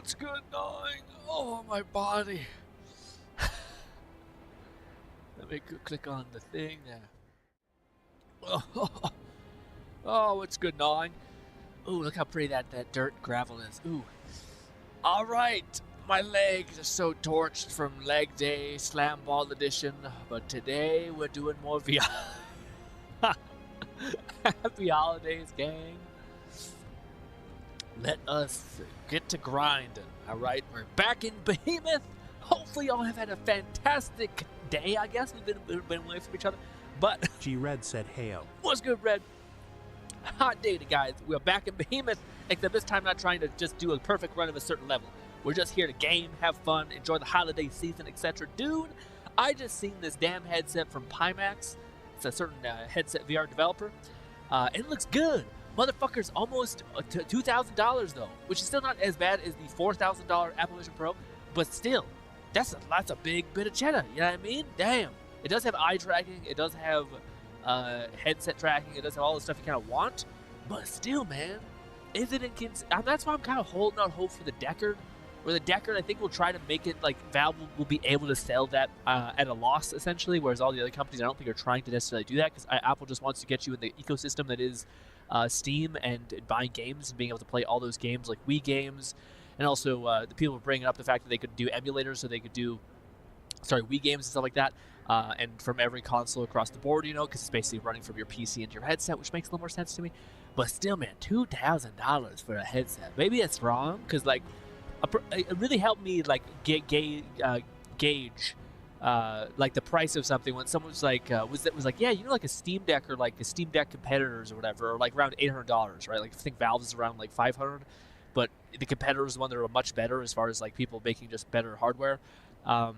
what's good, gnawing? Oh, my body. Let me click on the thing there. Oh, what's good, gnawing? Ooh, look how pretty that dirt gravel is. Ooh. All right. My legs are so torched from leg day, slam ball edition, but today we're doing more VR. Happy holidays, gang. Let us get to grinding. All right, we're back in Behemoth. Hopefully y'all have had a fantastic day, I guess. We've been away from each other, but G-Red said heyo. What's good, Red? Hot day, guys. We're back in Behemoth, except this time not trying to just do a perfect run of a certain level. We're just here to game, have fun, enjoy the holiday season, etc. Dude, I just seen this damn headset from Pimax. It's a certain headset VR developer. It looks good. Motherfucker's almost $2,000 though, which is still not as bad as the $4,000 Apple Vision Pro, but still, that's a big bit of cheddar. You know what I mean? Damn. It does have eye tracking. It does have headset tracking. It does have all the stuff you kind of want, but still, man, isn't it? That's why I'm kind of holding out hope for the Deckard. Where the Deckard, I think, will try to make it like Valve will be able to sell that at a loss, essentially, whereas all the other companies, I don't think, are trying to necessarily do that, because Apple just wants to get you in the ecosystem that is Steam and buying games and being able to play all those games like Wii games. And also, the people are bringing up the fact that they could do emulators, so they could do, Wii games and stuff like that, and from every console across the board, you know, because it's basically running from your PC into your headset, which makes a little more sense to me. But still, man, $2,000 for a headset. Maybe it's wrong, because, like, it really helped me like gauge like the price of something when someone was like yeah, you know, like a Steam Deck or like a Steam Deck competitors or whatever, or like around $800, right? Like I think Valve's is around like $500, but the competitors, the one that are much better as far as like people making just better hardware, are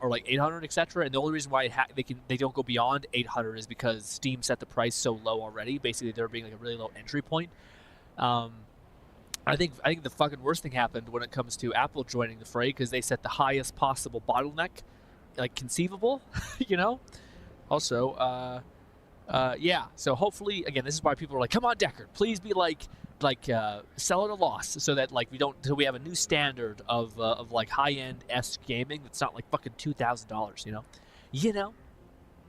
like $800, etc. And the only reason why they don't go beyond $800 is because Steam set the price so low already. Basically, they're being like a really low entry point. I think the fucking worst thing happened when it comes to Apple joining the fray, because they set the highest possible bottleneck, like, conceivable, you know? Also, yeah, so hopefully, again, this is why people are like, come on, Deckard, please be sell at a loss, so that, like, we have a new standard of like, high-end-esque gaming that's not, like, fucking $2,000, you know? You know?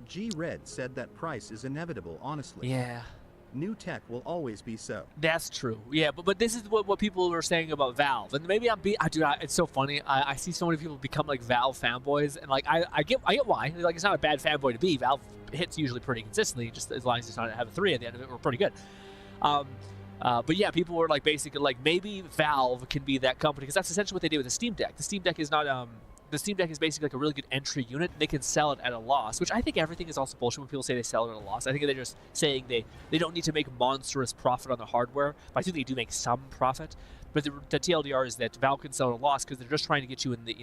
G-Red said that price is inevitable, honestly. Yeah. New tech will always be so. That's true. Yeah, but this is what people are saying about Valve, and maybe it's so funny. I see so many people become like Valve fanboys, and like I get why. Like, it's not a bad fanboy to be. Valve hits usually pretty consistently, just as long as it's not have a 3 at the end of it, we're pretty good. But yeah, people were like basically like maybe Valve can be that company, because that's essentially what they did with the Steam Deck. The Steam Deck is not The Steam Deck is basically like a really good entry unit. They can sell it at a loss, which I think everything is also bullshit when people say they sell it at a loss. I think they're just saying they don't need to make monstrous profit on the hardware, but I think they do make some profit. But the TLDR is that Valve can sell at a loss because they're just trying to get you in the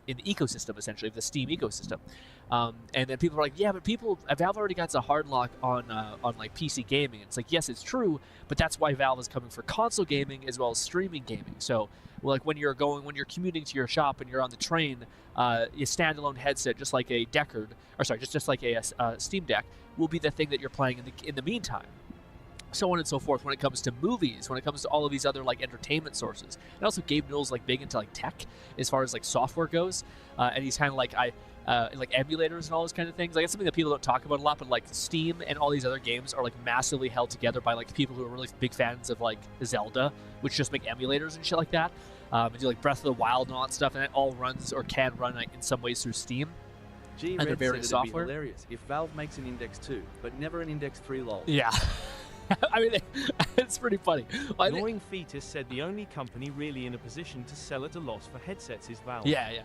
ecosystem, essentially, the Steam ecosystem. And then people are like, yeah, but Valve already got a hard lock on like PC gaming. It's like, yes, it's true, but that's why Valve is coming for console gaming as well as streaming gaming. So, well, like when you're commuting to your shop and you're on the train, a standalone headset, just like a Deckard, or sorry, just like a Steam Deck, will be the thing that you're playing in the meantime. So on and so forth when it comes to movies, when it comes to all of these other like entertainment sources. And also Gabe Newell's like big into like tech as far as like software goes, and he's kind of like like emulators and all those kind of things. Like, it's something that people don't talk about a lot, but like Steam and all these other games are like massively held together by like people who are really big fans of like Zelda, which just make emulators and shit like that, and do like Breath of the Wild and all that stuff, and it all runs or can run like, in some ways through Steam. G-Red said it'd be hilarious if Valve makes an Index 2, but never an Index 3 lol. Yeah. I mean, it's pretty funny. Annoying Fetus said the only company really in a position to sell at a loss for headsets is Valve. Yeah, yeah.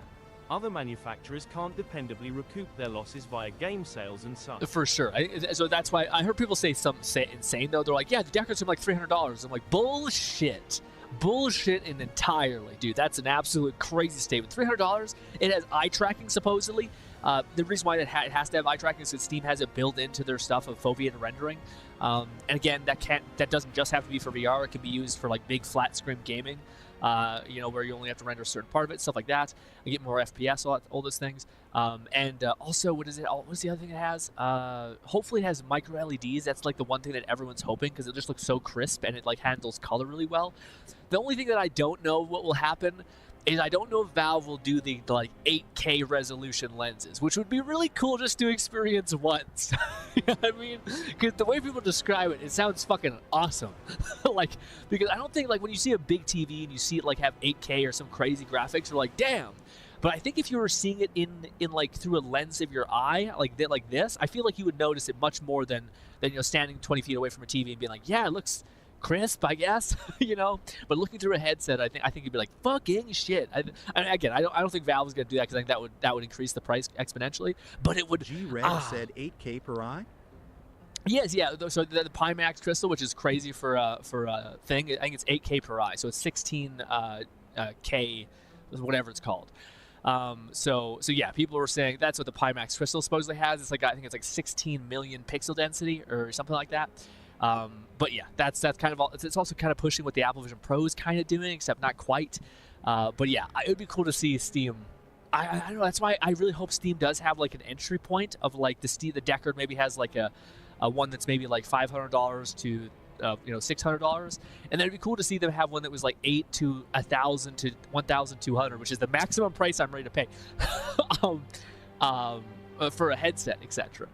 Other manufacturers can't dependably recoup their losses via game sales and such. For sure. So that's why I heard people say something insane, though. They're like, yeah, the Deckard's like $300. I'm like, bullshit. Bullshit entirely, dude. That's an absolute crazy statement. $300. It has eye tracking, supposedly. The reason why it has to have eye tracking is that Steam has it built into their stuff of foveated rendering. And again, that doesn't just have to be for VR. It can be used for like big flat screen gaming. you know, where you only have to render a certain part of it, stuff like that. You get more FPS, all those things. And also, what is it? What's the other thing it has? Hopefully it has micro LEDs. That's like the one thing that everyone's hoping, because it just looks so crisp and it like handles color really well. The only thing that I don't know what will happen is I don't know if Valve will do the like 8K resolution lenses, which would be really cool just to experience once. You know what I mean? Because the way people describe it, it sounds fucking awesome. Like, because I don't think like when you see a big TV and you see it like have 8K or some crazy graphics, you're like, damn. But I think if you were seeing it in like through a lens of your eye, like this, I feel like you would notice it much more than you know, standing 20 feet away from a TV and being like, yeah, it looks crisp, I guess. You know, but looking through a headset, I think you'd be like, fucking shit. I don't think Valve is gonna do that, because I think that would increase the price exponentially. But it would. GRINN said 8K per eye. Yes, yeah. So the Pimax crystal, which is crazy for a thing, I think it's 8K per eye. So it's 16K, whatever it's called. So yeah, people were saying that's what the Pimax crystal supposedly has. It's like, I think it's like 16 million pixel density or something like that. But yeah, that's kind of all. It's also kind of pushing what the Apple Vision Pro is kind of doing, except not quite. But yeah, it would be cool to see Steam. I don't know. That's why I really hope Steam does have like an entry point of like the Deckard maybe has like a one that's maybe like $500 to you know, $600, and then it'd be cool to see them have one that was like $800 to $1,000 to $1,200, which is the maximum price I'm ready to pay for a headset, etc.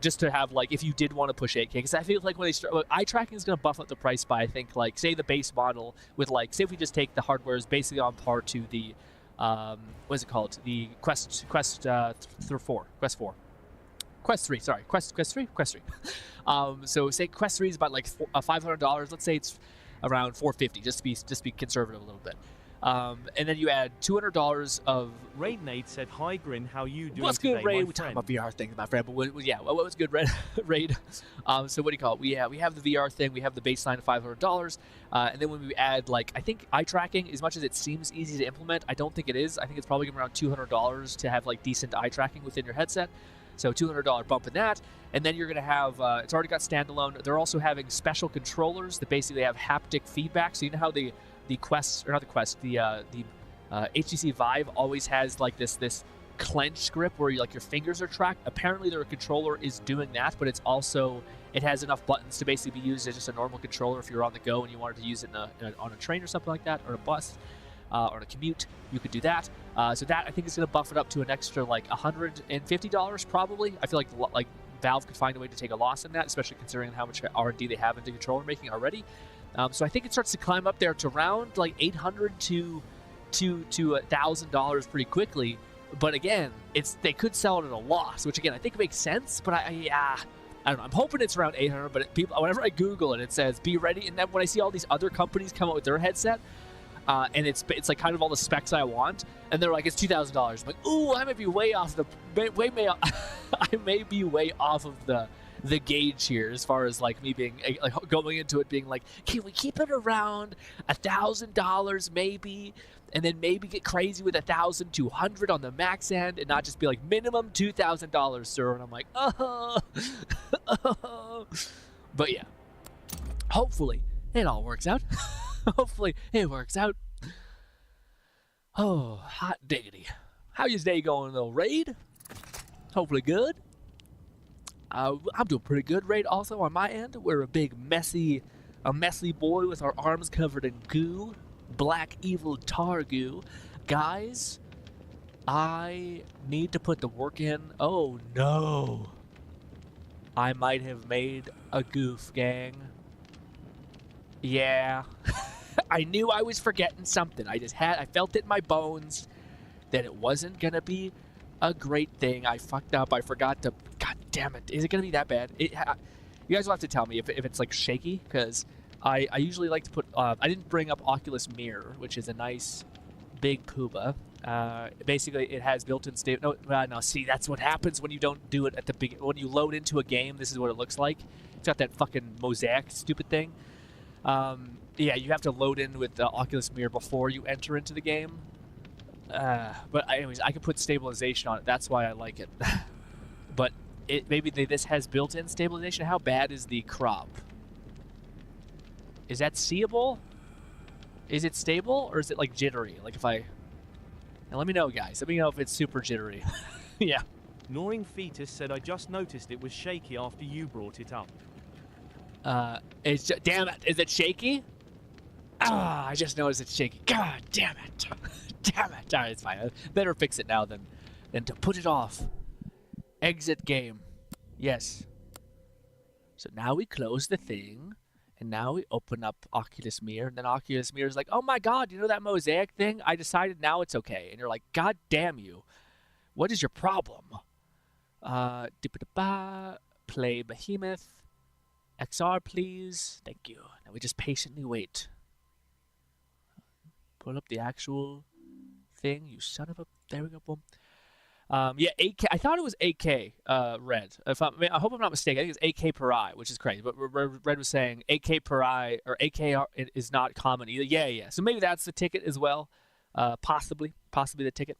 Just to have, like, if you did want to push 8K, because I feel like when they start, eye tracking is going to buff up the price by, I think, like, say the base model with, like, say if we just take the hardware is basically on par to the, what is it called? The Quest 3. So say Quest 3 is about like $500. Let's say it's around $450, just to be conservative a little bit. And then you add $200 of. Raid Nate said, "Hi Grin, how you doing What's today, good, Raid? my We talk friend?" about VR things, my friend. But what was good, Raid? So what do you call it? We have the VR thing. We have the baseline of $500, and then when we add, like, I think eye tracking, as much as it seems easy to implement, I don't think it is. I think it's probably around $200 to have like decent eye tracking within your headset. So $200 bump in that, and then you're going to have, it's already got standalone. They're also having special controllers that basically have haptic feedback. So you know how the HTC Vive always has like this clench grip where your fingers are tracked. Apparently their controller is doing that, but it has enough buttons to basically be used as just a normal controller if you're on the go and you wanted to use it on a train or something like that, or a bus. Or a commute, you could do that. So that, I think, is going to buff it up to an extra like $150 probably. I feel like Valve could find a way to take a loss in that, especially considering how much R&D they have into controller making already. So I think it starts to climb up there to around like $800 to $1,000 pretty quickly. But again, they could sell it at a loss, which again I think makes sense. But I don't know. I'm hoping it's around 800. But whenever I Google it, it says be ready. And then when I see all these other companies come out with their headset. And it's like kind of all the specs I want, and they're like, it's $2,000. I'm like, ooh, I may be way off I may be way off of the gauge here as far as like me being like going into it being like, can we keep it around $1,000 maybe, and then maybe get crazy with $1,200 on the max end, and not just be like minimum $2,000, sir. And I'm like, but yeah, hopefully it all works out. Hopefully it works out. Oh, hot diggity. How your day going, though, Raid? Hopefully good. I'm doing pretty good, Raid, also on my end. We're a messy boy with our arms covered in goo. Black evil tar goo. Guys, I need to put the work in. Oh, no. I might have made a goof, gang. Yeah. I knew I was forgetting something. I felt it in my bones that it wasn't going to be a great thing. I fucked up. I forgot to, god damn it. Is it going to be that bad? You guys will have to tell me if it's like shaky, because I usually like to put, I didn't bring up Oculus Mirror, which is a nice big pooba. Basically it has built-in no, see, that's what happens when you don't do it at the beginning. When you load into a game, this is what it looks like. It's got that fucking mosaic stupid thing. Yeah, you have to load in with the Oculus Mirror before you enter into the game. But anyways, I can put stabilization on it. That's why I like it. But maybe this has built-in stabilization. How bad is the crop? Is that seeable? Is it stable or is it like jittery? Like if I... Now let me know, guys. Let me know if it's super jittery. Yeah. Gnawing Fetus said, I just noticed it was shaky after you brought it up. Damn it. Is it shaky? Ah, I just noticed it's shaky. God damn it. Damn it. Alright, it's fine. I better fix it now than to put it off. Exit game. Yes. So now we close the thing, and now we open up Oculus Mirror, and then Oculus Mirror is like, oh my god, you know that mosaic thing? I decided now it's okay. And you're like, god damn you. What is your problem? Play Behemoth. XR, please. Thank you. Now we just patiently wait. Pull up the actual thing, you son of a... There we go, boom. Yeah, 8K. I thought it was 8K, Red. I hope I'm not mistaken. I think it's 8K per eye, which is crazy. But Red was saying 8K per eye, or 8K is not common either. Yeah, yeah. So maybe that's the ticket as well. Possibly the ticket.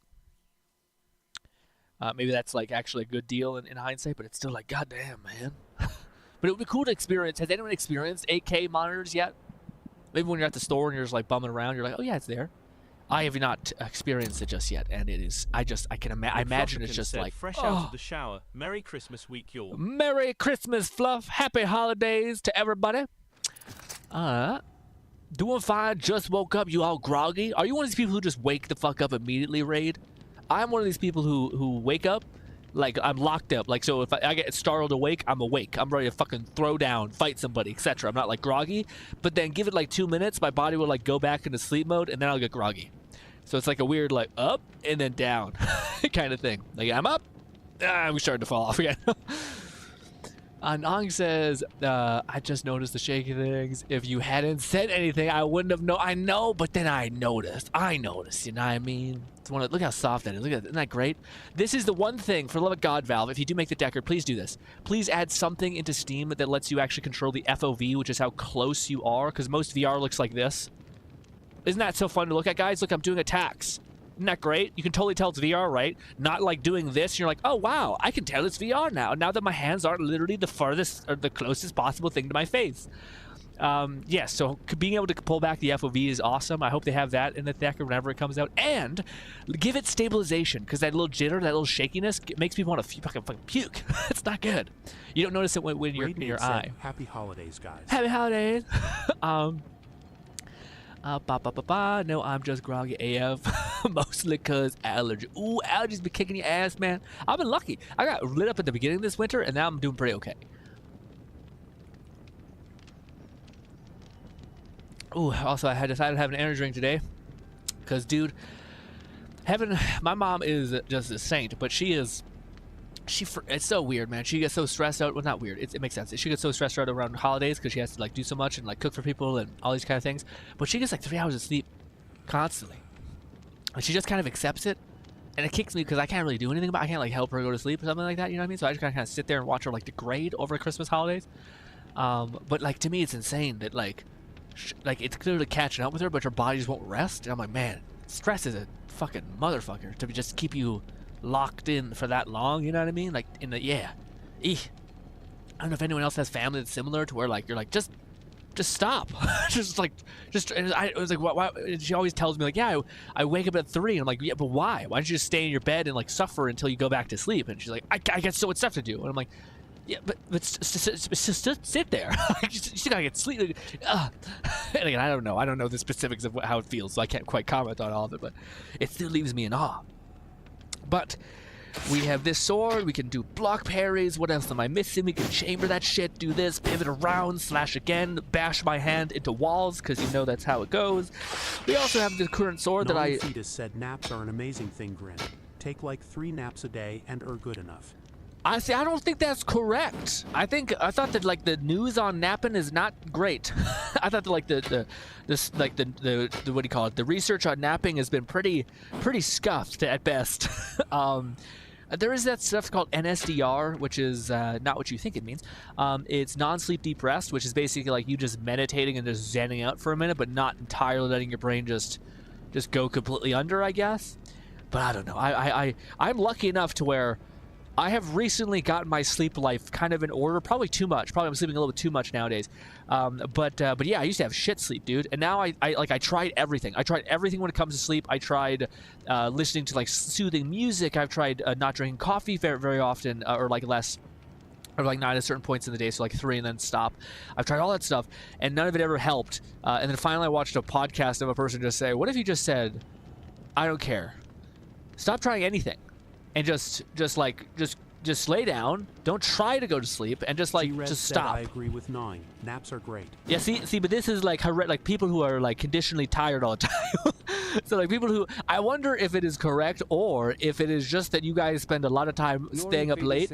Maybe that's like actually a good deal in hindsight, but it's still like, goddamn, man. But it would be cool to experience. Has anyone experienced 8K monitors yet? Maybe when you're at the store and you're just like bumming around, you're like, oh yeah, it's there. I have not experienced it just yet, and it is. I imagine it's just like fresh out of the shower. Merry Christmas week, y'all. Merry Christmas, Fluff. Happy holidays to everybody. Doing fine. Just woke up. You all groggy? Are you one of these people who just wake the fuck up immediately, Raid? I'm one of these people who wake up like I'm locked up. Like, so if I get startled awake, I'm awake. I'm ready to fucking throw down, fight somebody, etc. I'm not like groggy. But then give it like 2 minutes, my body will like go back into sleep mode, and then I'll get groggy. So it's like a weird like up and then down kind of thing. Like I'm up, we started to fall off again. Nong says, I just noticed the shaky things. If you hadn't said anything, I wouldn't have known. I know, but then I noticed. You know what I mean? It's one of, look how soft that is. Look at that. Isn't that great? This is the one thing, for the love of God, Valve, if you do make the Decker, please do this. Please add something into Steam that lets you actually control the FOV, which is how close you are, because most VR looks like this. Isn't that so fun to look at, guys? Look, I'm doing attacks. Isn't that great? You can totally tell it's VR, right? Not like doing this, and you're like, oh, wow, I can tell it's VR now that my hands aren't literally the farthest or the closest possible thing to my face. Yes, so being able to pull back the FOV is awesome. I hope they have that in the Decker whenever it comes out. And give it stabilization, because that little jitter, that little shakiness, it makes people want to fucking puke. It's not good. You don't notice it when you're in your eye. Happy holidays, guys. Happy holidays. No, I'm just groggy AF. Mostly because allergy. Ooh, allergies be kicking your ass, man. I've been lucky. I got lit up at the beginning of this winter, and now I'm doing pretty okay. Ooh, also I had decided to have an energy drink today. Because, dude, my mom is just a saint, but it's so weird, man. She gets so stressed out. Well, not weird. It makes sense. She gets so stressed out around holidays because she has to like do so much and like cook for people and all these kind of things. But she gets like 3 hours of sleep constantly, and she just kind of accepts it. And it kicks me because I can't really do anything about it. I can't like help her go to sleep or something like that. You know what I mean? So I just gotta kind of sit there and watch her like degrade over the Christmas holidays. But like to me, it's insane that like it's clearly catching up with her, but her body just won't rest. And I'm like, man, stress is a fucking motherfucker to just keep you locked in for that long, you know what I mean? Like in the I don't know if anyone else has family that's similar to where like you're like just stop. It was like why she always tells me like, yeah, I wake up at 3 and I'm like, yeah, but why don't you just stay in your bed and like suffer until you go back to sleep? And she's like, I got so much stuff to do. And I'm like, yeah, but just sit there. You still gotta get sleep. And again, I don't know the specifics of how it feels, so I can't quite comment on all of it, but it still leaves me in awe. But we have this sword, we can do block parries, what else am I missing? We can chamber that shit, do this, pivot around, slash again, bash my hand into walls, because you know that's how it goes. We also have the current sword that I... Fetus said naps are an amazing thing, Grin. Take like 3 naps a day and are good enough. Honestly, I don't think that's correct. I thought that like the news on napping is not great. I thought that like the what do you call it? The research on napping has been pretty scuffed at best. There is that stuff called NSDR, which is not what you think it means. It's non-sleep deep rest, which is basically like you just meditating and just zenning out for a minute, but not entirely letting your brain just go completely under, I guess. But I don't know. I'm lucky enough to where I have recently gotten my sleep life kind of in order, probably too much. Probably I'm sleeping a little bit too much nowadays. But yeah, I used to have shit sleep, dude. And now I tried everything. I tried everything when it comes to sleep. I tried listening to like soothing music. I've tried not drinking coffee very, very often, or like less, or like not at certain points in the day, so like 3 and then stop. I've tried all that stuff, and none of it ever helped. And then finally I watched a podcast of a person just say, what if you just said, I don't care. Stop trying anything. And just lay down. Don't try to go to sleep, and just stop. I agree with 9. Naps are great. Yeah, see, but this is like people who are like conditionally tired all the time. So like people who, I wonder if it is correct or if it is just that you guys spend a lot of time staying up late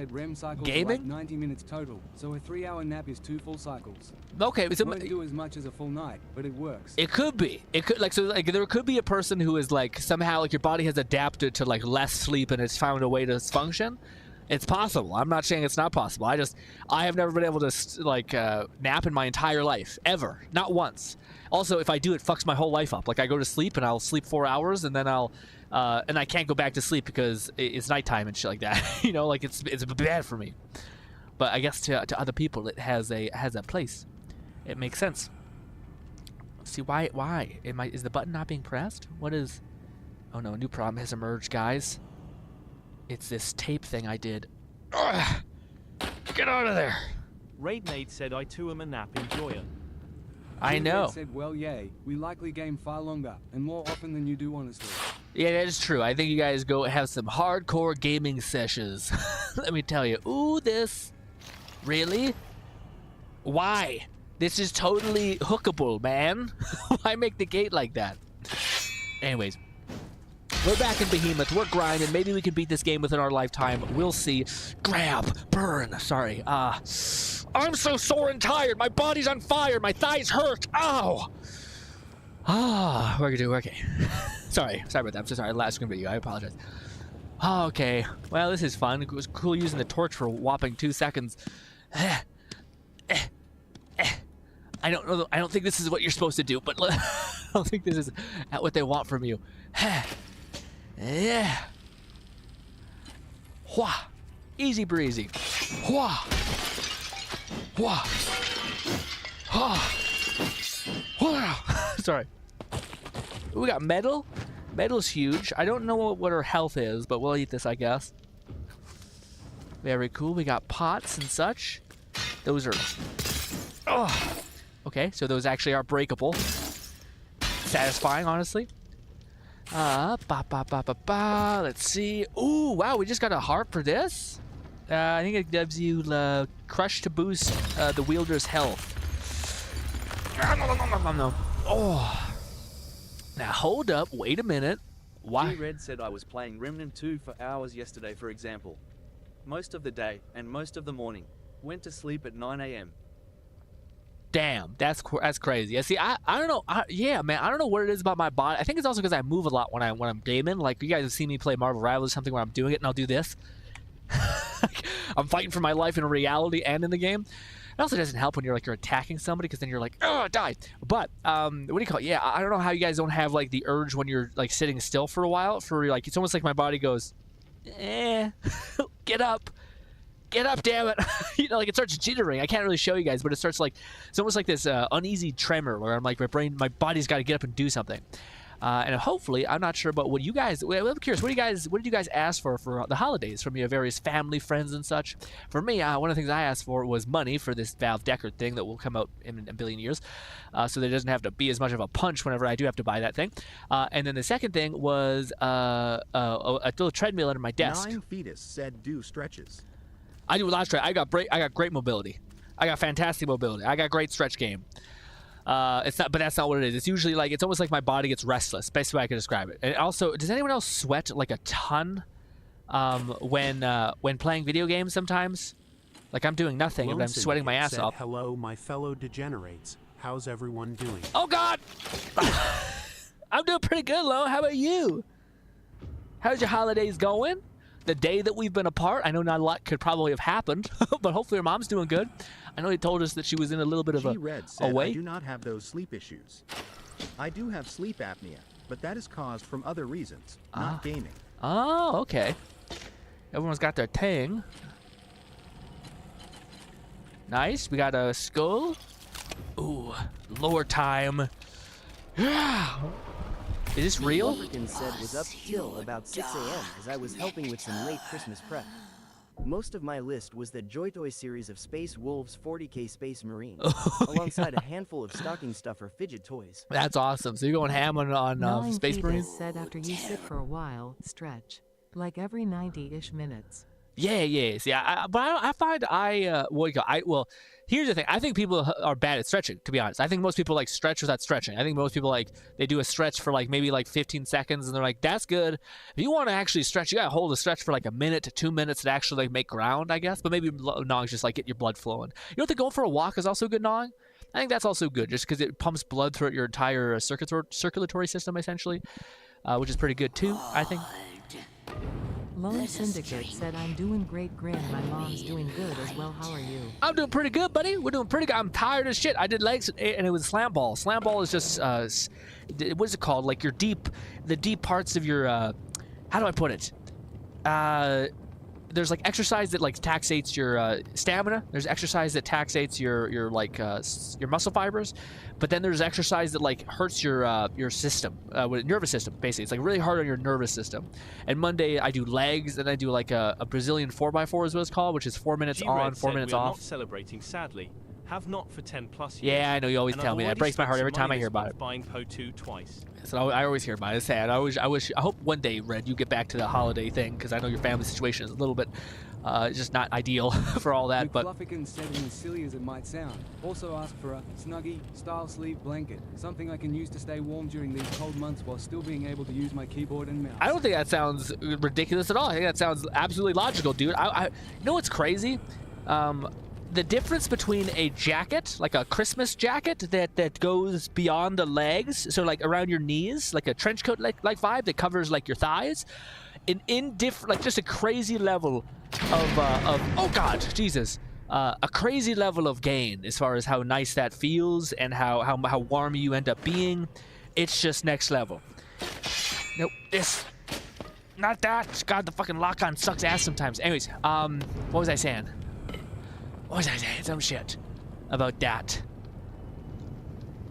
gaming. Like 90 minutes total, so a 3-hour nap is 2 full cycles. Okay, so it won't do as much as a full night, but it works. It could be. It could there could be a person who is like somehow like your body has adapted to like less sleep and it's found a way to function. It's possible. I'm not saying it's not possible. I have never been able to like nap in my entire life, ever, not once. Also, if I do, it fucks my whole life up. Like I go to sleep and I'll sleep 4 hours and then and I can't go back to sleep because it's nighttime and shit like that. You know, like it's bad for me. But I guess to other people, it has a place. It makes sense. See why? Is the button not being pressed? What is? Oh no, a new problem has emerged, guys. It's this tape thing I did. Ugh! Get out of there. Raidnade said I too am a nap enjoyer. I know. Said, well, yay. We likely game far longer and more often than you do, honestly. Yeah, that is true. I think you guys go have some hardcore gaming sessions. Let me tell you. Ooh, this. Really? Why? This is totally hookable, man. Why make the gate like that? Anyways. We're back in Behemoth. We're grinding. Maybe we can beat this game within our lifetime. We'll see. Grab. Burn. Sorry. I'm so sore and tired. My body's on fire. My thighs hurt. Ow. We're gonna do okay. Sorry about that. I'm so sorry. Last screen video. I apologize. Okay. Well, this is fun. It was cool using the torch for a whopping 2 seconds. I don't know. I don't think this is what you're supposed to do, but I don't think this is what they want from you. Yeah. Wha. Easy breezy. Wha. Wha. Ha. Wow. Sorry. We got metal. Metal's huge. I don't know what her health is, but we'll eat this, I guess. Very cool. We got pots and such. Those are... Oh. Okay, so those actually are breakable. Satisfying, honestly. Let's see. Ooh, wow, we just got a heart for this? I think it gives you crush to boost the wielder's health. No. Oh. Now, hold up. Wait a minute. Why? G-Red said I was playing Remnant 2 for hours yesterday, for example. Most of the day and most of the morning. Went to sleep at 9 a.m. Damn, that's crazy. Yeah, see, I don't know. Yeah, man, I don't know what it is about my body. I think it's also because I move a lot when I'm gaming. Like, you guys have seen me play Marvel Rivals or something where I'm doing it and I'll do this. Like, I'm fighting for my life in reality and in the game. It also doesn't help when you're attacking somebody because then you're like, oh, die. But what do you call it? Yeah, I don't know how you guys don't have like the urge when you're like sitting still for a while. For like, it's almost like my body goes, get up. Get up, damn it. You know, like it starts jittering. I can't really show you guys, but it starts like, it's almost like this uneasy tremor where I'm like, my body's got to get up and do something. And hopefully, I'm not sure about what you guys, I'm curious, what did you guys ask for the holidays from your various family, friends, and such? For me, one of the things I asked for was money for this Valve Deckard thing that will come out in a billion years. So there doesn't have to be as much of a punch whenever I do have to buy that thing. And then the second thing was a little treadmill under my desk. 9 Fetus said do stretches. I do a lot of stretch. I got great mobility. I got fantastic mobility. I got great stretch game. It's not, but that's not what it is. It's usually like, it's almost like my body gets restless. Basically, I can describe it. And also, does anyone else sweat like a ton when playing video games? Sometimes, like I'm doing nothing and I'm sweating my ass off. Hello, my fellow degenerates. How's everyone doing? Oh God, I'm doing pretty good, Lo. How about you? How's your holidays going? The day that we've been apart, I know not a lot could probably have happened, but hopefully her mom's doing good. I know he told us that she was in a little bit of a way. I do not have those sleep issues. I do have sleep apnea, but that is caused from other reasons, not gaming. Oh, okay. Everyone's got their tang. Nice. We got a skull. Ooh, lower time. Is this real? African said was up till about 6 a.m. as I was helping with some late Christmas prep. Most of my list was the Joy-Toy series of Space Wolves 40K Space Marines, alongside a handful of stocking stuffer fidget toys. That's awesome. So you're going ham on Space Marines? Said after you sit for a while, stretch. Like every 90-ish minutes. Yeah. See, I find well, here's the thing. I think people are bad at stretching, to be honest. I think most people like stretch without stretching. I think most people they do a stretch for maybe 15 seconds and they're like, that's good. If you want to actually stretch, you gotta hold a stretch for a minute to 2 minutes to actually make ground, I guess. But maybe gnawing's just get your blood flowing. You don't think going for a walk is also good gnawing? I think that's also good, just because it pumps blood throughout your entire circulatory system, essentially, which is pretty good too, I think. Lone Syndicate said, I'm doing great, Grin. My mom's doing good as well. How are you? I'm doing pretty good, buddy. We're doing pretty good. I'm tired as shit. I did legs, and it was slam ball. Slam ball is just, what is it called? The deep parts of your, how do I put it? There's exercise that taxates your stamina. There's exercise that taxates your muscle fibers, but then there's exercise that hurts your system, nervous system. Basically, it's really hard on your nervous system. And Monday I do legs, and I do a Brazilian 4x4 is what it's called, which is 4 minutes on, 4 minutes off. Not celebrating, sadly. Have not for 10+ years. Yeah, I know you always tell me that. It breaks my heart every time I hear about it. Buying Po2 twice. So I always hear about it. It's sad. I hope one day, Red, you get back to the holiday thing, because I know your family situation is a little bit just not ideal for all that. But McFluffican said, as silly as it might sound, also ask for a snuggie style sleeve blanket, something I can use to stay warm during these cold months while still being able to use my keyboard and mouse. I don't think that sounds ridiculous at all. I think that sounds absolutely logical, dude. You know what's crazy? The difference between a jacket, like a Christmas jacket that goes beyond the legs, so around your knees, like a trench coat like vibe that covers your thighs, just a crazy level of oh god, Jesus, a crazy level of gain as far as how nice that feels and how warm you end up being. It's just next level. Nope, not that. God, the fucking lock-on sucks ass sometimes. Anyways, what was I saying? What was I saying? Some shit about that.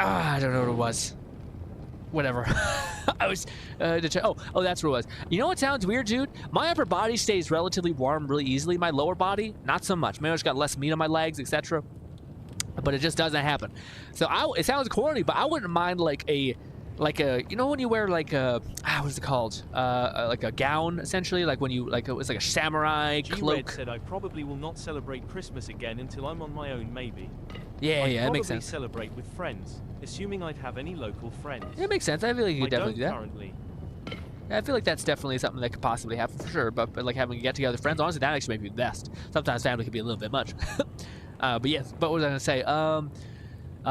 I don't know what it was. Whatever. I was, oh, that's what it was. You know what sounds weird, dude? My upper body stays relatively warm really easily. My lower body, not so much. Maybe I just got less meat on my legs, etc. But it just doesn't happen. So it sounds corny, but I wouldn't mind you know when you wear what is it called? Like a gown, essentially, when you it's like a samurai cloak. G-Red said I probably will not celebrate Christmas again until I'm on my own, maybe. Yeah, I'd that makes sense. Celebrate with friends, assuming I'd have any local friends. Yeah, it makes sense. I feel like you could definitely do that. Currently. Yeah, I feel like that's definitely something that could possibly happen for sure. But having a get together with friends, honestly, that actually might be the best. Sometimes family can be a little bit much. But yes, but what was I gonna say?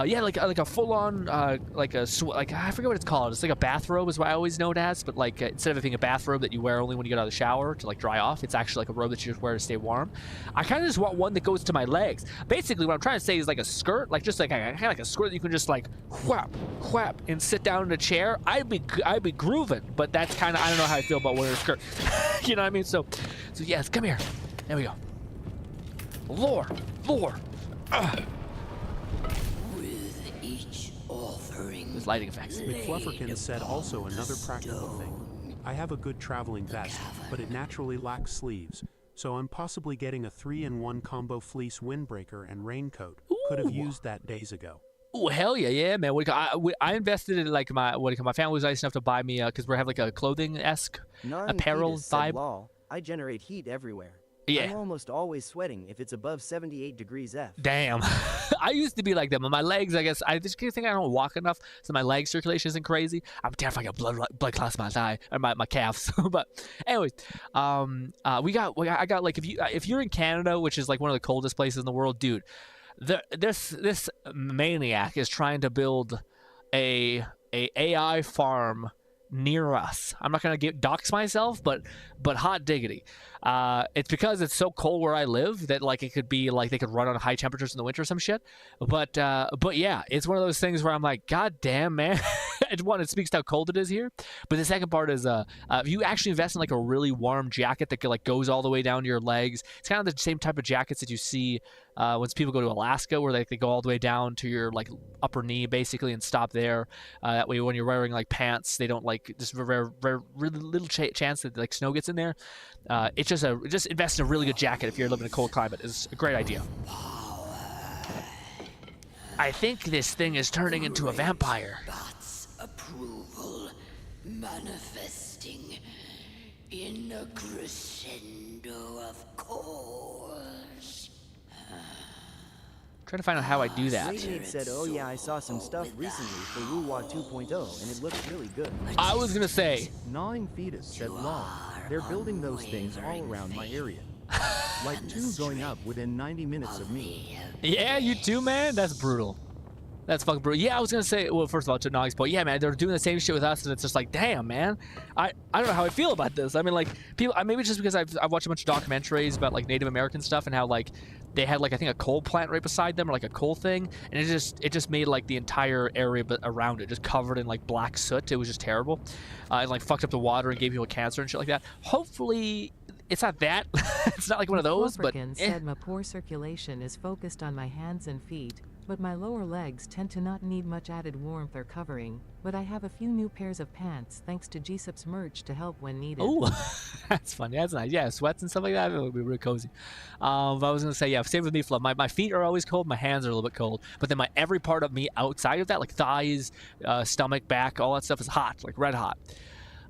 Yeah, like a full-on, I forget what it's called. It's like a bathrobe is what I always know it as, but instead of it being a bathrobe that you wear only when you get out of the shower to dry off, it's actually a robe that you just wear to stay warm. I kind of just want one that goes to my legs. Basically, what I'm trying to say is a skirt, just kind of like a skirt that you can just whap, and sit down in a chair. I'd be grooving, but that's kind of, I don't know how I feel about wearing a skirt. You know what I mean? So yes, come here. There we go. Lore. With lighting effects. McFlufferkin said also another practical thing. I have a good traveling vest, but it naturally lacks sleeves, so I'm possibly getting a 3-in-1 combo fleece windbreaker and raincoat. Could have used that days ago. Oh, hell yeah, man. I invested in my family was nice enough to buy me because we have a clothing-esque apparel vibe. I generate heat everywhere. Yeah. I'm almost always sweating if it's above 78 degrees F. Damn. I used to be like that, but my legs, I guess, I just think I don't walk enough, so my leg circulation isn't crazy. I'm terrified I got blood clots in my thigh, or my calves. But anyways, I got if you're in Canada, which is one of the coldest places in the world, dude, this maniac is trying to build a AI farm near us. I'm not gonna dox myself, but hot diggity. It's because it's so cold where I live that like it could be like they could run on high temperatures in the winter or some shit. But yeah, it's one of those things where I'm like, God damn, man. It speaks to how cold it is here. But the second part is if you actually invest in like a really warm jacket that like goes all the way down to your legs. It's kind of the same type of jackets that you see when people go to Alaska, where they go all the way down to your like upper knee basically and stop there. That way when you're wearing like pants, they don't like just very really little chance that like snow gets in there. It's just invest in a really good jacket if you're living in a cold climate is a great idea. I think this thing is turning into a vampire. Approval manifesting in a crescendo of course. Trying to find out how I do that. Nate said, oh yeah, I saw some stuff recently for Wuwa 2.0 and it looks really good. I was gonna say. Gnawing Fetus said long. They're building those things all around my area. Like 2 going up within 90 minutes of me. Yeah, you too, man? That's brutal. That's fucking brutal. Yeah, I was gonna say, well, first of all, to Nog's point, yeah, man, they're doing the same shit with us, and it's just like, damn, man, I don't know how I feel about this. I mean, like, people, maybe just because I've watched a bunch of documentaries about like Native American stuff and how like they had like I think a coal plant right beside them or like a coal thing, and it just made like the entire area around it just covered in like black soot. It was just terrible, and like fucked up the water and gave people cancer and shit like that. Hopefully. It's not that. It's not like one of those, but said my poor circulation is focused on my hands and feet, but my lower legs tend to not need much added warmth or covering. But I have a few new pairs of pants thanks to GSUP's merch to help when needed. Oh, that's funny. That's nice. Yeah, sweats and stuff like that. It would be really cozy. But I was gonna say, yeah, same with me, Fluff. My feet are always cold. My hands are a little bit cold. But then every part of me outside of that, like thighs, stomach, back, all that stuff is hot, like red hot.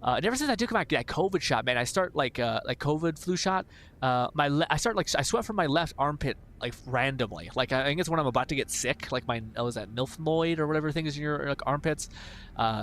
And ever since I took that COVID shot, man, I start like COVID flu shot. I sweat from my left armpit like randomly. Like I think it's when I'm about to get sick. Like was that milfoid or whatever thing is in your like armpits.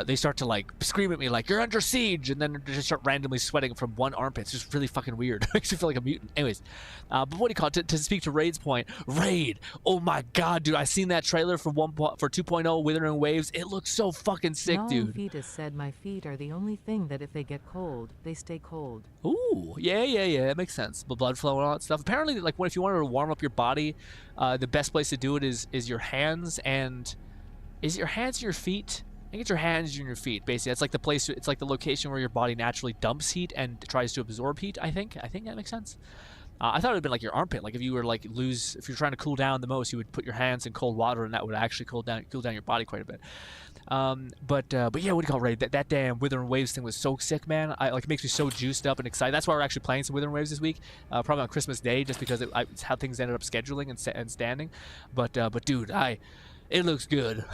They start to like scream at me like you're under siege, and then just start randomly sweating from one armpit. It's just really fucking weird. Makes you feel like a mutant. Anyways, but what do you call it? To speak to Raid's point, Raid. Oh my god, dude! I seen that trailer for 2.0 Withering Waves. It looks so fucking sick, dude. Fetus said my feet are the only thing that if they get cold, they stay cold. Ooh, yeah, that makes sense. The blood flow and all that stuff. Apparently, like if you wanted to warm up your body, the best place to do it is your hands and is it your hands and your feet? I think it's your hands and your feet. Basically, that's like the place. It's like the location where your body naturally dumps heat and tries to absorb heat. I think that makes sense. I thought it would have been like your armpit. Like if you were if you're trying to cool down the most, you would put your hands in cold water, and that would actually cool down your body quite a bit. But yeah, what do you call it, Ray? That damn Withering Waves thing was so sick, man. It makes me so juiced up and excited. That's why we're actually playing some Withering Waves this week, probably on Christmas Day, just because it's how things ended up scheduling and standing. But dude, it looks good.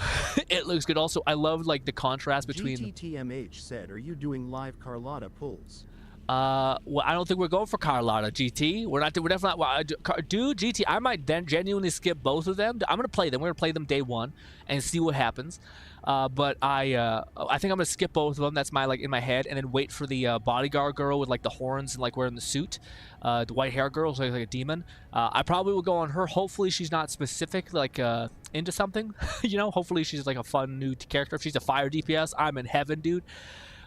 It looks good. Also, I love like the contrast between. GTTMH said, "Are you doing live Carlotta pulls?" Well, I don't think we're going for Carlotta, GT. We're definitely not. Well, dude, GT, I might then genuinely skip both of them. I'm gonna play them. We're gonna play them day one and see what happens. But I think I'm gonna skip both of them. That's my in my head, and then wait for the bodyguard girl with like the horns and like wearing the suit, the white hair girl, so like a demon. I probably will go on her. Hopefully she's not specific into something, you know. Hopefully she's like a fun new character. If she's a fire DPS, I'm in heaven, dude.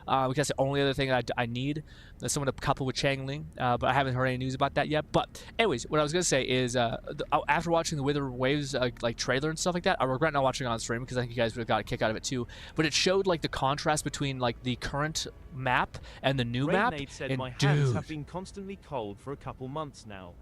Because that's the only other thing I need. Someone to couple with Changling, but I haven't heard any news about that yet. But anyways, what I was gonna say is, after watching the Withering Waves trailer and stuff like that, I regret not watching it on stream because I think you guys would have got a kick out of it too. But it showed like the contrast between like the current map and the new map. Nate said, and my hands have been constantly cold for a couple months now.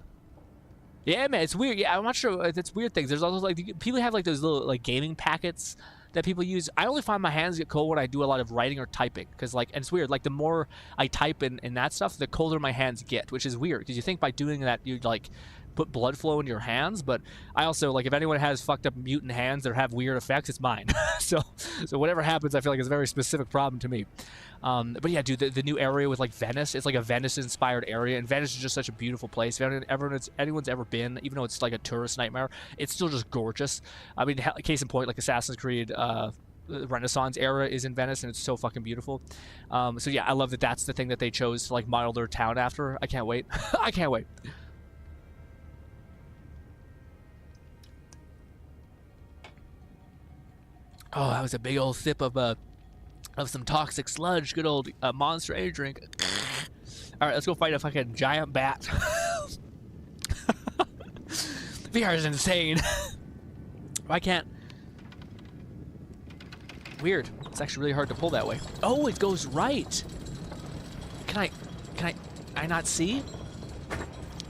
Yeah, man, it's weird. Yeah, I'm not sure. It's weird things. There's also like people have like those little like gaming packets that people use. I only find my hands get cold when I do a lot of writing or typing, because and it's weird, like the more I type in that stuff, the colder my hands get, which is weird because you think by doing that you like put blood flow in your hands, but I also like if anyone has fucked up mutant hands that have weird effects, it's mine. so whatever happens, I feel like it's a very specific problem to me. But yeah, dude, the new area with like Venice, it's like a Venice-inspired area, and Venice is just such a beautiful place. If anyone's ever been, even though it's like a tourist nightmare, it's still just gorgeous. I mean, case in point, like Assassin's Creed Renaissance era is in Venice, and it's so fucking beautiful. So yeah, I love that that's the thing that they chose to like model their town after. I can't wait. I can't wait. Oh, that was a big old sip of of some toxic sludge. Good old Monster Energy drink. All right, let's go fight a fucking giant bat. VR is insane. I can't. Weird. It's actually really hard to pull that way. Oh, it goes right. Can I not see?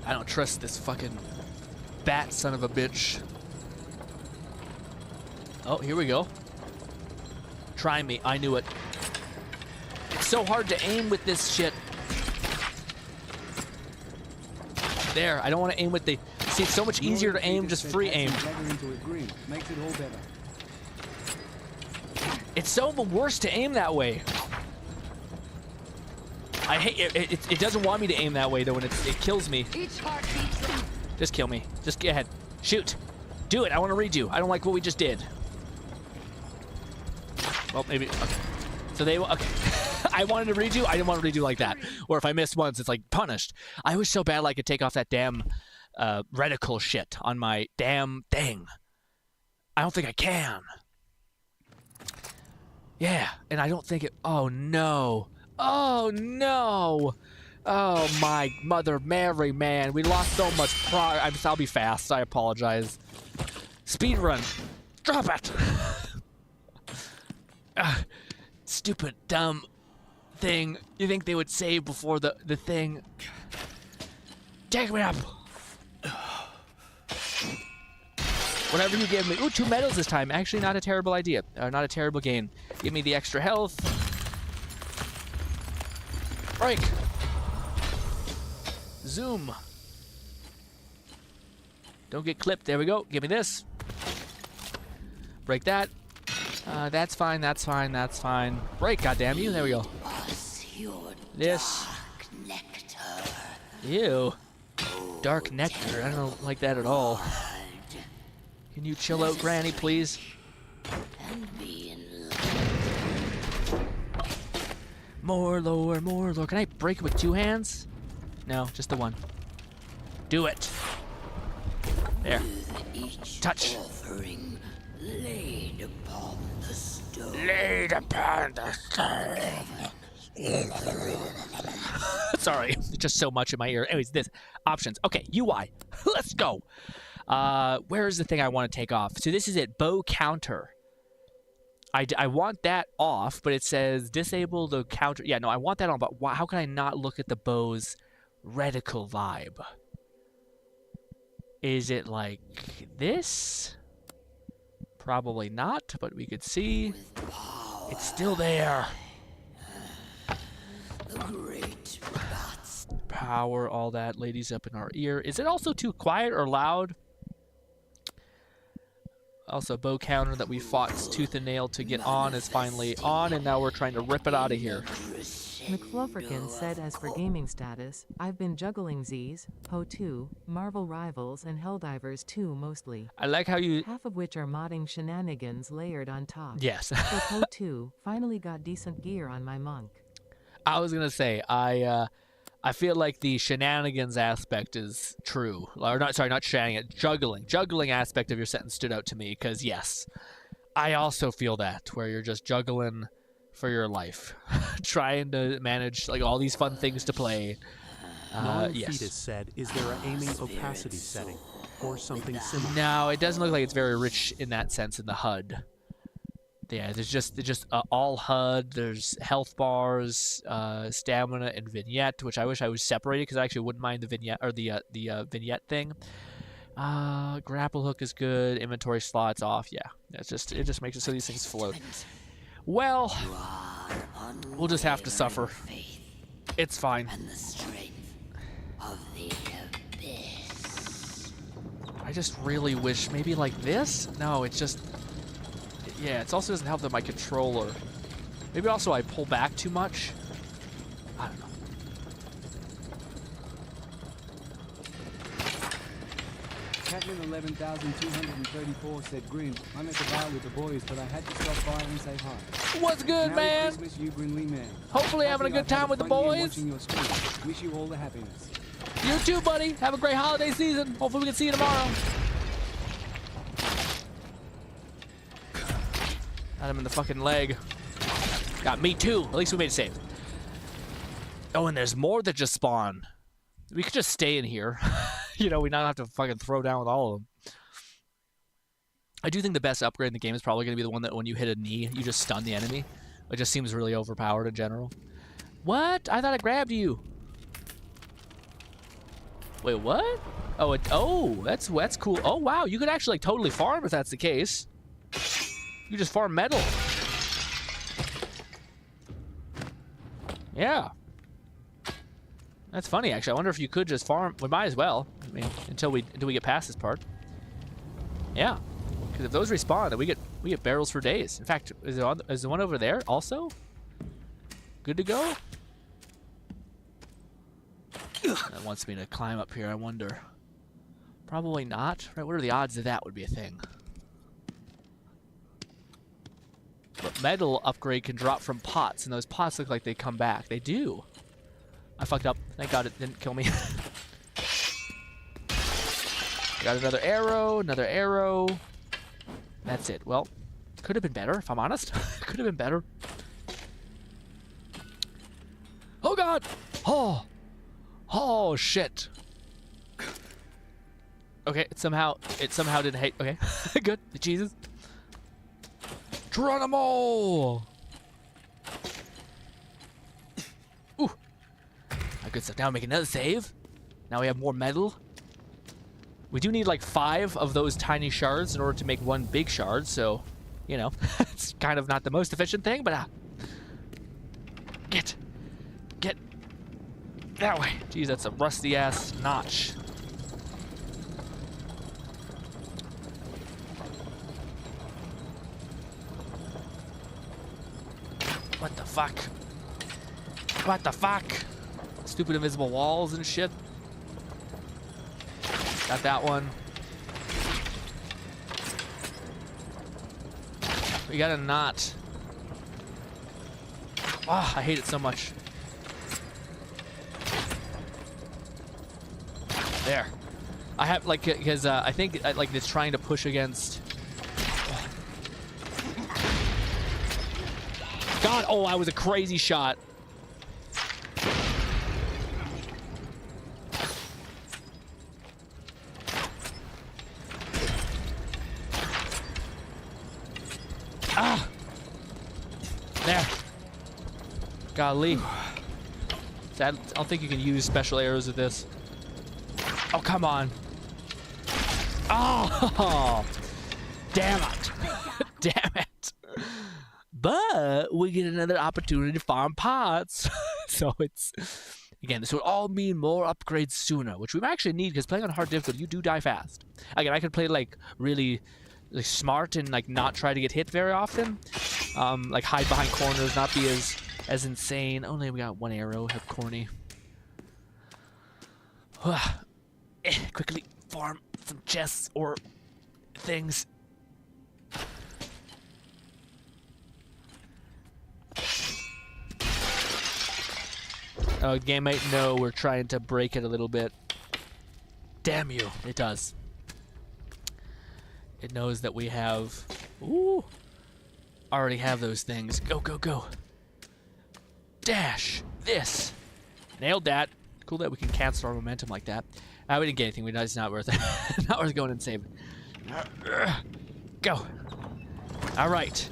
I don't trust this fucking bat son of a bitch. Oh, here we go. Try me. I knew it. It's so hard to aim with this shit. There. I don't want to aim with the... See, it's so much easier to aim just free aim. Makes it all better. It's so worse to aim that way. I hate it. It doesn't want me to aim that way though, and it kills me. Just kill me. Just get ahead. Shoot. Do it. I want to redo. I don't like what we just did. Well, maybe. Okay. So they. Okay. I wanted to redo. I didn't want to redo like that. Or if I missed once, it's like punished. I was so bad I could take off that damn reticle shit on my damn thing. I don't think I can. Yeah, and I don't think it... Oh, no. Oh, no. Oh, my Mother Mary, man. We lost so much progress. I'll be fast. I apologize. Speed run. Drop it. Stupid, dumb thing. You think they would save before the thing? Take me up. Whatever you give me. Ooh, 2 medals this time. Actually, not a terrible idea. Not a terrible gain. Give me the extra health. Break. Zoom. Don't get clipped. There we go. Give me this. Break that. That's fine. That's fine. That's fine. Break, goddamn you. There we go. This. Ew. Dark nectar. I don't like that at all. Can you chill out, Granny, please? More lower, more lower. Can I break it with 2 hands? No, just the one. Do it. There. Touch. Laid upon the stone. Laid upon the stone. Sorry, it's just so much in my ear. Anyways, this options. Okay, UI. Let's go. Where is the thing I want to take off? So this is it. Bow counter. I want that off, but it says disable the counter. Yeah, no, I want that on. But how can I not look at the bow's reticle vibe? Is it like this? Probably not, but we could see. It's still there. The great power, all that, ladies up in our ear. Is it also too quiet or loud? Also, bow counter that we fought tooth and nail to get on is finally on, and now we're trying to rip it out of here. McFlufferkin said, as for gaming status, I've been juggling Z's, Ho 2, Marvel Rivals, and Helldivers 2 mostly. I like how you... Half of which are modding shenanigans layered on top. Yes. With Ho 2, finally got decent gear on my monk. I was gonna say, I feel like the shenanigans aspect is true. Or not, sorry, not shenanigans, juggling aspect of your sentence stood out to me, because yes, I also feel that, where you're just juggling for your life, trying to manage like all these fun things to play. Yes. Fetus said, is there an aiming opacity setting, or something similar? No, it doesn't look like it's very rich in that sense in the HUD. Yeah, there's just all HUD. There's health bars, stamina, and vignette, which I wish I was separated because I actually wouldn't mind the vignette or the vignette thing. Grapple hook is good. Inventory slots off. Yeah, it just makes it so these things float. Well, we'll just have to suffer. It's fine. I just really wish maybe like this. No, it's just. Yeah, it also doesn't help that my controller... Maybe also I pull back too much? I don't know. Catman 11,234 said, Grin, I'm at the bar with the boys, but I had to stop by and say hi. What's good, Merry man? Christmas, you Grinly man. Hopefully having a good time with the boys. Watching your stream. Wish you all the happiness. You too, buddy. Have a great holiday season. Hopefully we can see you tomorrow. Got him in the fucking leg. Got me too. At least we made a save. Oh, and there's more that just spawn. We could just stay in here. You know, we not have to fucking throw down with all of them. I do think the best upgrade in the game is probably going to be the one that when you hit a knee, you just stun the enemy. It just seems really overpowered in general. What? I thought I grabbed you. Wait, what? Oh, that's cool. Oh, wow. You could actually like totally farm if that's the case. You just farm metal. Yeah. That's funny, actually. I wonder if you could just farm. We might as well. I mean, until we get past this part. Yeah. Because if those respawn, then we get barrels for days. In fact, is the one over there also good to go? That wants me to climb up here, I wonder. Probably not. Right? What are the odds that that would be a thing? But metal upgrade can drop from pots, and those pots look like they come back. They do. I fucked up. Thank God it didn't kill me. Got another arrow, another arrow. That's it. Well, could have been better, if I'm honest. Could have been better. Oh, God! Oh! Oh, shit. Okay, it somehow didn't hate. Okay, good. Jesus. Geronimo! Ooh. Good stuff. Now we make another save. Now we have more metal. We do need like 5 of those tiny shards in order to make one big shard, so, you know, it's kind of not the most efficient thing, but get that way. Jeez, that's a rusty ass notch. What the fuck? What the fuck? Stupid invisible walls and shit. Got that one. We got a knot. Ah, I hate it so much. There. I have like because I think like it's trying to push against. God, oh, I was a crazy shot. Ah! There. Golly. I don't think you can use special arrows with this. Oh, come on. Oh! Damn it. Damn it. But we get another opportunity to farm pots. So it's... Again, this would all mean more upgrades sooner, which we actually need because playing on hard difficulty, you do die fast. Again, I could play like really like, smart and like not try to get hit very often. Like hide behind corners, not be as insane. Only we got one arrow, have corny. Quickly farm some chests or things. Oh, game might know we're trying to break it a little bit. Damn you, it does. It knows that we have... Ooh! Already have those things. Go, go, go. Dash. This. Nailed that. Cool that we can cancel our momentum like that. We didn't get anything. It's not worth it. Not worth going and saving. Go. All right.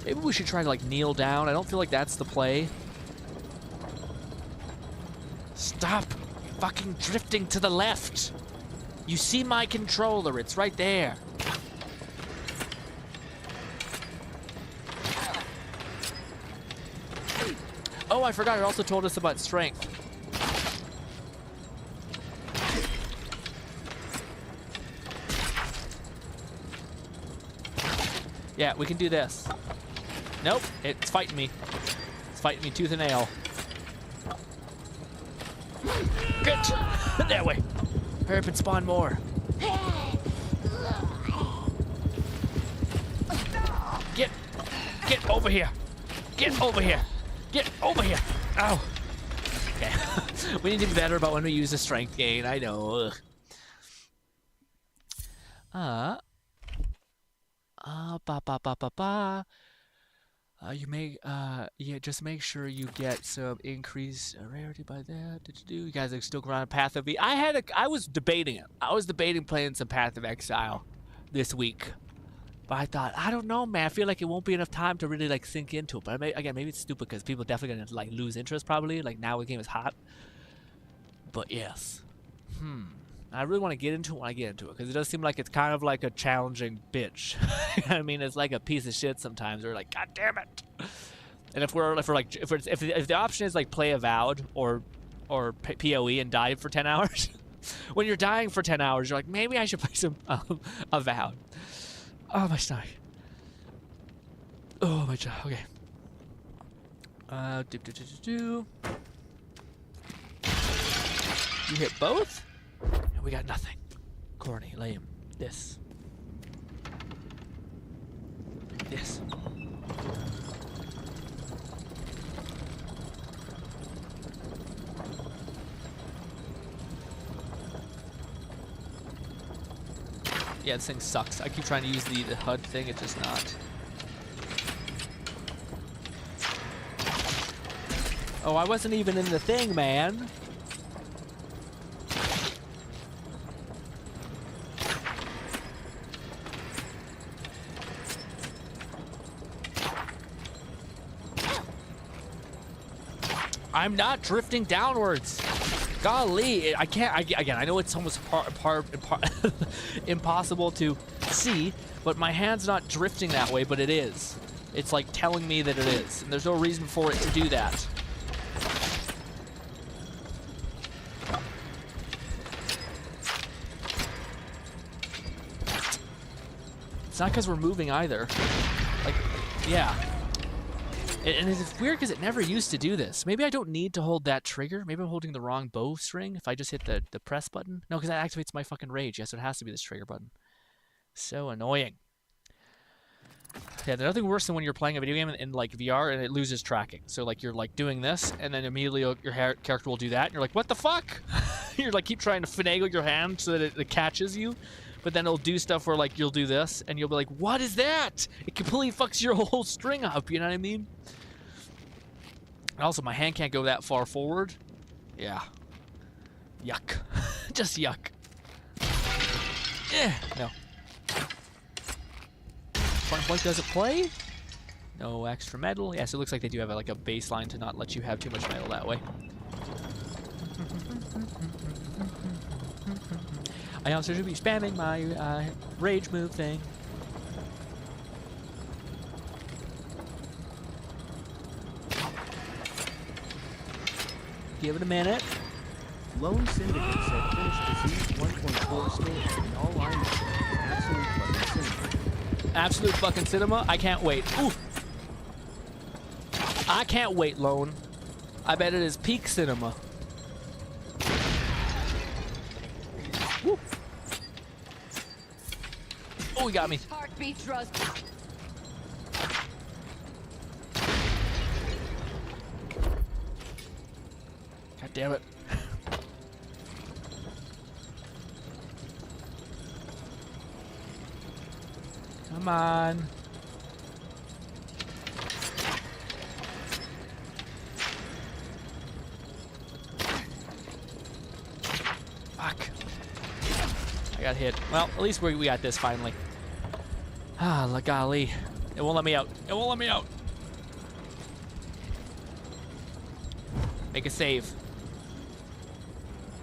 Maybe we should try to like kneel down. I don't feel like that's the play. Stop fucking drifting to the left. You see my controller. It's right there. Oh, I forgot. It also told us about strength. Yeah, we can do this. Nope, it's fighting me. It's fighting me tooth and nail. Good. That way. Hurry up and spawn more. Get over here. Get over here. Get over here. Ow. Okay. We need to be better about when we use the strength gain. I know. You may, yeah, just make sure you get some increased rarity by that. You guys are still going on Path of I was debating it. I was debating playing some Path of Exile this week. But I thought, I don't know, man. I feel like it won't be enough time to really, like, sink into it. But again, maybe it's stupid because people are definitely going to, like, lose interest probably. Like, now the game is hot. But yes. I really want to get into it when I get into it, because it does seem like it's kind of like a challenging bitch. I mean, it's like a piece of shit sometimes. We're like, God damn it. And if the option is like play Avowed or PoE and die for 10 hours, when you're dying for 10 hours, you're like, maybe I should play some Avowed. Oh, my stomach. Oh, my jaw. Okay. You hit both? And we got nothing. Corny, lame. This. This. Yeah, this thing sucks. I keep trying to use the HUD thing, it's just not. Oh, I wasn't even in the thing, man. I'm not drifting downwards. Golly, I can't. Again, I know it's almost impossible to see, but my hand's not drifting that way, but it is. It's like telling me that it is, and there's no reason for it to do that. It's not because we're moving either. Like, yeah. And it's weird because it never used to do this. Maybe I don't need to hold that trigger. Maybe I'm holding the wrong bow string if I just hit the press button. No, because that activates my fucking rage. Yes, it has to be this trigger button. So annoying. Yeah, there's nothing worse than when you're playing a video game in like VR and it loses tracking. So like you're like doing this and then immediately your character will do that and you're like, what the fuck? You're like keep trying to finagle your hand so that it catches you. But then it'll do stuff where like you'll do this and you'll be like, what is that? It completely fucks your whole string up, you know what I mean? And also my hand can't go that far forward. Yeah. Yuck. Just yuck. No. Point blank doesn't play. No extra metal. Yes, it looks like they do have like a baseline to not let you have too much metal that way. I also should be spamming my rage move thing. Give it a minute. Lone Syndicate said finished disease 1.4 stage and all I know is absolute fucking cinema. Absolute fucking cinema? I can't wait. Ooh. I can't wait, Lone. I bet it is peak cinema. Woo. Oh, he got me. Heartbeat trust. God damn it. Come on. Fuck. I got hit. Well, at least we got this finally. Ah, golly. It won't let me out. It won't let me out. Make a save.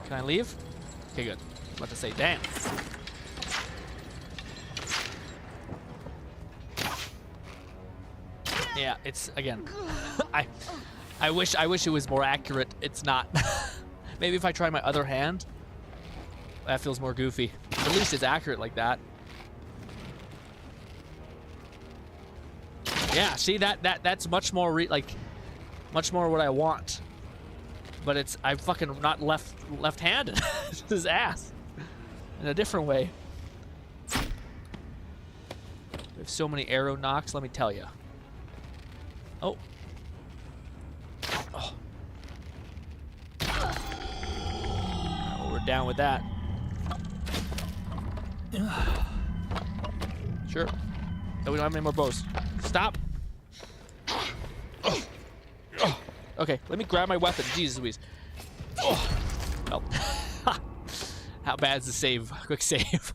Can I leave? Okay, good. I'm about to say, damn. Yeah, it's again. I wish it was more accurate. It's not. Maybe if I try my other hand, that feels more goofy. At least it's accurate like that. Yeah, see that's much more much more what I want. But I'm fucking not left-handed. It's his ass. In a different way. We have so many arrow knocks, let me tell you. Oh. Oh. Well, we're down with that. Sure. No, we don't have any more bows. Stop. Okay, let me grab my weapon. Jesus Louise. Oh. Well. How bad is the save? Quick save.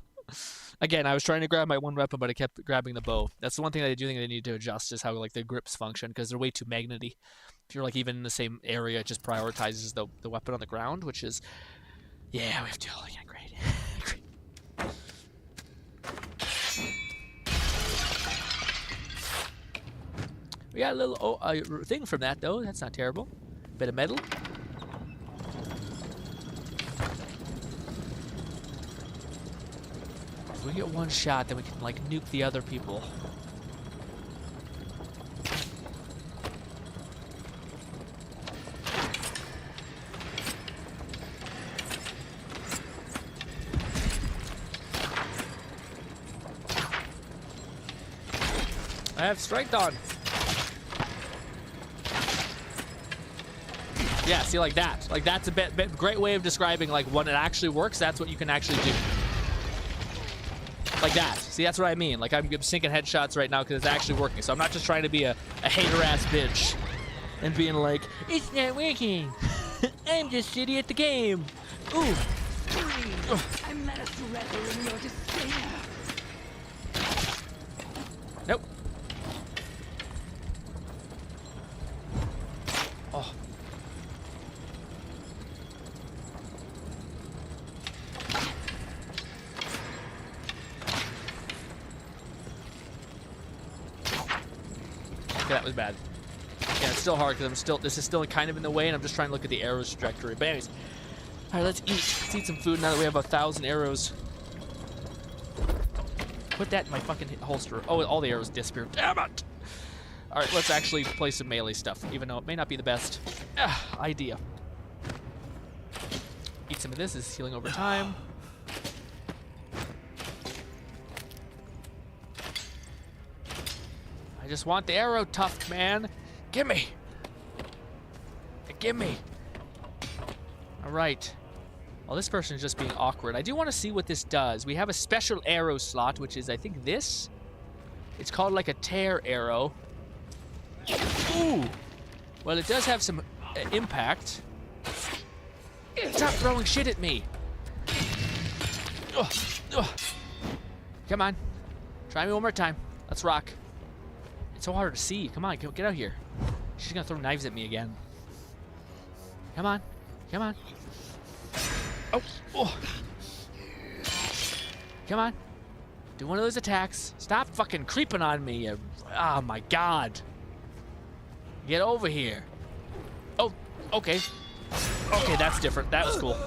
Again, I was trying to grab my one weapon, but I kept grabbing the bow. That's the one thing that I do think they need to adjust is how like the grips function, because they're way too magnety. If you're like even in the same area, it just prioritizes the weapon on the ground, which is, yeah, we have to. Oh, yeah, great. Great. We got a little thing from that though. That's not terrible. Bit of metal. If we get one shot, then we can like nuke the other people. I have strength on. Yeah, see, like that. Like that's a great way of describing like when it actually works. That's what you can actually do. Like that. See, that's what I mean. Like I'm sinking headshots right now because it's actually working. So I'm not just trying to be a hater-ass bitch and being like, it's not working. I'm just shitty at the game. Ooh. I'm not a surrender in your despair. Nope. Oh. Okay, that was bad. Yeah, it's still hard because this is still kind of in the way and I'm just trying to look at the arrow's trajectory. But anyways, all right, let's eat. Let's eat some food now that we have 1,000 arrows. Put that in my fucking holster. Oh, all the arrows disappeared. Damn it! All right, let's actually play some melee stuff, even though it may not be the best idea. Eat some of this. This is healing over time. I just want the arrow tuft, man. Gimme! Gimme! All right. Well, this person is just being awkward. I do want to see what this does. We have a special arrow slot, which is, I think, this. It's called like a tear arrow. Ooh! Well, it does have some impact. Stop throwing shit at me! Ugh. Ugh. Come on. Try me one more time. Let's rock. It's so hard to see. Come on, get out here. She's gonna throw knives at me again. Come on. Come on. Oh. Oh. Come on. Do one of those attacks. Stop fucking creeping on me. Oh my god. Get over here. Oh, okay. Okay, that's different. That was cool.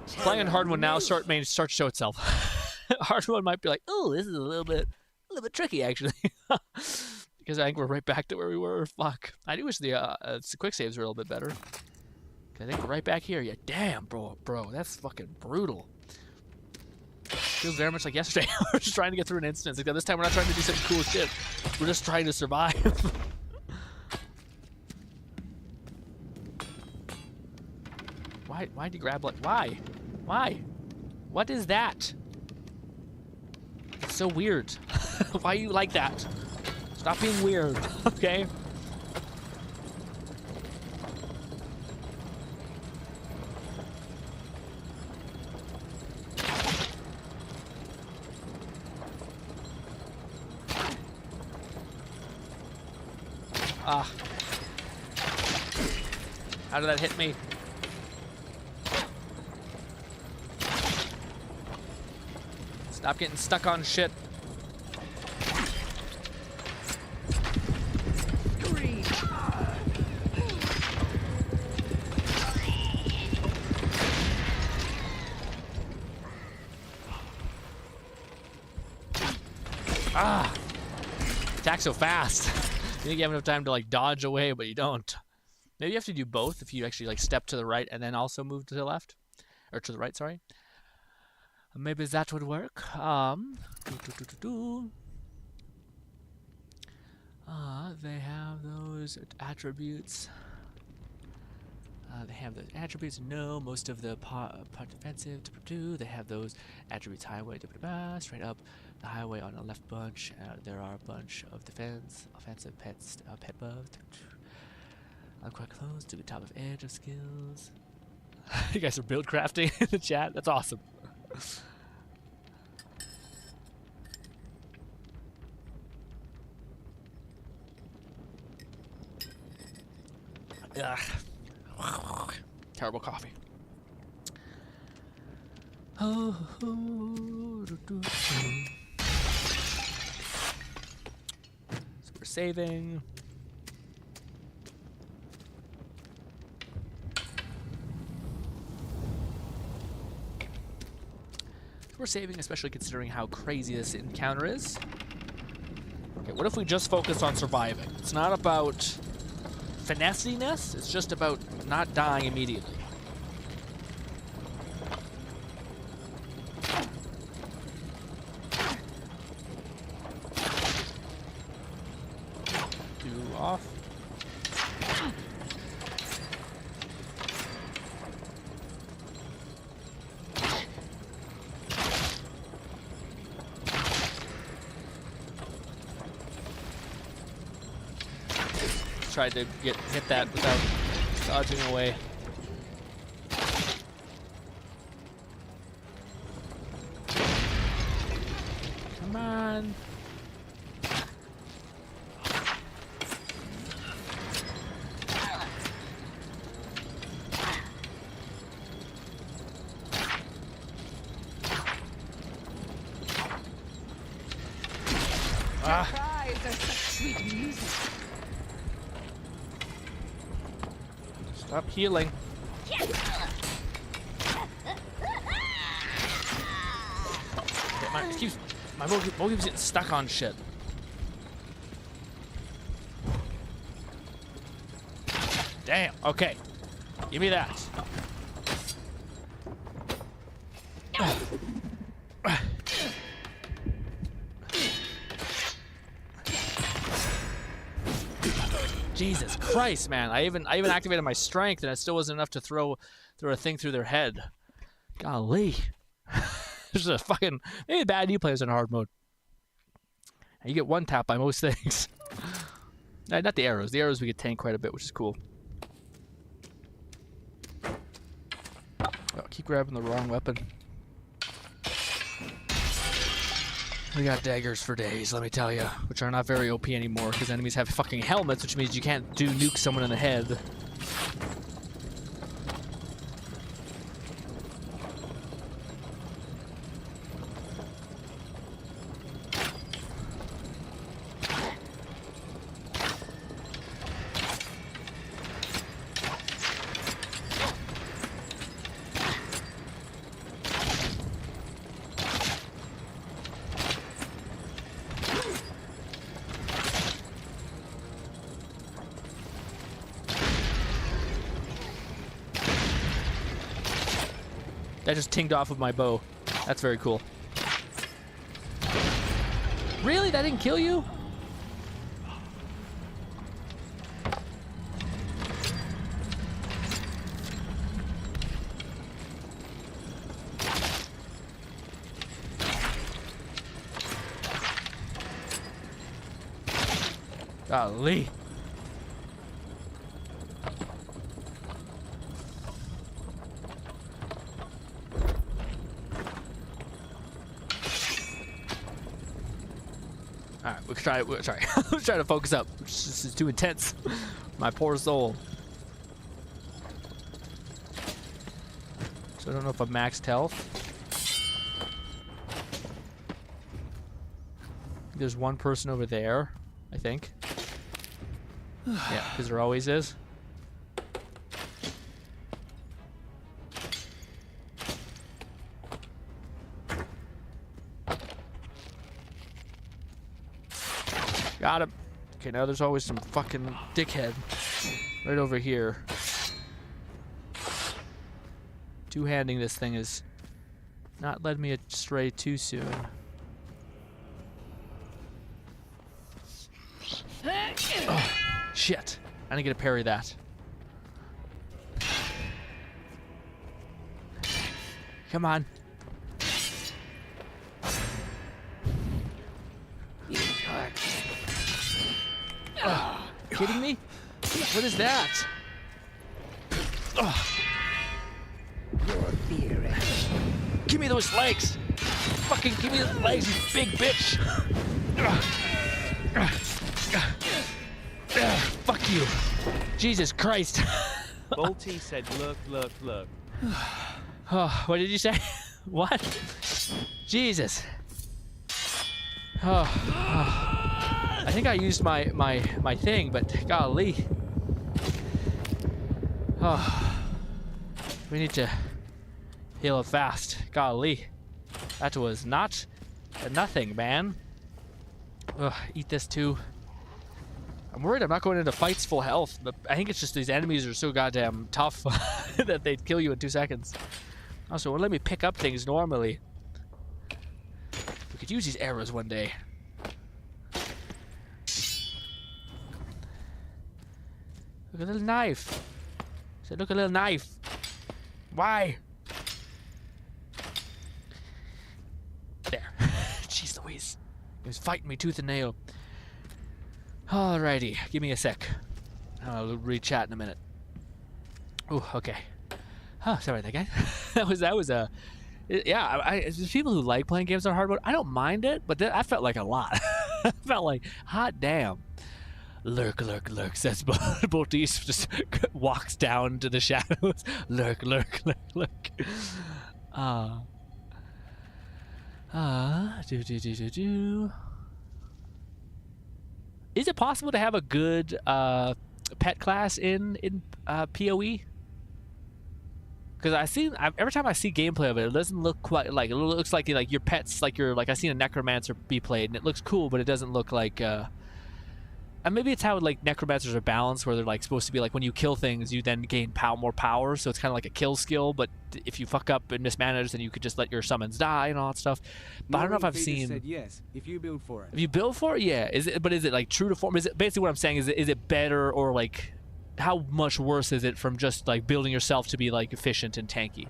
Playing on hard one now may start to show itself. Hard one might be like, oh, this is a little bit tricky actually. Because I think we're right back to where we were. Fuck. I do wish the quick saves were a little bit better. I think we're right back here. Yeah, damn, bro, that's fucking brutal. Feels very much like yesterday. We're just trying to get through an instance. Like this time we're not trying to do some cool shit. We're just trying to survive. Why'd you grab like why? What is that? It's so weird. Why are you like that? Stop being weird, okay? Ah. How did that hit me? Stop getting stuck on shit. Ah! Attack so fast. You think you have enough time to like dodge away, but you don't. Maybe you have to do both if you actually like step to the right and then also move to the left. Or to the right, sorry. Maybe that would work. They have those attributes. They have those attributes. No, most of the part defensive. They have those attributes. Highway, straight up the highway on the left bunch. There are a bunch of offensive pet buffs. I'm quite close to the top of edge of skills. You guys are build crafting in the chat. That's awesome. Ugh. Terrible coffee. So we're saving. We're saving, especially considering how crazy this encounter is. Okay, what if we just focus on surviving? It's not about finessiness, it's just about not dying immediately. Two off. Tried to hit that without dodging away. Come on. Your cries are such sweet music. Stop healing. Okay, my bow keeps getting stuck on shit. Damn. Okay. Give me that. Jesus Christ, man! I even activated my strength, and it still wasn't enough to throw a thing through their head. Golly, this is a fucking maybe bad new players in hard mode. And you get one tap by most things. Not the arrows. The arrows we get tank quite a bit, which is cool. Oh, keep grabbing the wrong weapon. We got daggers for days, let me tell you, which are not very OP anymore because enemies have fucking helmets, which means you can't nuke someone in the head. That just tinged off of my bow. That's very cool. Really? That didn't kill you? Golly. Alright, sorry. I'm trying to focus up. This is too intense. My poor soul. So I don't know if I'm maxed health. There's one person over there, I think. Yeah, because there always is. Got him. Okay, now there's always some fucking dickhead right over here. Two-handing this thing is not led me astray too soon. Oh, shit. I didn't get to parry that. Come on. Kidding me? What is that? Give me those legs. Fucking give me those legs, you big bitch. Fuck you. Jesus Christ. Bolty said lurk, lurk, lurk. Oh, what did you say? What? Jesus. I think I used my thing, but golly. Oh, we need to heal it fast. Golly, that was not nothing, man. Ugh, eat this too. I'm worried I'm not going into fights full health, but I think it's just these enemies are so goddamn tough that they'd kill you in 2 seconds. Also, it won't let me pick up things normally. We could use these arrows one day. Look, a little knife. I said, look, a little knife. Why? There. Jeez Louise. He was fighting me tooth and nail. Alrighty, give me a sec. I'll re-chat in a minute. Ooh, okay. Oh, sorry about that, guy. that was a... Yeah, there's people who like playing games on hard mode. I don't mind it, but I felt like a lot. I felt like, hot damn. Lurk, lurk, lurk, says Boltis, just walks down to the shadows. Lurk, lurk, lurk, lurk. Do. Is it possible to have a good pet class in PoE? Because every time I see gameplay of it, it doesn't look quite like, it looks like your pets, like I seen a necromancer be played, and it looks cool, but it doesn't look like. And maybe it's how like necromancers are balanced, where they're like supposed to be like when you kill things, you then gain more power, so it's kind of like a kill skill. But if you fuck up and mismanage, then you could just let your summons die and all that stuff. But I don't know if I've seen. Said yes, if you build for it. If you build for it, yeah. Is it like true to form? Is it basically what I'm saying? Is it better, or like how much worse is it from just like building yourself to be like efficient and tanky?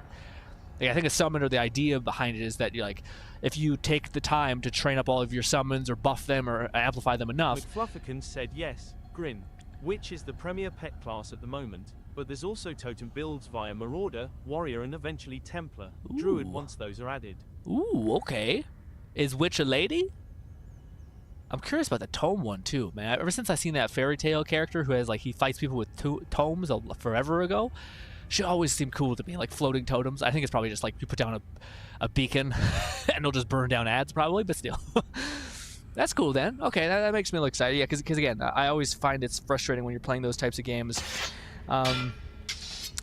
Like, I think a summoner, the idea behind it is that you're like, if you take the time to train up all of your summons or buff them or amplify them enough. McFlufferkin said yes, Grin, which is the premier pet class at the moment, but there's also totem builds via Marauder, Warrior, and eventually Templar. Ooh. Druid once those are added. Ooh, okay. Is Witch a lady? I'm curious about the tome one too, man. Ever since I seen that fairy tale character who has like, he fights people with tomes forever ago. She always seemed cool to me, like floating totems. I think it's probably just like you put down a beacon and it'll just burn down ads probably, but still. That's cool then. Okay, that makes me look excited. Yeah, because again, I always find it's frustrating when you're playing those types of games.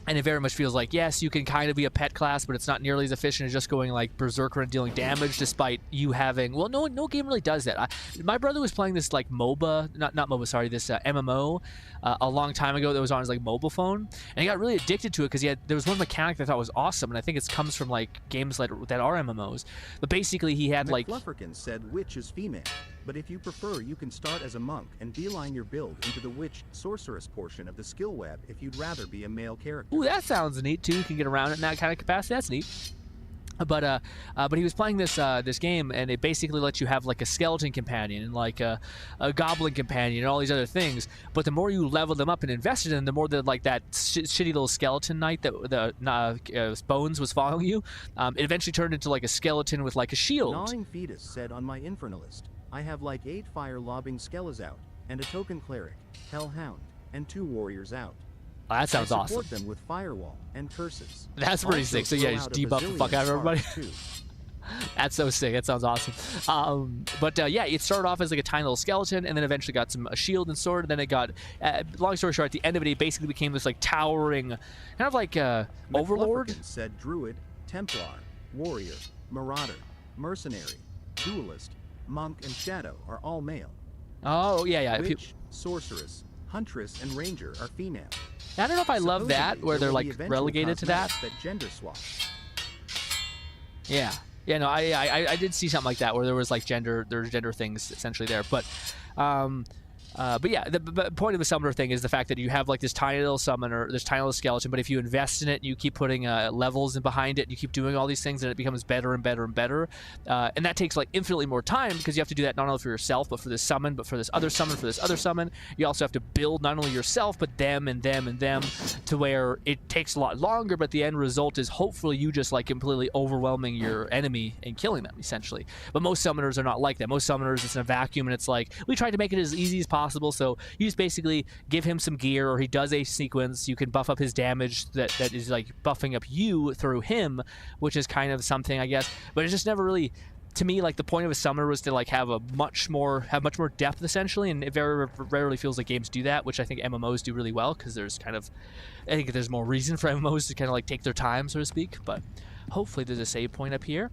And it very much feels like, yes, you can kind of be a pet class, but it's not nearly as efficient as just going like berserker and dealing damage, despite you having... Well, no game really does that. My brother was playing this like MOBA, not MOBA, sorry, this MMO a long time ago that was on his like mobile phone, and he got really addicted to it because there was one mechanic that I thought was awesome, and I think it comes from like games that are MMOs. But basically, he had like... McFlufferkin said witch is female, but if you prefer, you can start as a monk and beeline your build into the witch sorceress portion of the skill web if you'd rather be a male character. Ooh, that sounds neat too. You can get around it in that kind of capacity. That's neat. But he was playing this game, and it basically lets you have like a skeleton companion and like a goblin companion and all these other things. But the more you level them up and invested in them, the more like that shitty little skeleton knight that the Bones was following you, it eventually turned into like a skeleton with like a shield. Gnawing Fetus said on my Infernalist, I have like 8 fire-lobbing skellas out, and a token cleric, Hellhound, and 2 warriors out. Oh, that sounds awesome. Support them with firewall and curses. That's pretty sick. So yeah, just debuff the fuck out of everybody. That's so sick. That sounds awesome. But yeah, it started off as like a tiny little skeleton, and then eventually got a shield and sword. And then it got, long story short, at the end of it, it basically became this like towering, kind of like overlord. Said druid, Templar, warrior, marauder, mercenary, duelist, monk, and shadow are all male. Oh yeah. Witch, sorceress, huntress, and ranger are female. I don't know if I love that, where they're like relegated to that. Gender swap. Yeah, no, I did see something like that where there was like gender things essentially there, but But yeah, the point of the summoner thing is the fact that you have like this tiny little summoner, this tiny little skeleton, but if you invest in it, you keep putting levels in behind it, you keep doing all these things, and it becomes better and better and better. And that takes like infinitely more time because you have to do that not only for yourself, but for this summon, but for this other summon, for this other summon. You also have to build not only yourself, but them and them and them, to where it takes a lot longer, but the end result is hopefully you just like completely overwhelming your enemy and killing them, essentially. But most summoners are not like that. Most summoners, it's in a vacuum, and it's like, we tried to make it as easy as possible. So you just basically give him some gear, or he does a sequence. You can buff up his damage that is like buffing up you through him, which is kind of something, I guess. But it's just never really, to me, like the point of a summoner was to like have much more depth, essentially, and it very rarely feels like games do that, which I think MMOs do really well, because there's kind of, I think there's more reason for MMOs to kind of like take their time, so to speak. But hopefully there's a save point up here.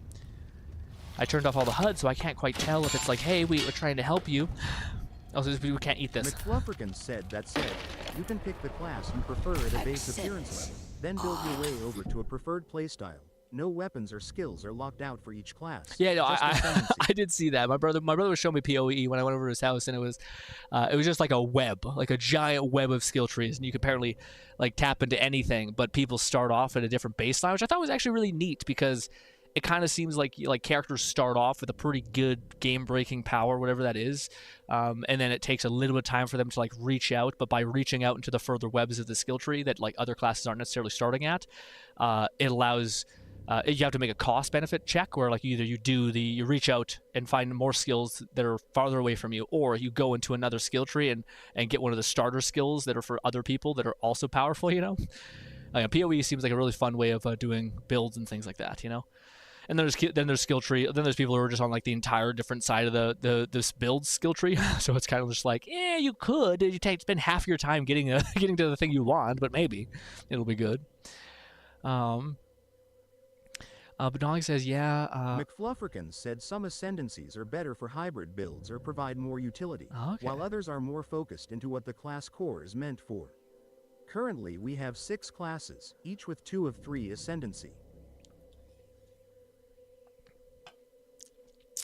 I turned off all the HUD, so I can't quite tell if it's like, hey, we're trying to help you. Also, we can't eat this. McFlufferkin said, you can pick the class you prefer at a base appearance level, then build your way over to a preferred playstyle. No weapons or skills are locked out for each class. Yeah, no, I did see that. My brother was showing me PoE when I went over to his house, and it was just like a web, like a giant web of skill trees, and you could apparently like tap into anything, but people start off at a different baseline, which I thought was actually really neat, because it kind of seems like characters start off with a pretty good game-breaking power, whatever that is, and then it takes a little bit of time for them to like reach out. But by reaching out into the further webs of the skill tree that like other classes aren't necessarily starting at, it allows. You have to make a cost-benefit check, where like either you reach out and find more skills that are farther away from you, or you go into another skill tree and get one of the starter skills that are for other people that are also powerful. PoE seems like a really fun way of doing builds and things like that. And there's skill tree. Then there's people who are just on like the entire different side of this build skill tree. So it's kind of just like, you could spend half your time getting to the thing you want, but maybe it'll be good. But Donald says, yeah. McFlufferkin said some ascendancies are better for hybrid builds or provide more utility, while others are more focused into what the class core is meant for. Currently, we have 6 classes, each with 2 of 3 ascendancy.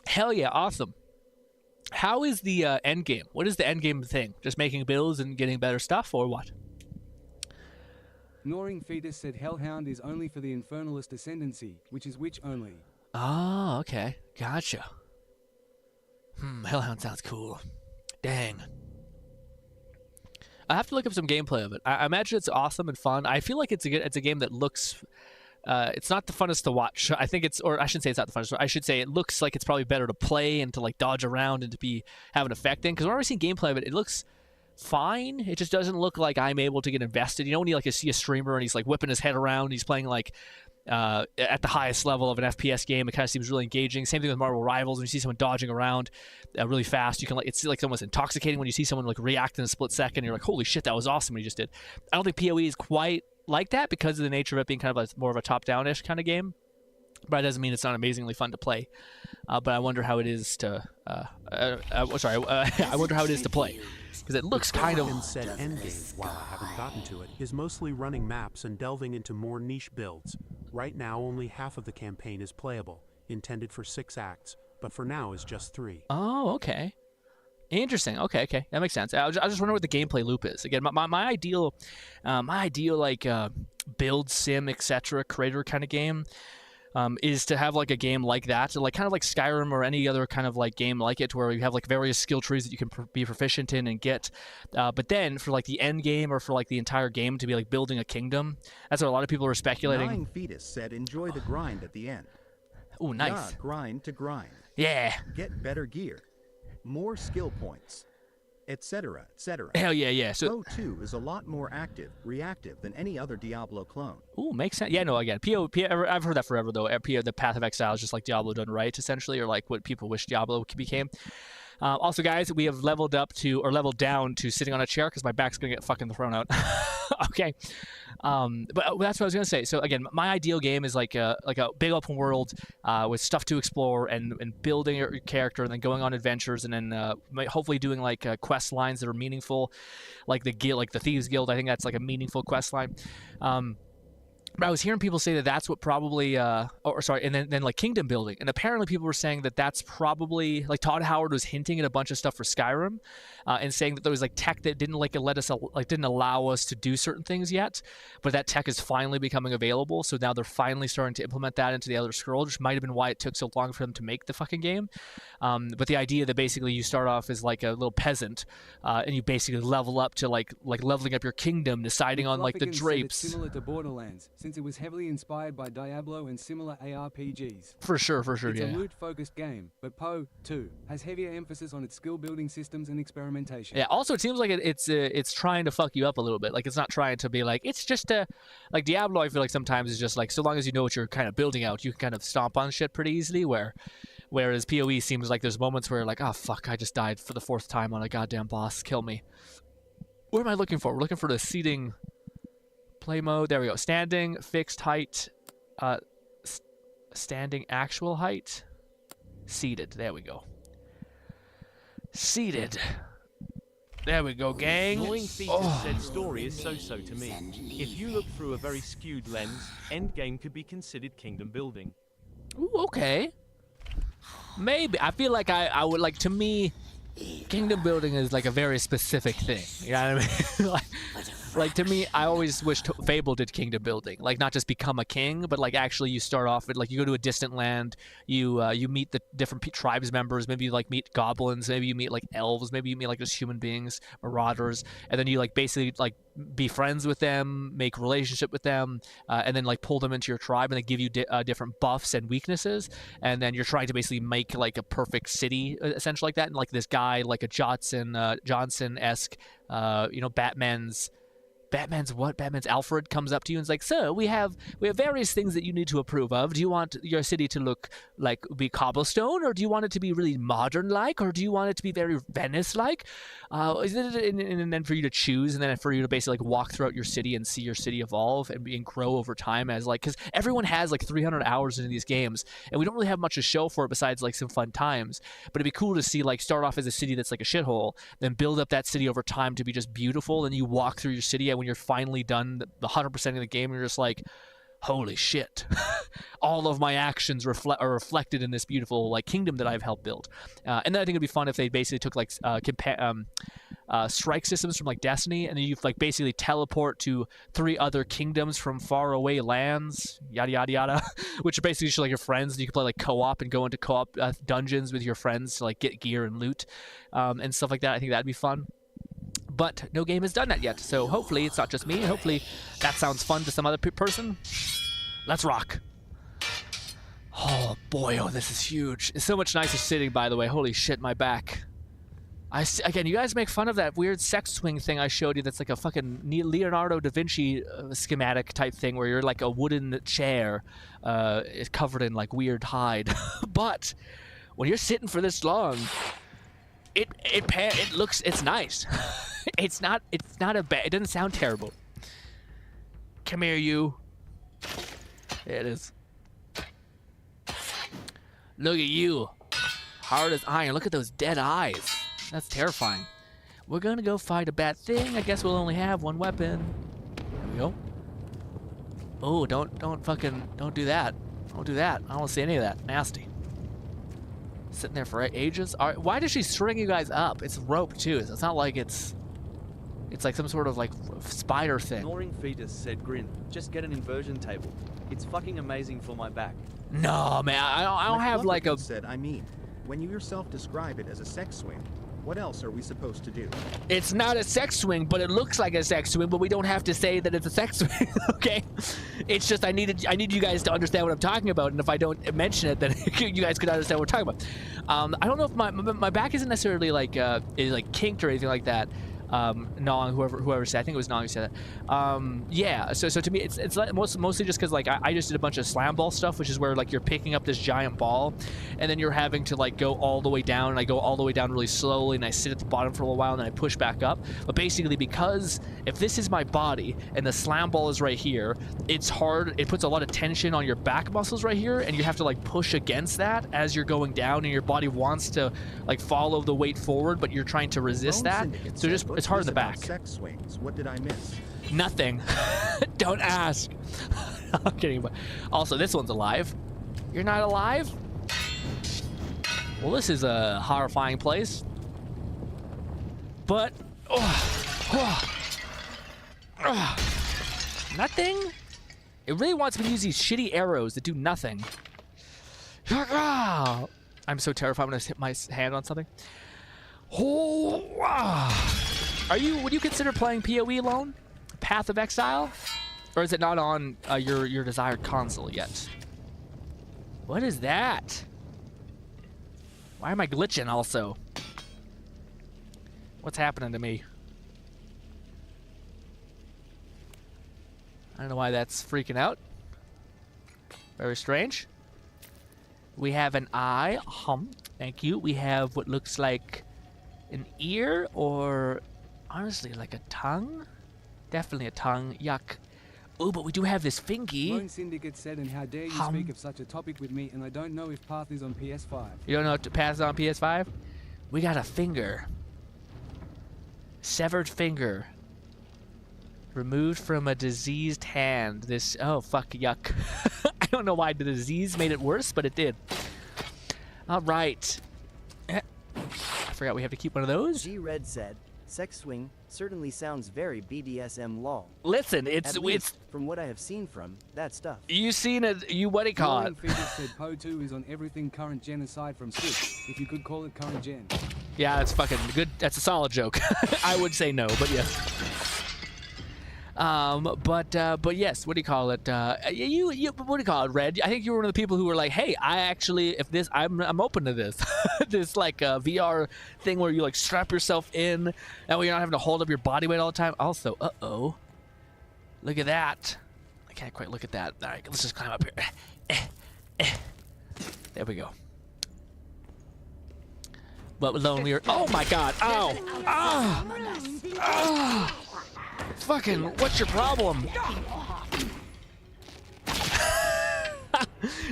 Hell yeah, awesome. How is the end game? What is the end game thing? Just making builds and getting better stuff, or what? Gnawing Fetus said Hellhound is only for the Infernalist Ascendancy, which is witch only. Oh, okay. Gotcha. Hellhound sounds cool. Dang. I have to look up some gameplay of it. I imagine it's awesome and fun. I feel like it's a game that looks... it's not the funnest to watch. I think or I shouldn't say it's not the funnest. I should say it looks like it's probably better to play and to like dodge around and to have an effect in. Because whenever I see gameplay of it, it looks fine. It just doesn't look like I'm able to get invested. When you see a streamer and he's like whipping his head around, he's playing like at the highest level of an FPS game. It kind of seems really engaging. Same thing with Marvel Rivals. When you see someone dodging around really fast, you can it's like almost intoxicating when you see someone like react in a split second. You're like, holy shit, that was awesome what he just did. I don't think PoE is quite like that because of the nature of it being kind of more of a top-down-ish kind of game. But it doesn't mean it's not amazingly fun to play. But I wonder how it is to. I wonder how it is to play, because it looks kind of. Said endgame, while I haven't gotten to it, is mostly running maps and delving into more niche builds. Right now, only half of the campaign is playable, intended for 6 acts, but for now is just 3. Oh, okay. Interesting. Okay, that makes sense. I just wonder what the gameplay loop is. Again, my ideal like build sim, etc. creator kind of game is to have like a game like that, like kind of like Skyrim or any other kind of like game like it, where you have like various skill trees that you can be proficient in and get. But then for like the end game or for like the entire game to be like building a kingdom, that's what a lot of people are speculating. Gnawing Fetus said, enjoy the grind at the end. Oh, nice. Yeah, grind to grind. Yeah. Get better gear, more skill points, etc., etc. Hell yeah. So Pro 2 is a lot more reactive than any other Diablo clone. Ooh, makes sense. Yeah, no, again, I've heard that forever, though. The Path of Exile is just like Diablo done right, essentially, or like what people wish Diablo became. Also, guys, we have leveled down to sitting on a chair because my back's going to get fucking thrown out. Okay. But that's what I was going to say. So, again, my ideal game is like a big open world with stuff to explore and building your character and then going on adventures and then hopefully doing like quest lines that are meaningful, like the Thieves Guild. I think that's like a meaningful quest line. But I was hearing people say that that's what probably, or sorry, and then like kingdom building, and apparently people were saying that that's probably like Todd Howard was hinting at a bunch of stuff for Skyrim, and saying that there was like tech that didn't like let us didn't allow us to do certain things yet, but that tech is finally becoming available. So now they're finally starting to implement that into the Elder Scrolls, which might have been why it took so long for them to make the fucking game. But the idea that basically you start off as like a little peasant, and you basically level up to like leveling up your kingdom, deciding on like the drapes. Similar to Borderlands, since it was heavily inspired by Diablo and similar ARPGs. For sure, It's yeah. a loot-focused game, but Poe, too, has heavier emphasis on its skill-building systems and experimentation. Yeah, also it seems like it's trying to fuck you up a little bit. Like it's not trying to be like, it's just like Diablo, I feel like sometimes is just like, so long as you know what you're kind of building out, you can kind of stomp on shit pretty easily, whereas PoE seems like there's moments where you're like, oh fuck, I just died for the 4th time on a goddamn boss, kill me. What am I looking for? We're looking for the seating play mode. There we go. Standing, fixed height, standing actual height, seated. There we go. Seated. There we go, gang. Annoying Fetus said story is so-so to me. If you look through a very skewed lens, endgame could be considered kingdom building. Ooh, okay. Maybe. I feel like I would like, to me, kingdom building is like a very specific thing. You know what I mean? like to me, I always wished Fable did kingdom building. Like not just become a king, but like actually you start off at like you go to a distant land, you meet the different tribes members, maybe you like meet goblins, maybe you meet like elves, maybe you meet like just human beings, marauders, and then you like basically like be friends with them, make relationship with them, and then like pull them into your tribe, and they give you different buffs and weaknesses, and then you're trying to basically make like a perfect city essentially like that. And like this guy, like a Johnson-esque, Batman's Alfred comes up to you and is like, sir, we have various things that you need to approve of. Do you want your city to look like be cobblestone, or do you want it to be really modern like, or do you want it to be very Venice like? And then for you to choose, and then for you to basically like walk throughout your city and see your city evolve and grow over time, as like, because everyone has like 300 hours into these games, and we don't really have much to show for it besides like some fun times. But it'd be cool to see like start off as a city that's like a shithole, then build up that city over time to be just beautiful, and you walk through your city, and when you're finally done the 100% of the game, you're just like, holy shit, all of my actions are reflected in this beautiful like kingdom that I've helped build. And then I think it'd be fun if they basically took like strike systems from like Destiny, and then you like basically teleport to 3 other kingdoms from far away lands, yada yada yada, which are basically just like your friends. You can play like co-op and go into co-op dungeons with your friends to like get gear and loot and stuff like that. I think that'd be fun. But no game has done that yet, so hopefully it's not just me. Hopefully that sounds fun to some other person. Let's rock. Oh boy, oh this is huge. It's so much nicer sitting, by the way. Holy shit, my back. Again, you guys make fun of that weird sex swing thing I showed you that's like a fucking Leonardo da Vinci schematic type thing where you're like a wooden chair covered in like weird hide. But when you're sitting for this long, it's nice. It's not a bad, it doesn't sound terrible. Come here, you. There it is. Look at you. Hard as iron. Look at those dead eyes. That's terrifying. We're gonna go fight a bad thing. I guess we'll only have one weapon. There we go. Oh, don't do that. Don't do that. I don't want to see any of that. Nasty. Sitting there for ages. All right, why does she string you guys up? It's rope too. It's not like it's like some sort of like spider thing. Ignoring Fetus said Grin. Just get an inversion table. It's fucking amazing for my back. No, man. I don't have like a. Said, I mean, when you yourself describe it as a sex swing, what else are we supposed to do? It's not a sex swing, but it looks like a sex swing, but we don't have to say that it's a sex swing, okay? It's just I need you guys to understand what I'm talking about, and if I don't mention it, then you guys could understand what we're talking about. I don't know if my back isn't necessarily like kinked or anything like that. Nong, whoever said, I think it was Nong who said that. Yeah, so to me, it's like mostly just because like I just did a bunch of slam ball stuff, which is where like you're picking up this giant ball, and then you're having to like go all the way down, and I go all the way down really slowly, and I sit at the bottom for a little while, and then I push back up. But basically, because if this is my body and the slam ball is right here, it's hard. It puts a lot of tension on your back muscles right here, and you have to like push against that as you're going down, and your body wants to like follow the weight forward, but you're trying to resist that. So just it's hard in the back. Sex swings. What did I miss? Nothing. Don't ask. I'm kidding, but also this one's alive. You're not alive? Well, this is a horrifying place. But nothing. It really wants me to use these shitty arrows that do nothing. I'm so terrified. I'm gonna hit my hand on something. Would you consider playing PoE alone? Path of Exile? Or is it not on your desired console yet? What is that? Why am I glitching also? What's happening to me? I don't know why that's freaking out. Very strange. We have an eye. Thank you. We have what looks like an ear, or honestly like a tongue. Definitely a tongue. Yuck. Oh, but we do have this fingy. Lone Syndicate said, and how dare you speak of such a topic with me, and I don't know if Path is on PS5. You don't know if Path is on PS5? We got a finger. Severed finger. Removed from a diseased hand. This, oh, fuck, yuck. I don't know why the disease made it worse, but it did. All right. I forgot we have to keep one of those. G-Red said, sex swing certainly sounds very BDSM lol. Listen, it's from what I have seen from that stuff. You seen it? You what do you call it? Figure said Poe 2 is on everything current gen aside from 6, if you could call it current gen. Yeah, that's fucking good. That's a solid joke. I would say no, but yes. But yes, what do you call it? You what do you call it, Red? I think you were one of the people who were like, hey, I actually, if this, I'm open to this. This like VR thing where you like strap yourself in, and where you're not having to hold up your body weight all the time. Also, look at that. I can't quite look at that. All right, let's just climb up here. There we go. But lonelier. Oh my God! Ow! Fucking, what's your problem?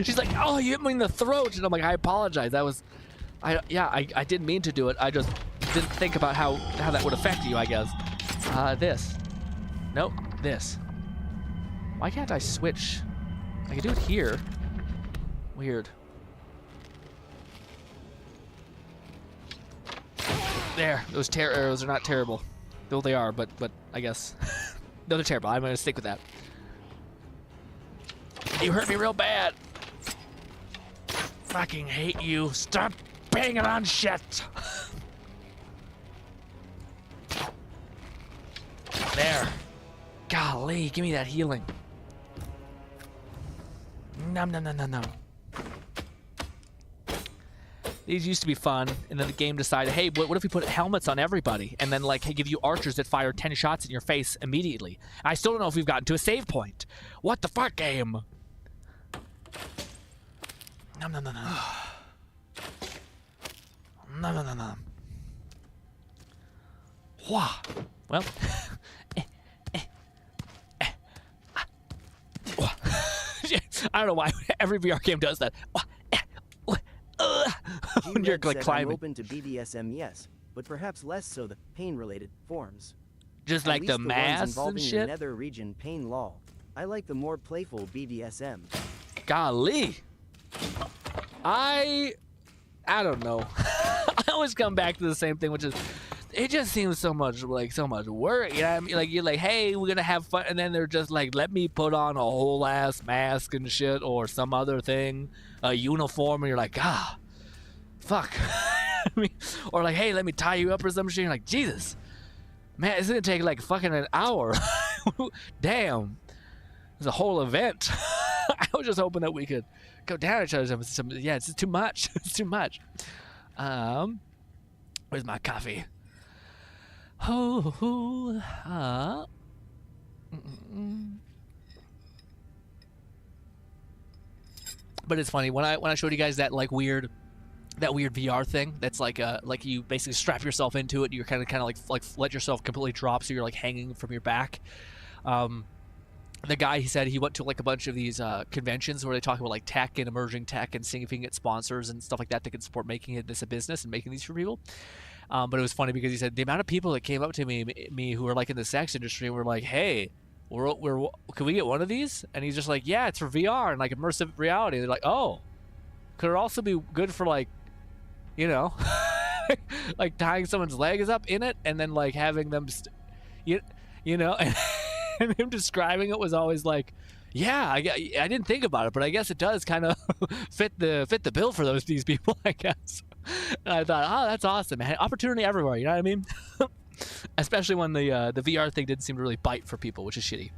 She's like, oh, you hit me in the throat, and I'm like, I apologize. That was, I didn't mean to do it. I just didn't think about how that would affect you, I guess. This. Nope, this. Why can't I switch? I can do it here. Weird. There, those tear arrows are not terrible. Though they are, but I guess. No, they're terrible. I'm gonna stick with that. You hurt me real bad. Fucking hate you. Stop banging on shit. There. Golly, give me that healing. Nom nom nom nom nom. These used to be fun, and then the game decided, hey, what if we put helmets on everybody, and then like give you archers that fire 10 shots in your face immediately? I still don't know if we've gotten to a save point. What the fuck, game? Nom nom nom nom. Nom nom nom nom. Wah. Well. I don't know why every VR game does that. When you're like climbing. I'm open to BDSM, yes, but perhaps less so the pain-related forms. Just like the mass and shit. The nether region pain law. I like the more playful BDSM. Golly, I don't know. I always come back to the same thing, which is it just seems so much work. You know, I mean, like you're like, hey, we're gonna have fun, and then they're just like, let me put on a whole ass mask and shit, or some other thing, a uniform, and you're like, fuck. I mean, or like, hey, let me tie you up or some shit. You're like, Jesus, man, it's gonna take like fucking an hour. Damn, it's a whole event. I was just hoping that we could go down each other. Yeah, it's too much. It's too much. Where's my coffee? But it's funny when I showed you guys that like weird VR thing that's like you basically strap yourself into it and you're kind of like let yourself completely drop so you're like hanging from your back. The guy, he said he went to like a bunch of these conventions where they talk about like tech and emerging tech and seeing if he can get sponsors and stuff like that can support making this a business and making these for people. But it was funny because he said the amount of people that came up to me who are like in the sex industry and were like, hey, can we get one of these? And he's just like, yeah, it's for VR and like immersive reality. They're like, oh, could it also be good for like, you know, like tying someone's legs up in it and then like having them, you know, and him describing it was always like, yeah, I didn't think about it, but I guess it does kind of fit the bill for these people, I guess. And I thought, oh, that's awesome, man. Opportunity everywhere, you know what I mean? Especially when the VR thing didn't seem to really bite for people, which is shitty.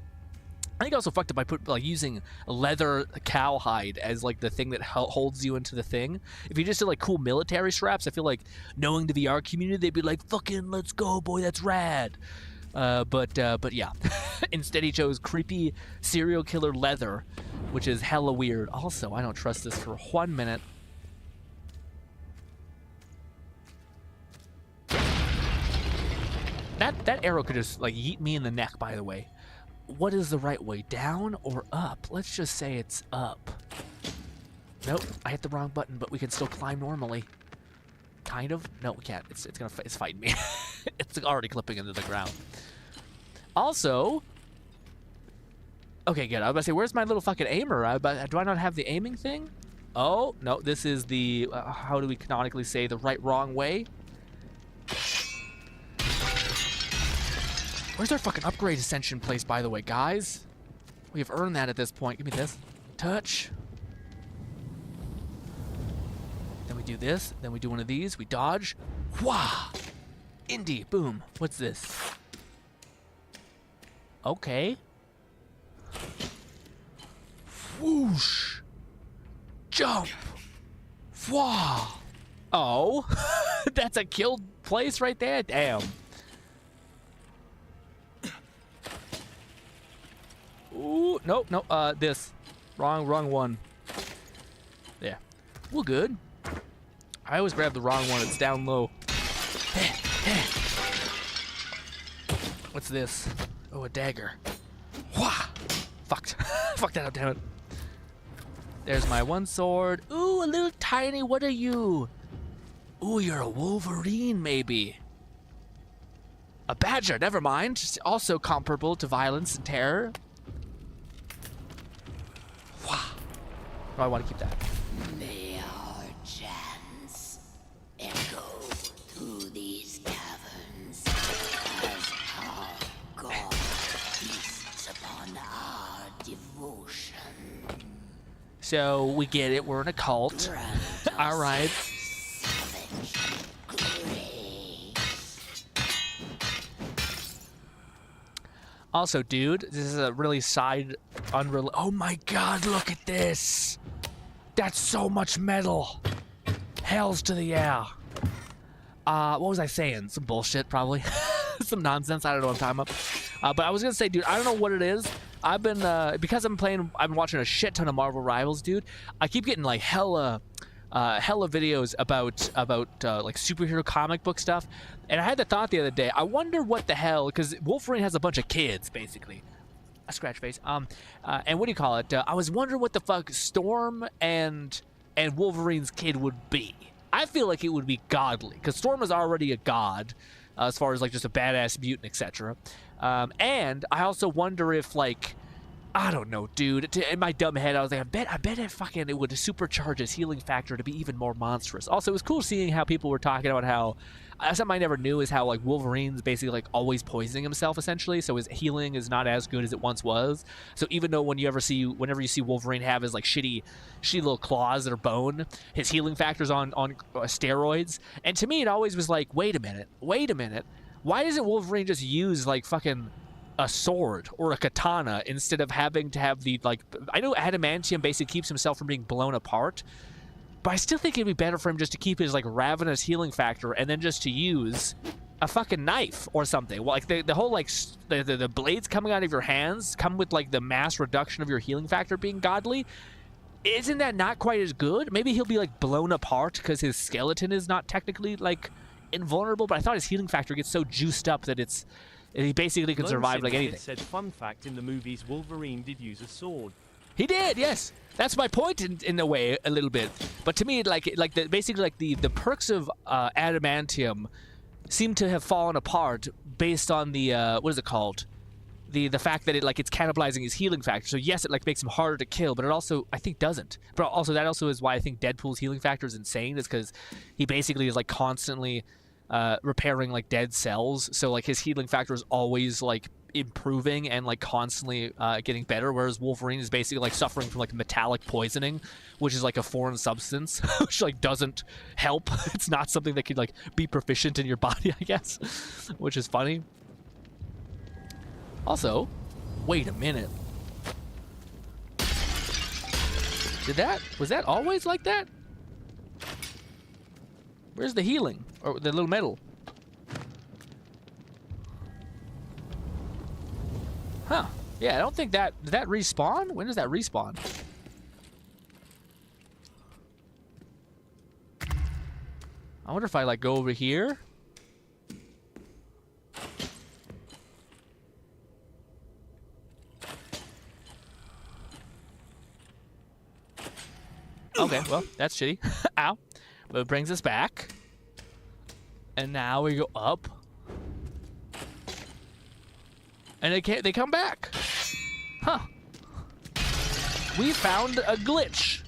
I think also fucked up by using leather cowhide as like the thing that holds you into the thing. If you just did like cool military straps, I feel like knowing the VR community, they'd be like, fucking let's go, boy, that's rad. But yeah, instead he chose creepy serial killer leather, which is hella weird. Also, I don't trust this for 1 minute. That arrow could just like yeet me in the neck, by the way. What is the right way, down or up? Let's just say it's up. Nope, I hit the wrong button, but we can still climb normally. Kind of? No, we can't. It's fighting me. It's already clipping into the ground. Also, okay, good. I was about to say, where's my little fucking aimer? Do I not have the aiming thing? Oh, no, this is the, how do we canonically say the wrong way? Where's our fucking upgrade ascension place, by the way, guys? We have earned that at this point. Give me this. Touch. Then we do this. Then we do one of these. We dodge. Wah! Indie. Boom. What's this? Okay. Whoosh. Jump. Wah. Oh. That's a killed place right there? Damn. Ooh, nope, this. Wrong one. Yeah. We're good. I always grab the wrong one, it's down low. What's this? Oh, a dagger. Wah! Fucked. Fuck that up, damn it. There's my one sword. Ooh, a little tiny, what are you? Ooh, you're a Wolverine, maybe. A badger, never mind. Just also comparable to violence and terror. Wow. No, I want to keep that. May our chants echo through these caverns as our God feasts upon our devotion. So we get it. We're in a cult. All right. Also, dude, this is a really oh my god, look at this! That's so much metal! Hells to the yeah. What was I saying? Some bullshit, probably. Some nonsense, I don't know what I'm talking about. But I was gonna say, dude, I don't know what it is. I've been, because I've been watching a shit ton of Marvel Rivals, dude. I keep getting like hella videos about like superhero comic book stuff, and I had the thought the other day, I wonder what the hell, because Wolverine has a bunch of kids, basically. A scratch face. And what do you call it? I was wondering what the fuck Storm and Wolverine's kid would be. I feel like it would be godly, because Storm is already a god, as far as like just a badass mutant, etc. And I also wonder if like, I don't know, dude. In my dumb head, I was like, I bet it would supercharge his healing factor to be even more monstrous. Also, it was cool seeing how people were talking about how something I never knew is how like Wolverine's basically like always poisoning himself essentially, so his healing is not as good as it once was. So even though whenever you see Wolverine have his like shitty little claws that are bone, his healing factor's on steroids. And to me, it always was like, wait a minute, why doesn't Wolverine just use like fucking a sword or a katana instead of having to have the like, I know adamantium basically keeps himself from being blown apart, but I still think it'd be better for him just to keep his like ravenous healing factor and then just to use a fucking knife or something. Well, like the whole like the blades coming out of your hands come with like the mass reduction of your healing factor being godly. Isn't that not quite as good? Maybe he'll be like blown apart because his skeleton is not technically like invulnerable, but I thought his healing factor gets so juiced up that he basically can survive like anything. Said, fun fact, in the movies, Wolverine did use a sword. He did, yes. That's my point in a way, a little bit. But to me, basically the perks of adamantium seem to have fallen apart based on the what is it called? the fact that it's cannibalizing his healing factor. So yes, it like makes him harder to kill, but it also I think doesn't. But also that also is why I think Deadpool's healing factor is insane, is because he basically is like constantly repairing like dead cells. So like his healing factor is always like improving and like constantly getting better, whereas Wolverine is basically like suffering from like metallic poisoning, which is like a foreign substance which like doesn't help. It's not something that could like be proficient in your body, I guess, which is funny. Also, wait a minute, was that always like that? Where's the healing or the little medal? Huh. Yeah, I don't think that... Did that respawn? When does that respawn? I wonder if I, like, go over here. Okay, well, that's shitty. Ow. But it brings us back. And now we go up. And they come back. Huh. We found a glitch.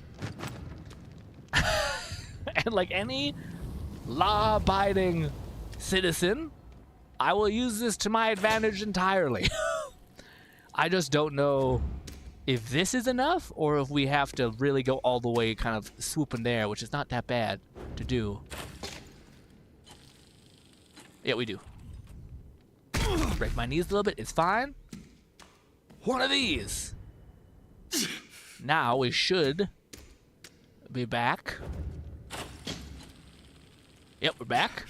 And like any law-abiding citizen, I will use this to my advantage entirely. I just don't know if this is enough or if we have to really go all the way kind of swooping there, which is not that bad to do. Yeah, we do. Break my knees a little bit, it's fine. One of these. Now we should be back. Yep, we're back.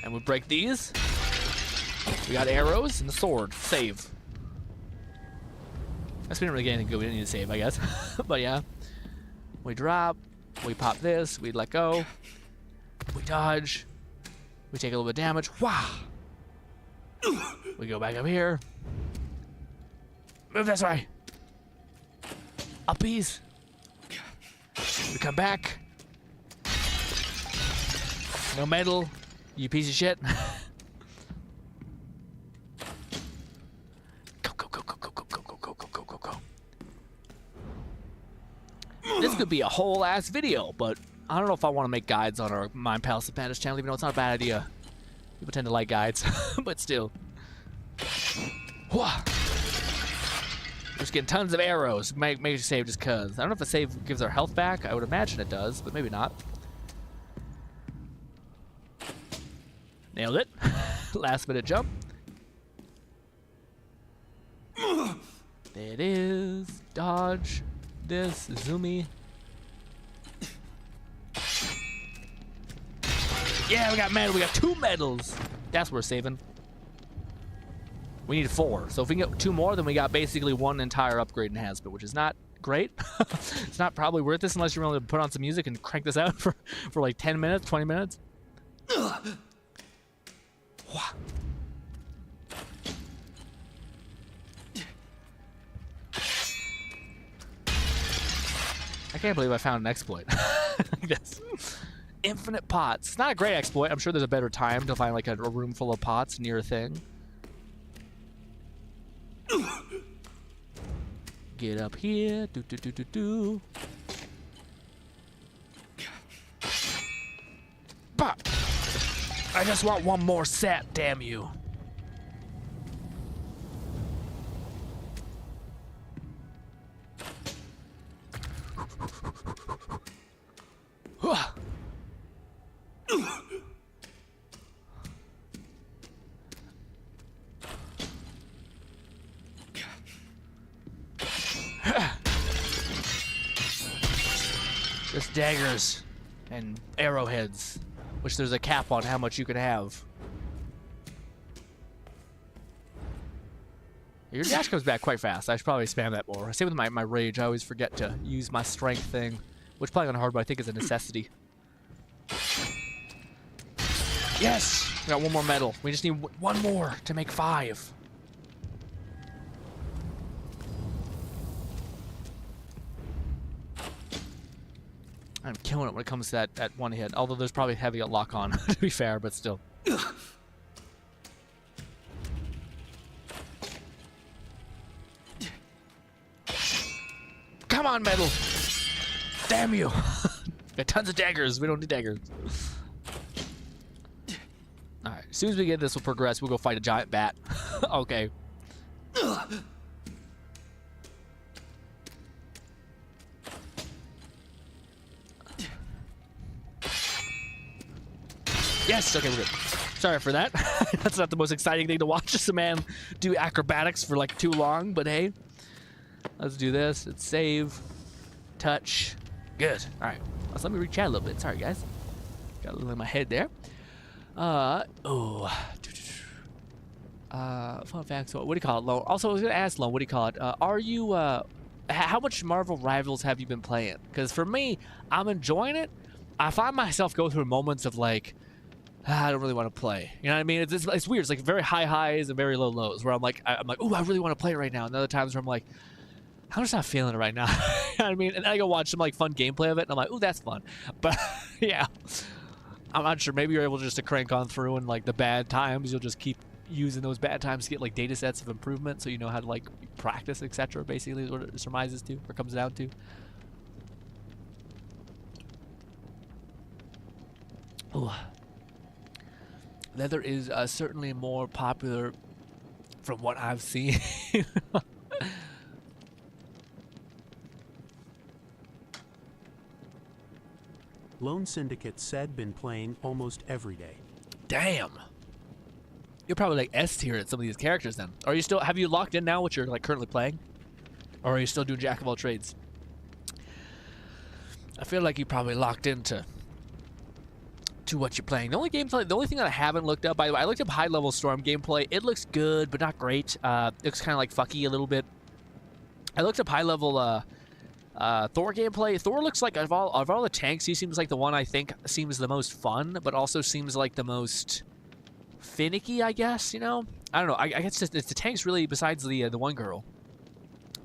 And we break these. We got arrows and a sword. Save. Guess we didn't really get anything good. We didn't need to save, I guess. But yeah. We drop. We pop this. We let go. We dodge. We take a little bit of damage. Wow. We go back up here. Move this way. Uppies. We come back. No medal, you piece of shit. Go, go, go, go, go, go, go, go, go, go, go, go. This could be a whole ass video, but I don't know if I want to make guides on our Mind Palace of Madness channel, even though it's not a bad idea. People tend to like guides, but still. Whoa. Just getting tons of arrows. Make a save just cause. I don't know if a save gives our health back. I would imagine it does, but maybe not. Nailed it. Last minute jump. There it is. Dodge. This. Zoomy. Yeah, we got medal. We got 2 medals. That's worth saving. We need 4. So if we can get 2 more, then we got basically 1 entire upgrade in Hazbit, which is not great. It's not probably worth this unless you're willing to put on some music and crank this out for like 10 minutes, 20 minutes. I can't believe I found an exploit. I guess. Infinite pots. It's not a great exploit. I'm sure there's a better time to find like a room full of pots near a thing. Get up here. Do do do do do. Bah! I just want one more set, damn you. Just daggers and arrowheads, which there's a cap on how much you can have. Your dash comes back quite fast. I should probably spam that more. Same with my rage. I always forget to use my strength thing, which probably on hard, but I think is a necessity. Yes! We got 1 more medal. We just need 1 more to make 5. I'm killing it when it comes to that one hit. Although there's probably heavy lock on, to be fair, but still. on, metal. Damn you. Got tons of daggers. We don't need daggers. Alright, as soon as we get this, we'll progress. We'll go fight a giant bat. Okay. Yes, okay, we're good. Sorry for that. That's not the most exciting thing to watch. Just a man do acrobatics for like too long, but hey. Let's do this. Let's save. Touch. Good. Alright. Let's let me re-chat a little bit. Sorry, guys. Got a little in my head there. Fun fact. So, what do you call it, Lone? Also, I was gonna ask Lone, what do you call it? Are you, how much Marvel Rivals have you been playing? Because for me, I'm enjoying it. I find myself go through moments of like, I don't really want to play. You know what I mean? It's weird. It's like very high highs and very low lows. Where I'm like, oh, I really want to play it right now. And other times where I'm like, I'm just not feeling it right now. You know what I mean? And then I go watch some like fun gameplay of it, and I'm like, oh, that's fun. But yeah, I'm not sure. Maybe you're able just to crank on through, and like the bad times, you'll just keep using those bad times to get like data sets of improvement, so you know how to like practice, etc. Basically, is what it surmises to or comes down to. Ooh. Leather is certainly more popular from what I've seen. Lone Syndicate said been playing almost every day. Damn. You're probably like S tier at some of these characters then. Are you still, have you locked in now what you're like currently playing? Or are you still doing jack of all trades? I feel like you probably locked into what you're playing. The only thing that I haven't looked up, by the way, I looked up high level Storm gameplay. It looks good, but not great. It looks kind of like fucky a little bit. I looked up high level Thor gameplay. Thor looks like of all the tanks, he seems like the one I think seems the most fun, but also seems like the most finicky, I guess. You know, I don't know. I guess it's the tanks really. Besides the one girl,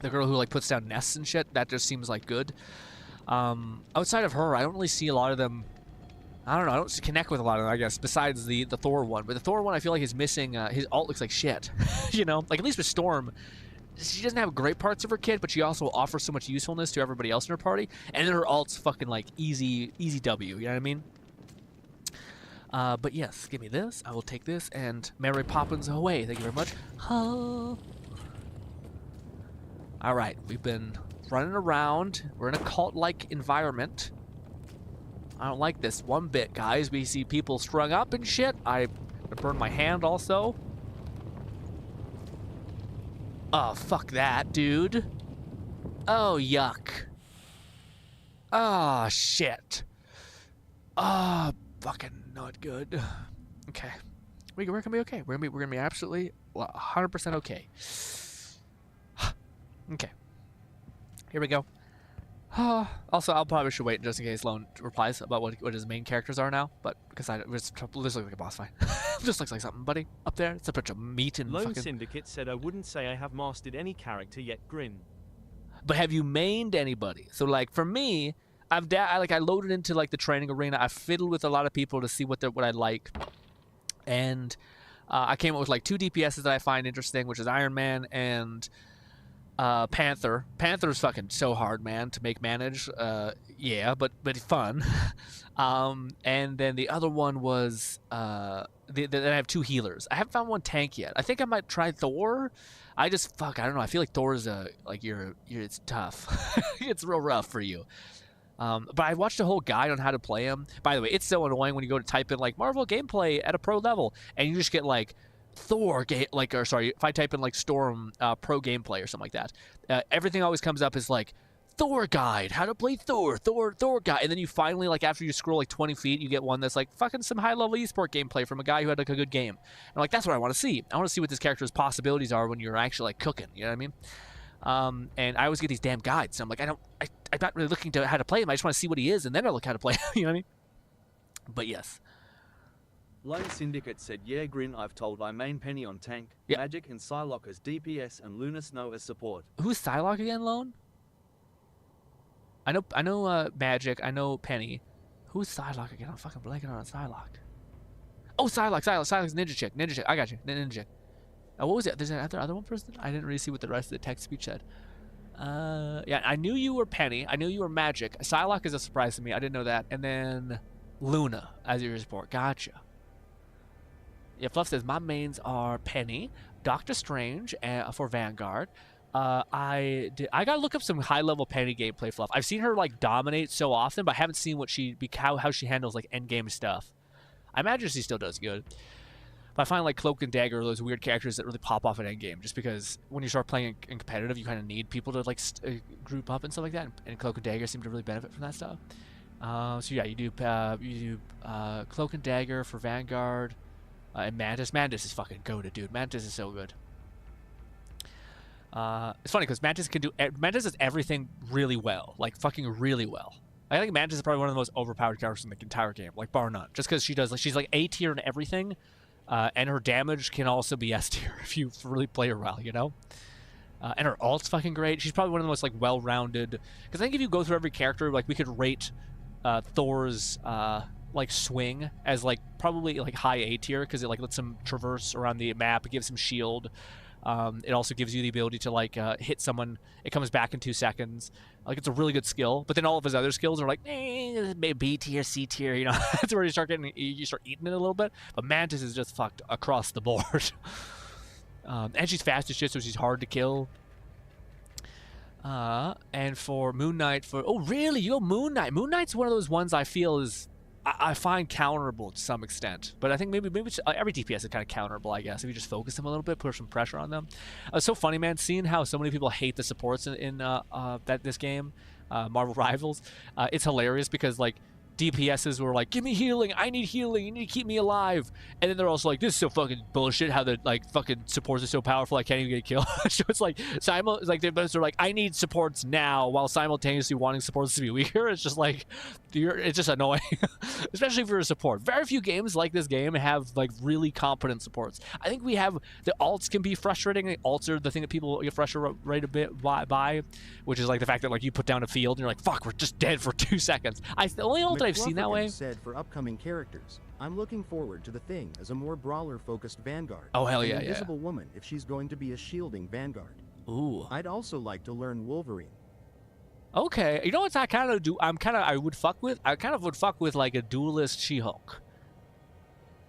the girl who like puts down nests and shit, that just seems like good. Outside of her, I don't really see a lot of them. I don't know. I don't connect with a lot of them, I guess, besides the Thor one. But the Thor one, I feel like is missing. His ult looks like shit. You know, like at least with Storm, she doesn't have great parts of her kit, but she also offers so much usefulness to everybody else in her party. And then her ult's fucking like easy W. You know what I mean? But yes, give me this. I will take this and Mary Poppins away. Thank you very much. All right, we've been running around. We're in a cult-like environment. I don't like this one bit, guys. We see people strung up and shit. I burned my hand also. Oh, fuck that, dude. Oh, yuck. Oh, shit. Oh, fucking not good. Okay. We're gonna be okay. We're gonna be absolutely 100% okay. Okay. Here we go. Also, I'll probably should wait just in case Lone replies about what his main characters are now, but because this looks like a boss fight. Just looks like something, buddy, up there. It's a bunch of meat and Lone fucking... Syndicate said I wouldn't say I have mastered any character yet, Grin. But have you mained anybody? So like for me, I loaded into like the training arena. I fiddled with a lot of people to see what I like, and I came up with like 2 DPSs that I find interesting, which is Iron Man and Panther. Panther's fucking so hard, man, to manage. Yeah, but fun. And then the other one was then I have 2 healers. I haven't found one tank yet. I think I might try Thor. I don't know. I feel like Thor's it's tough. It's real rough for you. But I watched a whole guide on how to play him. By the way, it's so annoying when you go to type in like Marvel gameplay at a pro level and you just get like Thor if I type in like Storm pro gameplay or something like that, everything always comes up as like Thor guide, how to play Thor guide, and then you finally, like, after you scroll like 20 feet, you get one that's like fucking some high level esport gameplay from a guy who had like a good game. And I'm like, that's what I want to see. I want to see what this character's possibilities are when you're actually like cooking. You know what I mean? And I always get these damn guides. So I'm like, I'm not really looking to how to play him. I just want to see what he is, and then I look how to play him. You know what I mean? But yes. Lone Syndicate said, yeah, Grin, I've told I main Penny on tank, yep. Magic and Psylocke as DPS, and Luna Snow as support. Who's Psylocke again, Lone? I know Magic, I know Penny. Who's Psylocke again? I'm fucking blanking on Psylocke. Oh, Psylocke's Ninja Chick. I got you. Ninja Chick. What was it? There's another one person? I didn't really see what the rest of the text speech said. Yeah, I knew you were Penny. I knew you were Magic. Psylocke is a surprise to me. I didn't know that. And then Luna as your support. Gotcha. Yeah, Fluff says, my mains are Penny, Doctor Strange for Vanguard. I gotta look up some high-level Penny gameplay, Fluff. I've seen her, like, dominate so often, but I haven't seen what how she handles, like, endgame stuff. I imagine she still does good. But I find, like, Cloak and Dagger are those weird characters that really pop off at endgame, just because when you start playing in competitive, you kind of need people to, like, group up and stuff like that, and Cloak and Dagger seem to really benefit from that stuff. So, yeah, you do Cloak and Dagger for Vanguard. And Mantis. Mantis is fucking goated, dude. Mantis is so good. It's funny because Mantis does everything really well. Like, fucking really well. I think Mantis is probably one of the most overpowered characters in the entire game. Like, bar none. Just because she's like A tier in everything. And her damage can also be S tier if you really play her well, you know? And her ult's fucking great. She's probably one of the most, like, well-rounded. Because I think if you go through every character, like, we could rate Thor's... like swing as like probably like high A tier because it like lets him traverse around the map. It gives him shield. It also gives you the ability to like hit someone. It comes back in 2 seconds. Like it's a really good skill. But then all of his other skills are like B tier, C tier. You know, that's where you start eating it a little bit. But Mantis is just fucked across the board. And she's fast as shit, so she's hard to kill. And for Moon Knight, oh really? You go Moon Knight. Moon Knight's one of those ones I feel is. I find counterable to some extent, but I think maybe every DPS is kind of counterable, I guess, if you just focus them a little bit, put some pressure on them. It's so funny, man, seeing how so many people hate the supports in this game, Marvel Rivals. It's hilarious because, like, DPSs were like, give me healing, I need healing, you need to keep me alive. And then they're also like, this is so fucking bullshit how the like fucking supports are so powerful I can't even get killed. So it's like they're like, I need supports now while simultaneously wanting supports to be weaker. It's just like it's just annoying. Especially if you're a support. Very few games like this game have like really competent supports. I think we have the alts can be frustrating. The alts are the thing that people get frustrated a bit by, which is like the fact that like you put down a field and you're like, fuck, we're just dead for 2 seconds. The only ult I've seen that way. Said for upcoming characters, I'm looking forward to the Thing as a more brawler-focused Vanguard. Oh hell yeah, An Invisible Woman if she's going to be a shielding Vanguard. Ooh. I'd also like to learn Wolverine. Okay, you know what I kind of do? I kind of would fuck with like a duelist She-Hulk.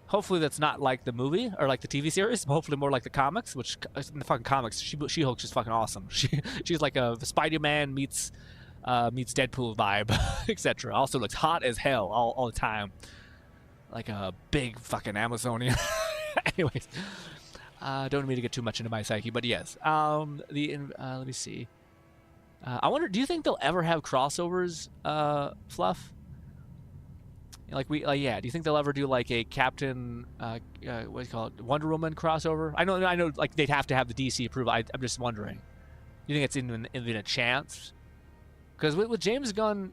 Hopefully that's not like the movie or like the TV series. Hopefully more like the comics, which in the fucking comics, She-Hulk's just fucking awesome. She's like a Spider-Man meets Deadpool vibe, etc. Also looks hot as hell all the time, like a big fucking Amazonian. Anyways, don't need me to get too much into my psyche, but yes. Let me see. I wonder, do you think they'll ever have crossovers, Fluff? Yeah. Do you think they'll ever do like a Captain, what do you call it, Wonder Woman crossover? I know, like they'd have to have the DC approval. I'm just wondering. You think it's even a chance? Because with James Gunn,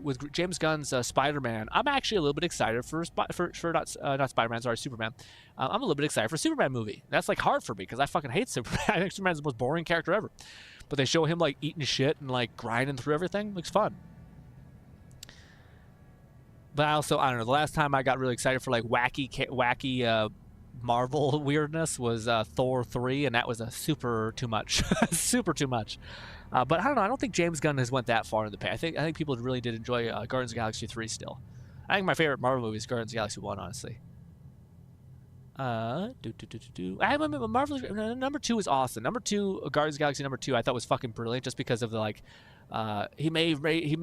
with James Gunn's Spider-Man, I'm actually a little bit excited for not Spider-Man, sorry, Superman. I'm a little bit excited for a Superman movie. That's like hard for me because I fucking hate Superman. I think Superman's the most boring character ever. But they show him like eating shit and like grinding through everything. Looks fun. But I don't know. The last time I got really excited for like wacky Marvel weirdness was Thor 3, and that was a super too much, super too much. But I don't know. I don't think James Gunn has went that far in the past. I think people really did enjoy Guardians of the Galaxy 3 still. I think my favorite Marvel movie is Guardians of the Galaxy 1, honestly. Marvel number 2 is awesome. Number 2, Guardians of the Galaxy number 2, I thought was fucking brilliant, just because of the like, he may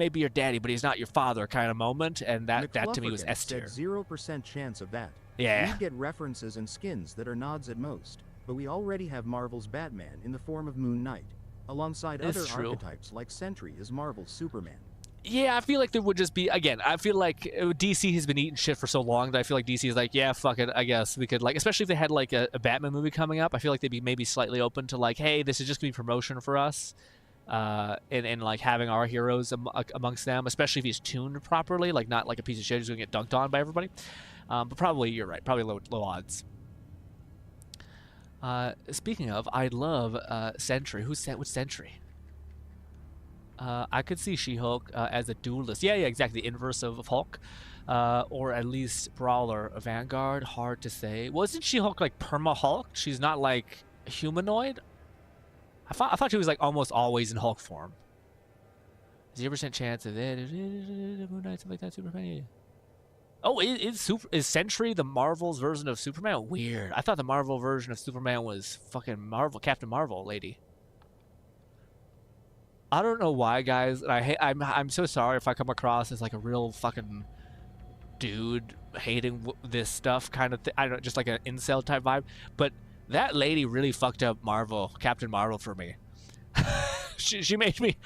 be your daddy, but he's not your father kind of moment, and that to me was S tier. 0% chance of that. Yeah. We get references and skins that are nods at most, but we already have Marvel's Batman in the form of Moon Knight, alongside other archetypes like Sentry as Marvel's Superman. Yeah, I feel like there would just be, again, I feel like DC has been eating shit for so long that I feel like DC is like, yeah, fuck it, I guess we could, like, especially if they had like a Batman movie coming up, I feel like they'd be maybe slightly open to like, hey, this is just gonna be promotion for us, and like having our heroes amongst them, especially if he's tuned properly, like not like a piece of shit who's gonna get dunked on by everybody. But probably you're right, probably low odds. Speaking of, I love Sentry. Who's Sentry? I could see She-Hulk as a duelist. Yeah, exactly. The inverse of Hulk. Or at least Brawler, Vanguard. Hard to say. Well, isn't She-Hulk like perma-Hulk? She's not like humanoid? I thought she was like almost always in Hulk form. 0% chance of it. Moon Knight, something like that. Superman. Oh, is Sentry the Marvel's version of Superman? Weird. I thought the Marvel version of Superman was fucking Captain Marvel lady. I don't know why, guys. I'm so sorry if I come across as like a real fucking dude hating this stuff kind of thing. I don't know, just like an incel type vibe. But that lady really fucked up Captain Marvel for me. she made me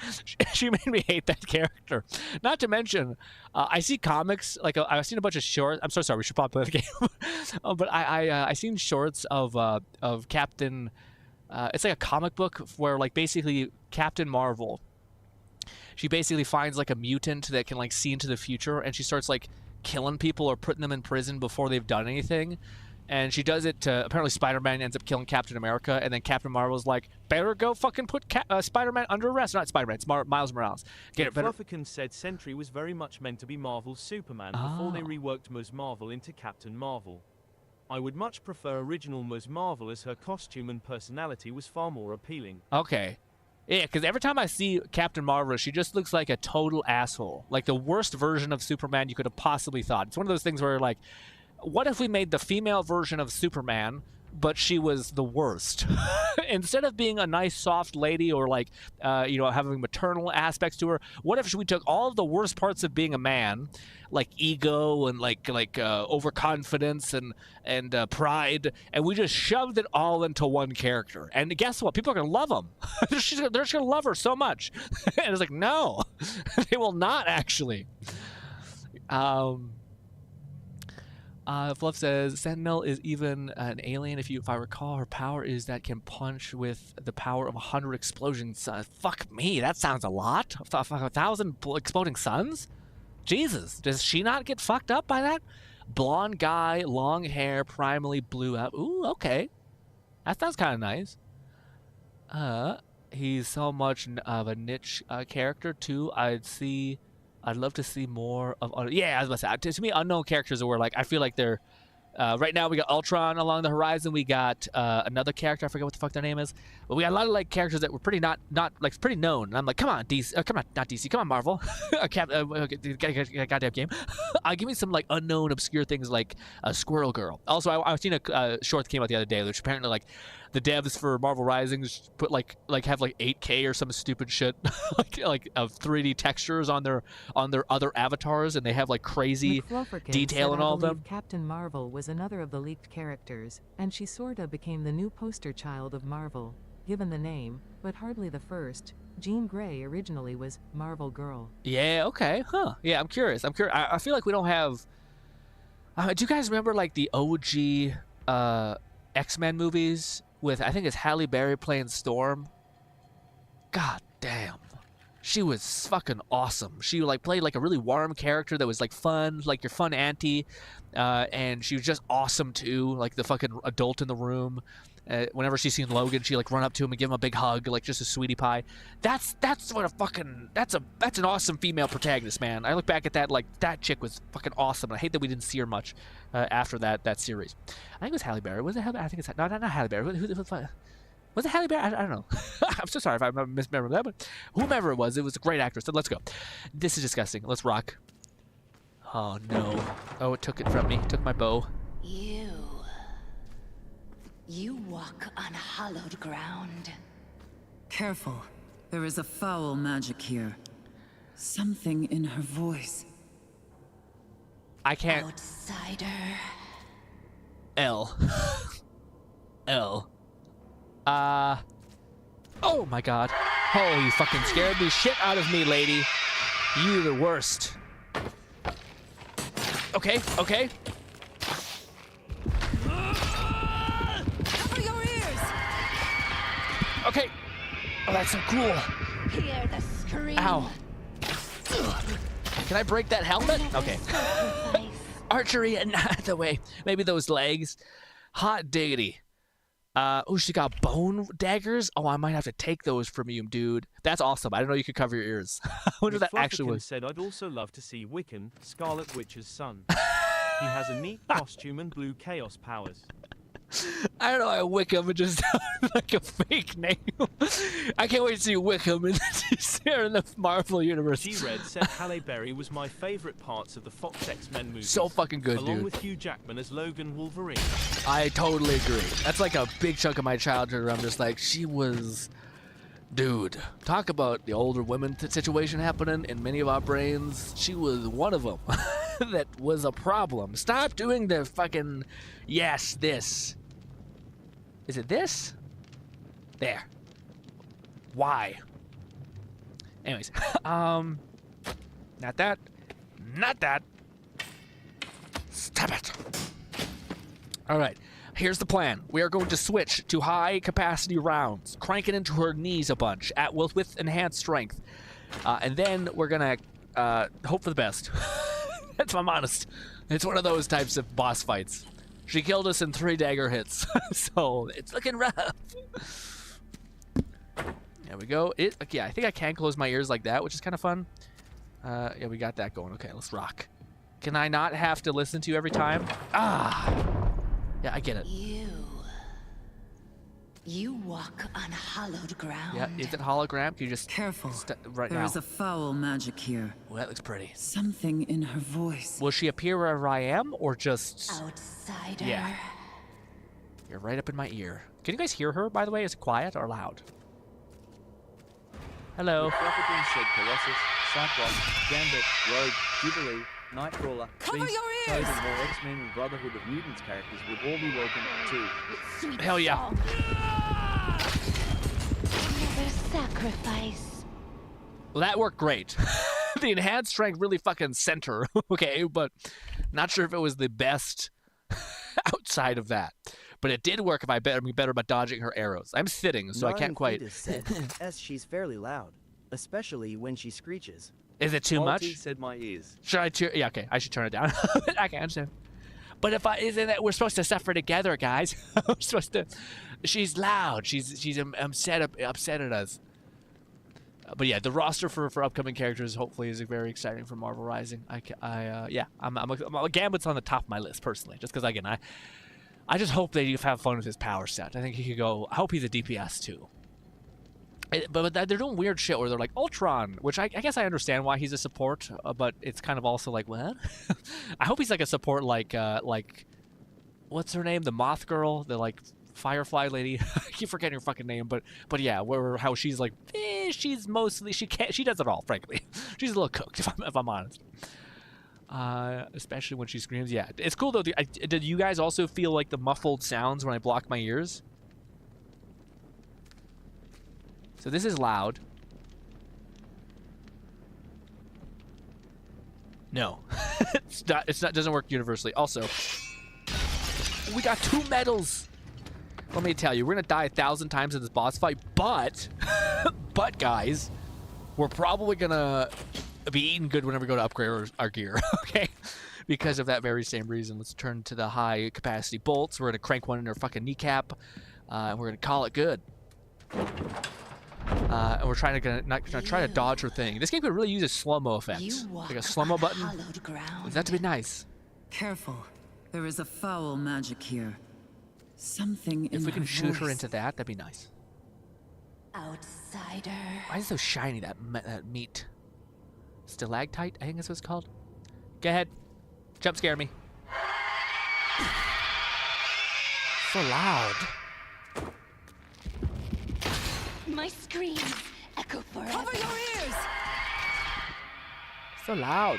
hate that character. Not to mention, I see comics like I've seen a bunch of shorts. I'm so sorry. We should probably play the game. But I seen shorts of Captain. It's like a comic book where like basically Captain Marvel. She basically finds like a mutant that can like see into the future, and she starts like killing people or putting them in prison before they've done anything. And she does it to, apparently Spider-Man ends up killing Captain America, and then Captain Marvel's like, better go fucking put Spider-Man under arrest. Not Spider-Man, it's Miles Morales. Get it better. Flufferkin said Sentry was very much meant to be Marvel's Superman before they reworked Ms. Marvel into Captain Marvel. I would much prefer original Ms. Marvel, as her costume and personality was far more appealing. Okay. Yeah, because every time I see Captain Marvel, she just looks like a total asshole. Like the worst version of Superman you could have possibly thought. It's one of those things where like, what if we made the female version of Superman, but she was the worst? Instead of being a nice, soft lady or like, you know, having maternal aspects to her, what if we took all of the worst parts of being a man, like ego and like overconfidence and pride, and we just shoved it all into one character? And guess what? People are gonna love him. They're just gonna love her so much. And it's like, no, they will not actually. Fluff says Sentinel is even an alien. If I recall, her power is that can punch with the power of 100 explosions. Fuck me, that sounds a lot. 1,000 exploding suns? Jesus, does she not get fucked up by that? Blonde guy, long hair, primarily blue out. Ooh, okay, that sounds kind of nice. He's so much of a niche character too. I'd love to see more of. Yeah, I was about to say. To me, unknown characters are where like I feel like they're. Right now we got Ultron along the horizon. We got another character. I forget what the fuck their name is. But we got a lot of like characters that were pretty not like pretty known. And I'm like, come on, DC. Come on, not DC. Come on, Marvel. Goddamn game. Give me some like unknown, obscure things like Squirrel Girl. Also, I've seen a short that came out the other day, which apparently like the devs for Marvel Rising put like have like 8K or some stupid shit like of 3D textures on their other avatars, and they have like crazy detail in all of them. Captain Marvel was another of the leaked characters, and she sorta became the new poster child of Marvel, given the name, but hardly the first. Jean Grey originally was Marvel Girl. Yeah, okay, huh? Yeah, I'm curious. I feel like we don't have. Do you guys remember like the OG X-Men movies with, I think it's Halle Berry playing Storm? God damn. She was fucking awesome. She like played like a really warm character that was like fun, like your fun auntie, and she was just awesome too, like the fucking adult in the room. Whenever she's seen Logan, she like run up to him and give him a big hug, like just a sweetie pie. That's what a fucking that's an awesome female protagonist, man. I look back at that like that chick was fucking awesome. I hate that we didn't see her much after that series. I think it was Halle Berry. Was it Halle? I think it's not Halle Berry. Was it Halle Berry? I don't know. I'm so sorry if I misremember that, but whomever it was a great actress. So let's go. This is disgusting. Let's rock. Oh no. Oh, it took it from me. It took my bow. You walk on hallowed ground. Careful. There is a foul magic here. Something in her voice. I can't. Outsider. L. Oh my god. Oh, you fucking scared the shit out of me, lady. You the worst. Okay. Cover your ears! Okay. Oh, that's so cool. Hear the scream. Ow. Can I break that helmet? Okay. Archery and not the way. Maybe those legs. Hot diggity. Oh, she got bone daggers? Oh, I might have to take those from you, dude. That's awesome. I didn't know you could cover your ears. I wonder if that actually was. Said I'd also love to see Wiccan, Scarlet Witch's son. He has a neat costume and blue chaos powers. I don't know why Wickham would just sound like a fake name. I can't wait to see Wickham in the Marvel universe. G-Red said Halle Berry was my favorite parts of the Fox X-Men movies. So fucking good, along dude. with Hugh Jackman as Logan Wolverine. I totally agree. That's like a big chunk of my childhood where I'm just like, she was... Dude, talk about the older women situation happening in many of our brains. She was one of them. That was a problem. Stop doing the fucking... Yes, this. Is it this? There. Why? Anyways, not that. Not that. Stop it. All right. Here's the plan. We are going to switch to high capacity rounds, cranking into her knees a bunch with enhanced strength. And then we're going to hope for the best. If I'm honest. It's one of those types of boss fights. She killed us in 3 dagger hits, so it's looking rough. There we go. Yeah, I think I can close my ears like that, which is kind of fun. Yeah, we got that going. Okay, let's rock. Can I not have to listen to you every time? Ah! Yeah, I get it. You walk on hallowed ground. Yeah, is it hologram? Can you just... Careful. Right now. There is a foul magic here. Well, that looks pretty. Something in her voice. Will she appear wherever I am, or just... Outsider. Yeah. You're right up in my ear. Can you guys hear her, by the way? Is it quiet or loud? Hello. Prophetine said Colossus, Cyclops, Gambit, Rogue, Jubilee, Nightcrawler, Beast, Toad, and more X-Men and Brotherhood of Mutants characters would all be welcome too. Hell yeah. Another sacrifice. Well, that worked great. The enhanced strength really fucking sent her. Okay, but not sure if it was the best outside of that. But it did work if I better be better about dodging her arrows. I'm sitting, so I can't quite... said, as she's fairly loud, especially when she screeches. Is it too much? Said my ears. Should I turn... Yeah, okay. I should turn it down. I can understand. But if I... Isn't that... We're supposed to suffer together, guys. We're supposed to... She's loud. She's upset at us. But yeah, the roster for upcoming characters hopefully is very exciting for Marvel Rising. Yeah, Gambit's on the top of my list, personally. Just because, again, I just hope they have fun with his power set. I think he could go... I hope he's a DPS, too. But they're doing weird shit where they're like Ultron, which I guess I understand why he's a support, but it's kind of also like, what? I hope he's like a support like what's her name? The Moth Girl, the like Firefly lady. I keep forgetting her fucking name, but yeah, how she's like, she's mostly she does it all, frankly. She's a little cooked if I'm honest. Especially when she screams. Yeah, it's cool though. Did you guys also feel like the muffled sounds when I block my ears? So this is loud. No, it's not. Doesn't work universally. Also, we got 2 medals. Let me tell you, we're gonna die 1,000 times in this boss fight, but guys, we're probably gonna be eating good whenever we go to upgrade our gear. Okay, because of that very same reason. Let's turn to the high capacity bolts. We're gonna crank one in her fucking kneecap, and we're gonna call it good. And we're trying to dodge her thing. This game could really use a slow-mo effect. Like a slow-mo button. Is that to be nice? Careful. There is a foul magic here. Something in her voice. If we can shoot her into that, that'd be nice. Outsider. Why is it so shiny, that meat? Stalactite, I think that's what it's called. Go ahead. Jump scare me. So loud. My screams echo forever. Cover your ears! So loud.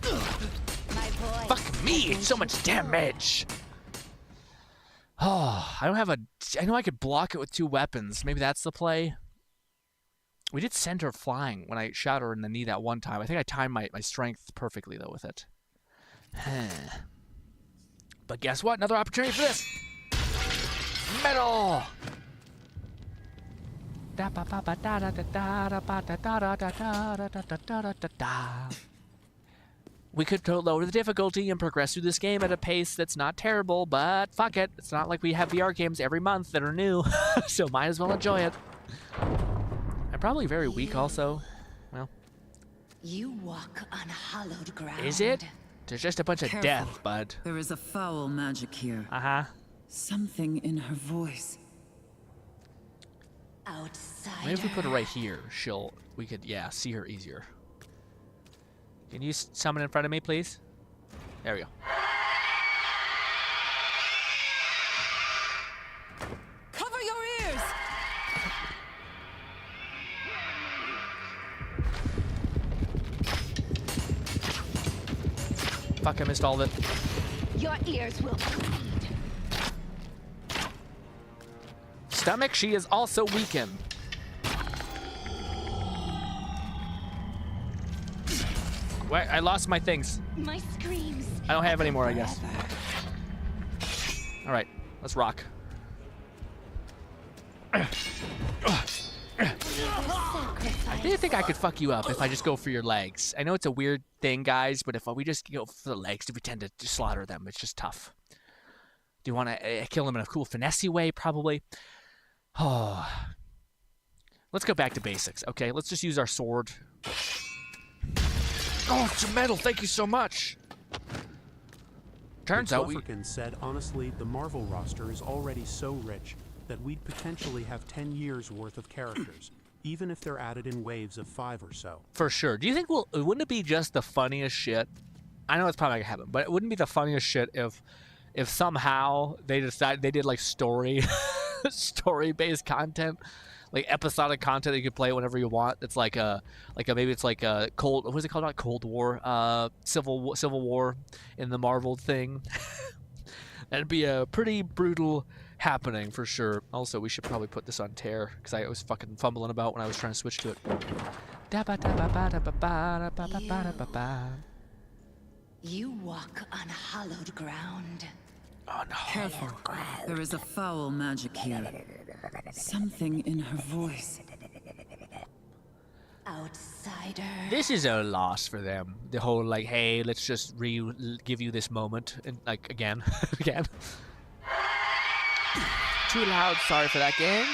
My voice. Fuck me, it's so much damage. Oh, I know I could block it with 2 weapons. Maybe that's the play. We did send her flying when I shot her in the knee that one time. I think I timed my strength perfectly, though, with it. But guess what? Another opportunity for this. Metal! We could lower the difficulty and progress through this game at a pace that's not terrible, but fuck it. It's not like we have VR games every month that are new, so might as well enjoy it. I'm probably very weak also. Well. You walk on hallowed ground. Is it? There's just a bunch of death, bud. There is a foul magic here. Uh-huh. Something in her voice. Outsider. Maybe if we put her right here, we could, yeah, see her easier. Can you summon in front of me, please? There we go. Cover your ears. Fuck, I missed all of it. Your ears will bleed. Stomach, she is also weakened. Wait, I lost my things. My screams. I don't have any more, I guess. All right, let's rock. I didn't think I could fuck you up if I just go for your legs. I know it's a weird thing, guys, but if we just go for the legs to pretend to slaughter them, it's just tough. Do you want to kill them in a cool, finessey way? Probably. Oh. Let's go back to basics, okay? Let's just use our sword. Oh, it's a medal. Thank you so much. Turns out McFlufferkin said, honestly, the Marvel roster is already so rich that we'd potentially have 10 years worth of characters, even if they're added in waves of 5 or so. For sure. Do you think wouldn't it be just the funniest shit? I know it's probably not gonna happen, but it wouldn't be the funniest shit if somehow they decided they did like story-based content, like episodic content that you can play whenever you want. It's like maybe it's like a what is it called? Not Cold War, Civil War in the Marvel thing. That'd be a pretty brutal happening for sure. Also, we should probably put this on tear because I was fucking fumbling about when I was trying to switch to it. You walk on hallowed ground. Oh no. Careful. There is a foul magic here. Something in her voice. Outsider. This is a loss for them. The whole like, hey, let's just give you this moment and like again, again. Too loud. Sorry for that, gang.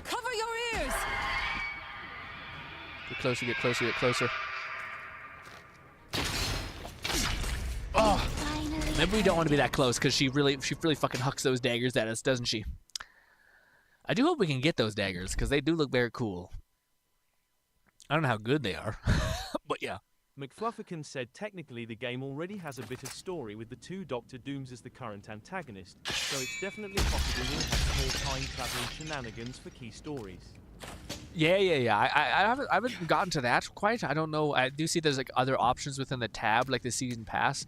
Cover your ears. Get closer. Get closer. Get closer. Oh. Maybe we don't want to be that close because she really fucking hucks those daggers at us, doesn't she? I do hope we can get those daggers because they do look very cool. I don't know how good they are, but yeah. McFlufferkin said technically the game already has a bit of story with the two Doctor Dooms as the current antagonist, so it's definitely possible we'll have some more time-traveling shenanigans for key stories. Yeah. I haven't gotten to that quite. I don't know. I do see there's like other options within the tab, like the season pass.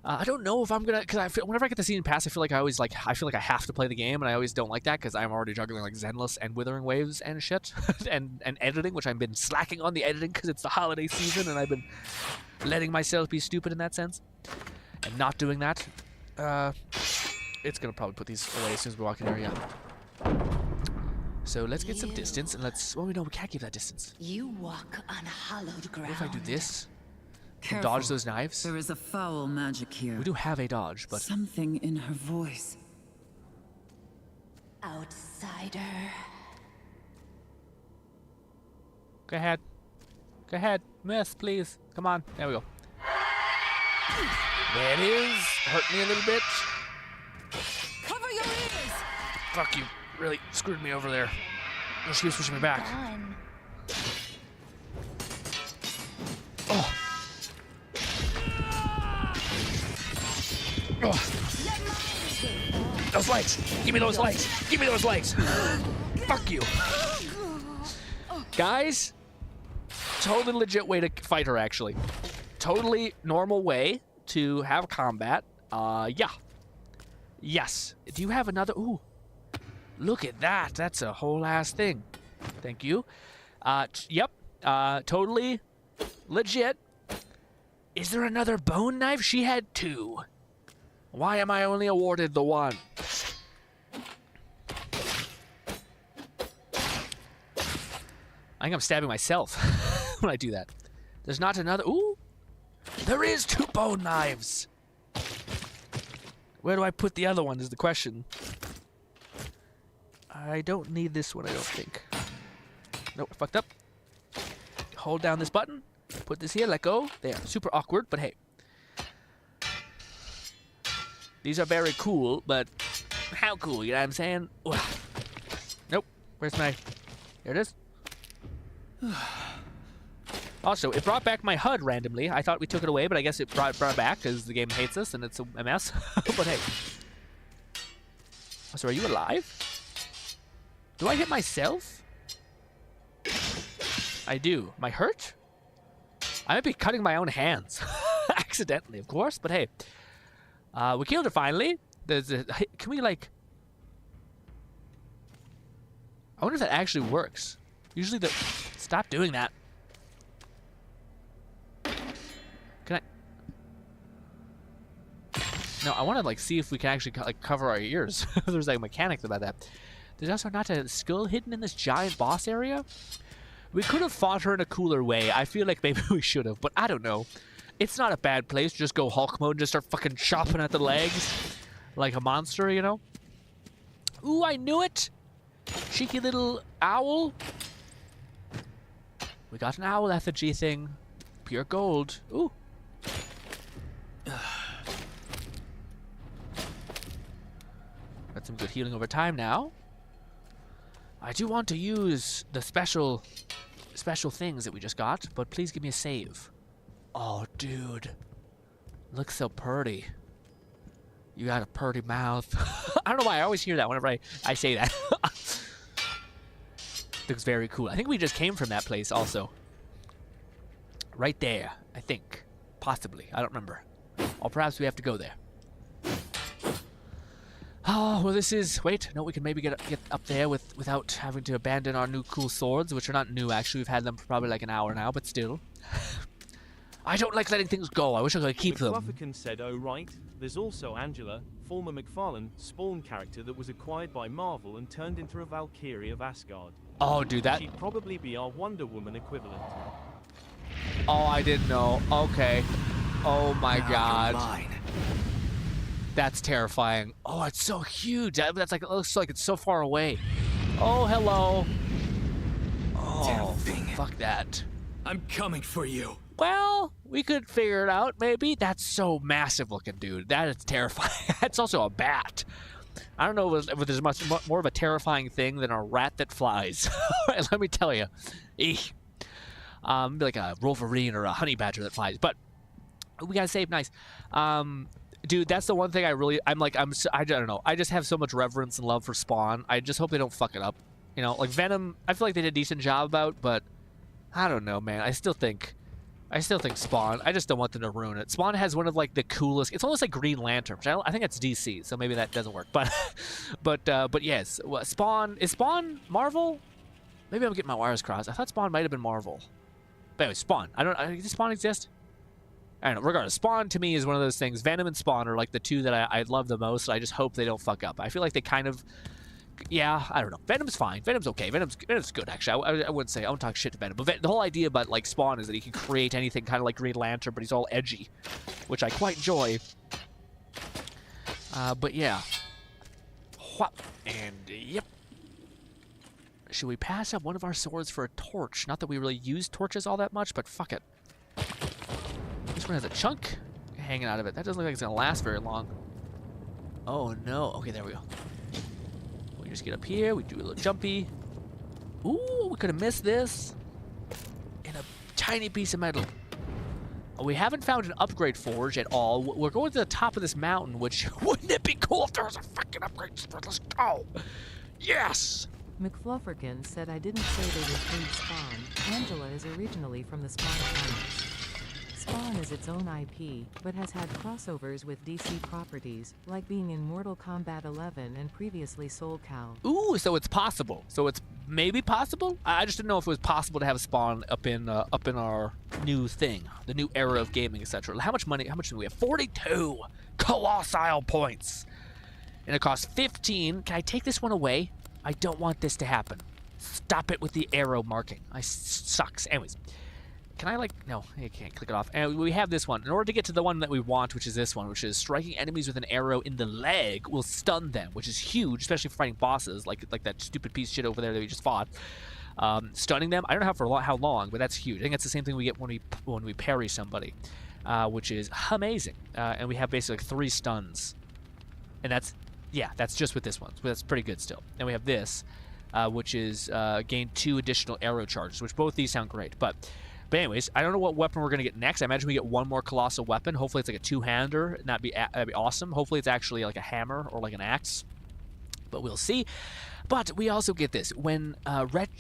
I don't know if I'm gonna, because whenever I get the season pass, I feel like I have to play the game, and I always don't like that because I'm already juggling like Zenless and Withering Waves and shit, and editing, which I've been slacking on the editing because it's the holiday season, and I've been letting myself be stupid in that sense, and not doing that. It's gonna probably put these away as soon as we walk in here, yeah. So let's get some distance, and well, we can't keep that distance. You walk on hallowed ground. What if I do this? Careful. Dodge those knives? There is a foul magic here. We do have a dodge, but... Something in her voice. Outsider. Go ahead. Go ahead. Miss, please. Come on. There we go. There it is. Hurt me a little bit. Cover your ears. Fuck you. Really screwed me over there. Oh, she was pushing me back. Gone. Oh. Oh. Those legs! Give me those legs! Give me those legs! Fuck you! Guys, totally legit way to fight her, actually. Totally normal way to have combat. Yeah. Yes. Do you have another? Ooh. Look at that. That's a whole ass thing. Thank you. Yep. Totally legit. Is there another bone knife? She had 2. Why am I only awarded the 1? I think I'm stabbing myself when I do that. There's not another. Ooh. There is 2 bone knives. Where do I put the other one is the question. I don't need this one, I don't think. Nope, fucked up. Hold down this button. Put this here, let go. There, super awkward, but hey. These are very cool, but how cool, you know what I'm saying? Ugh. Nope, where's my, here it is. Also, it brought back my HUD randomly. I thought we took it away, but I guess it brought it back because the game hates us and it's a mess. But hey. So are you alive? Do I hit myself? I do. Am I hurt? I might be cutting my own hands. Accidentally, of course, but hey. We killed her finally. Can we, like... I wonder if that actually works. Usually the... Stop doing that. Can I... No, I want to, like, see if we can actually, like, cover our ears. There's, like, mechanics about that. There's also not a skill hidden in this giant boss area. We could have fought her in a cooler way. I feel like maybe we should have, but I don't know. It's not a bad place to just go Hulk mode and just start fucking chopping at the legs like a monster, you know? Ooh, I knew it! Cheeky little owl. We got an owl effigy thing. Pure gold. Ooh. Got some good healing over time now. I do want to use the special things that we just got, but please give me a save. Oh, dude. Looks so purty. You got a purty mouth. I don't know why I always hear that whenever I say that. Looks very cool. I think we just came from that place also. Right there, I think. Possibly. I don't remember. Or perhaps we have to go there. Oh, well this is... Wait, no, we can maybe get up there without having to abandon our new cool swords, which are not new actually. We've had them for probably like an hour now, but still. I don't like letting things go. I wish I could keep them. McFlufferkin said, oh right, there's also Angela, former McFarlane, Spawn character that was acquired by Marvel and turned into a Valkyrie of Asgard. Oh, dude, that... She'd probably be our Wonder Woman equivalent. Oh, I didn't know. Okay. Oh my god. That's terrifying. Oh, it's so huge. That's like, it looks like it's so far away. Oh, hello. Oh, fuck that. I'm coming for you. Well, we could figure it out, maybe. That's so massive looking, dude. That is terrifying. That's also a bat. I don't know if there's much more of a terrifying thing than a rat that flies. Let me tell you. Eek. Like a Wolverine or a honey badger that flies. But we gotta save nice. Dude, that's the one thing I don't know. I just have so much reverence and love for Spawn. I just hope they don't fuck it up. You know, like Venom, I feel like they did a decent job about, but I don't know, man. I still think Spawn. I just don't want them to ruin it. Spawn has one of like the coolest. It's almost like Green Lantern, which I think that's DC, so maybe that doesn't work. But, but yes, Spawn is Spawn Marvel. Maybe I'm getting my wires crossed. I thought Spawn might have been Marvel. But anyway, Spawn. Does Spawn exist? I don't know. Regardless, Spawn to me is one of those things. Venom and Spawn are like the two that I love the most. I just hope they don't fuck up. I feel like they kind of. Yeah, I don't know. Venom's fine. Venom's okay. Venom's good, actually. I wouldn't say... I won't talk shit to Venom. But the whole idea about, like, Spawn is that he can create anything kind of like Green Lantern, but he's all edgy, which I quite enjoy. But, yeah. And, yep. Should we pass up one of our swords for a torch? Not that we really use torches all that much, but fuck it. This one has a chunk hanging out of it. That doesn't look like it's going to last very long. Oh, no. Okay, there we go. Just get up here, we do a little jumpy. Ooh, we could have missed this. And a tiny piece of metal. We haven't found an upgrade forge at all. We're going to the top of this mountain, which, wouldn't it be cool if there was a freaking upgrade? Let's go. Yes. McFlufferkin said I didn't say they would include Spawn. Angela is originally from the Spawn comics. Spawn is its own IP, but has had crossovers with DC properties, like being in Mortal Kombat 11 and previously Soul Cal. Ooh, so it's possible. So it's maybe possible? I just didn't know if it was possible to have Spawn up in our new thing, the new era of gaming, etc. How much money? How much do we have? 42 colossal points, and it costs 15. Can I take this one away? I don't want this to happen. Stop it with the arrow marking. Sucks. Anyways. Can I, like... No, I can't click it off. And we have this one. In order to get to the one that we want, which is this one, which is striking enemies with an arrow in the leg will stun them, which is huge, especially for fighting bosses, like that stupid piece of shit over there that we just fought. Stunning them, I don't know how long, but that's huge. I think that's the same thing we get when we parry somebody, which is amazing. And we have basically 3 stuns, and that's just with this one. So that's pretty good still. And we have this, which is gain 2 additional arrow charges, which both these sound great. But anyways, I don't know what weapon we're going to get next. I imagine we get one more colossal weapon. Hopefully it's like a 2-hander, and that'd be awesome. Hopefully it's actually like a hammer or like an axe, but we'll see. But we also get this. When Ren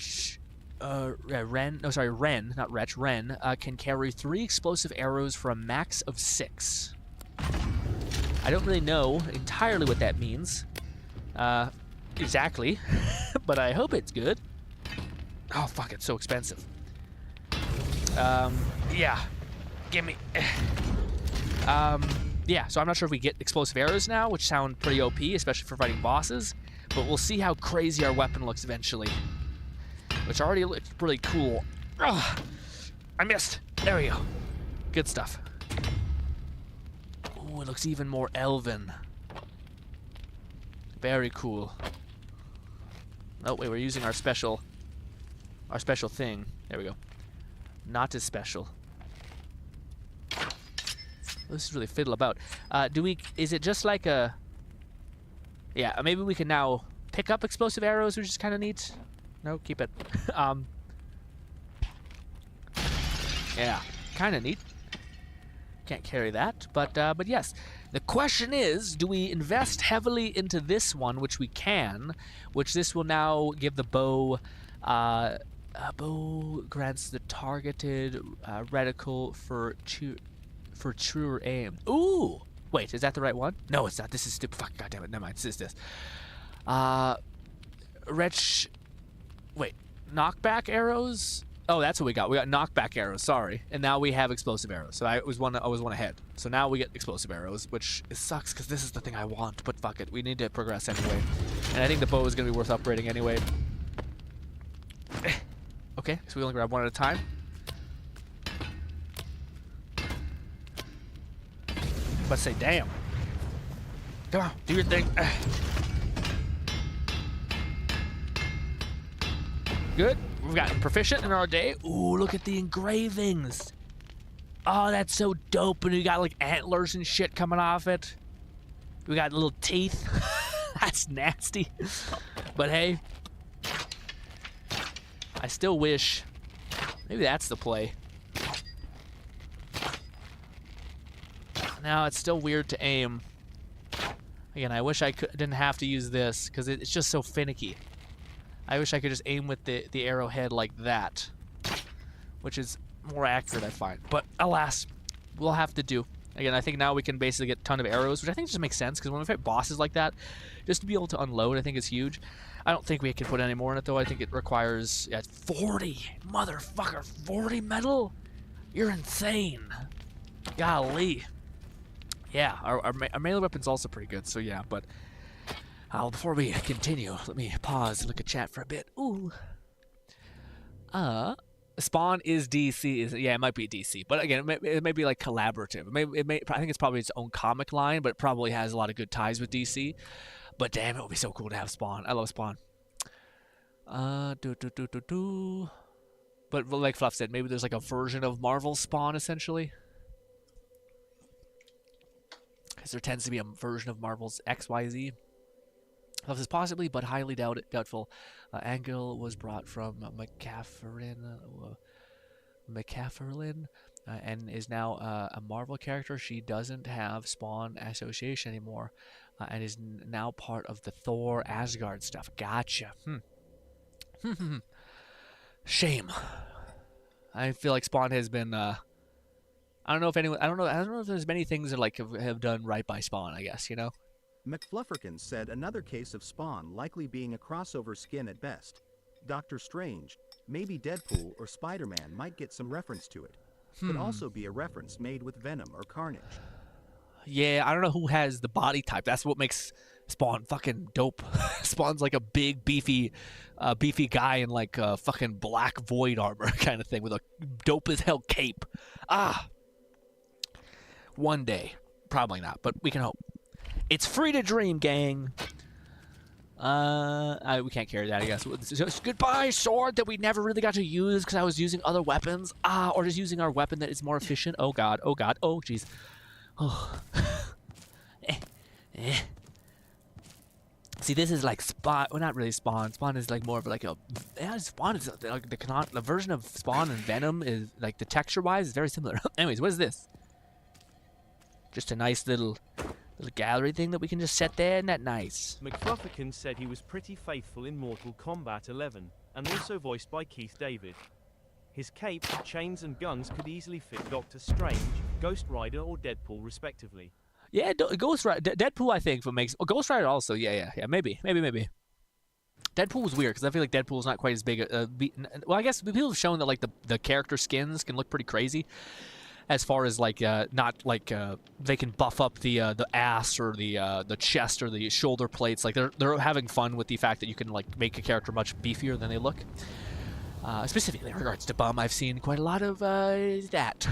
can carry 3 explosive arrows for a max of 6. I don't really know entirely what that means exactly, but I hope it's good. Oh, fuck, it's so expensive. Yeah, gimme. Yeah, so I'm not sure if we get explosive arrows now, which sound pretty OP, especially for fighting bosses, but we'll see how crazy our weapon looks eventually, which already looks pretty cool. Ugh, I missed. There we go. Good stuff. Ooh, it looks even more elven. Very cool. Oh, wait, we're using our special thing. There we go. Not as special. This is really fiddle about. Is it just like a... Yeah, maybe we can now pick up explosive arrows, which is kind of neat. No, keep it. Yeah, kind of neat. Can't carry that, but yes. The question is, do we invest heavily into this one, which we can, which this will now give the bow... bow grants the targeted reticle for truer aim. Ooh! Wait, is that the right one? No, it's not. This is stupid. Fuck, goddammit. Never mind. It's this. Wait. Knockback arrows? Oh, that's what we got. We got knockback arrows, sorry. And now we have explosive arrows. So I was one ahead. So now we get explosive arrows, which sucks because this is the thing I want. But fuck it. We need to progress anyway. And I think the bow is going to be worth upgrading anyway. Okay, so we only grab one at a time. Let's say, damn. Come on, do your thing. Good. We've gotten proficient in our day. Ooh, look at the engravings. Oh, that's so dope. And we got like antlers and shit coming off it. We got little teeth. That's nasty. But hey, I still wish. Maybe that's the play. Now it's still weird to aim. Again, I wish I didn't have to use this because it's just so finicky. I wish I could just aim with the arrowhead like that, which is more accurate, I find. But alas, we'll have to do. Again, I think now we can basically get a ton of arrows, which I think just makes sense because when we fight bosses like that, just to be able to unload, I think is huge. I don't think we can put any more in it though. I think it requires 40, motherfucker, 40 metal. You're insane. Golly. Yeah, our melee weapon's also pretty good, so yeah, but before we continue, let me pause and look at chat for a bit. Ooh. Spawn is DC. Yeah, it might be DC, but again, it may be like collaborative. I think it's probably its own comic line, but it probably has a lot of good ties with DC. But damn, it would be so cool to have Spawn. I love Spawn. But like Fluff said, maybe there's like a version of Marvel Spawn, essentially. Because there tends to be a version of Marvel's XYZ. Fluff says possibly, but highly doubtful. Angle was brought from McCaffrelin, and is now a Marvel character. She doesn't have Spawn association anymore, and is now part of the Thor Asgard stuff. Gotcha. Shame. I feel like Spawn has been. I don't know if there's many things that like have done right by Spawn. I guess you know. McFlufferkin said another case of Spawn likely being a crossover skin at best. Doctor Strange, maybe Deadpool or Spider-Man might get some reference to it. Could also be a reference made with Venom or Carnage. Yeah, I don't know who has the body type. That's what makes Spawn fucking dope. Spawn's like a big, beefy guy in like a fucking black void armor kind of thing with a dope as hell cape. One day. Probably not, but we can hope. It's free to dream, gang. We can't carry that, I guess. Goodbye, sword that we never really got to use because I was using other weapons. Or just using our weapon that is more efficient. Oh god, oh god, oh jeez. Oh. See, this is like Spawn. Well, not really Spawn. Spawn is like more of like a. Yeah, Spawn is like the version of Spawn and Venom is like the texture-wise is very similar. Anyways, what is this? Just a nice little gallery thing that we can just set there. Isn't that nice? McFlufferkin said he was pretty faithful in Mortal Kombat 11, and also voiced by Keith David. His cape, chains, and guns could easily fit Doctor Strange, Ghost Rider, or Deadpool, respectively. Yeah, Ghost Rider, Deadpool, I think, makes. Oh, Ghost Rider also. Yeah, maybe. Deadpool was weird because I feel like Deadpool's not quite as big. Well, I guess people have shown that like the character skins can look pretty crazy, as far as like not like they can buff up the ass or the chest or the shoulder plates. Like they're having fun with the fact that you can like make a character much beefier than they look. Specifically in regards to Bum, I've seen quite a lot of that,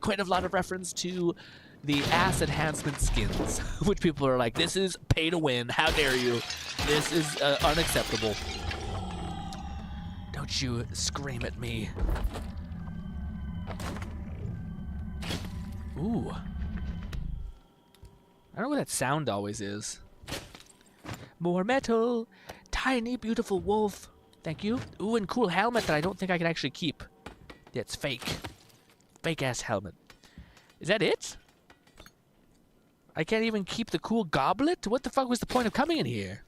quite a lot of reference to the ass enhancement skins, which people are like, this is pay to win, how dare you, this is unacceptable. Don't you scream at me. Ooh. I don't know what that sound always is. More metal, tiny beautiful wolf, thank you. Ooh, and cool helmet that I don't think I can actually keep. That's fake. Fake ass helmet. Is that it? I can't even keep the cool goblet? What the fuck was the point of coming in here?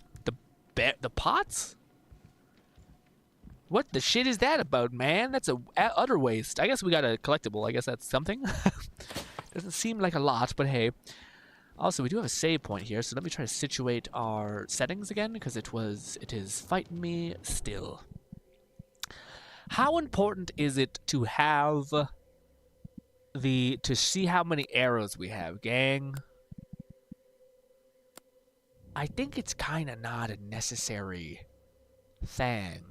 The pots? What the shit is that about, man? That's a utter waste. I guess we got a collectible. I guess that's something. Doesn't seem like a lot, but hey. Also, we do have a save point here, so let me try to situate our settings again, because it is fighting me still. How important is it to have to see how many arrows we have, gang? I think it's kind of not a necessary thing.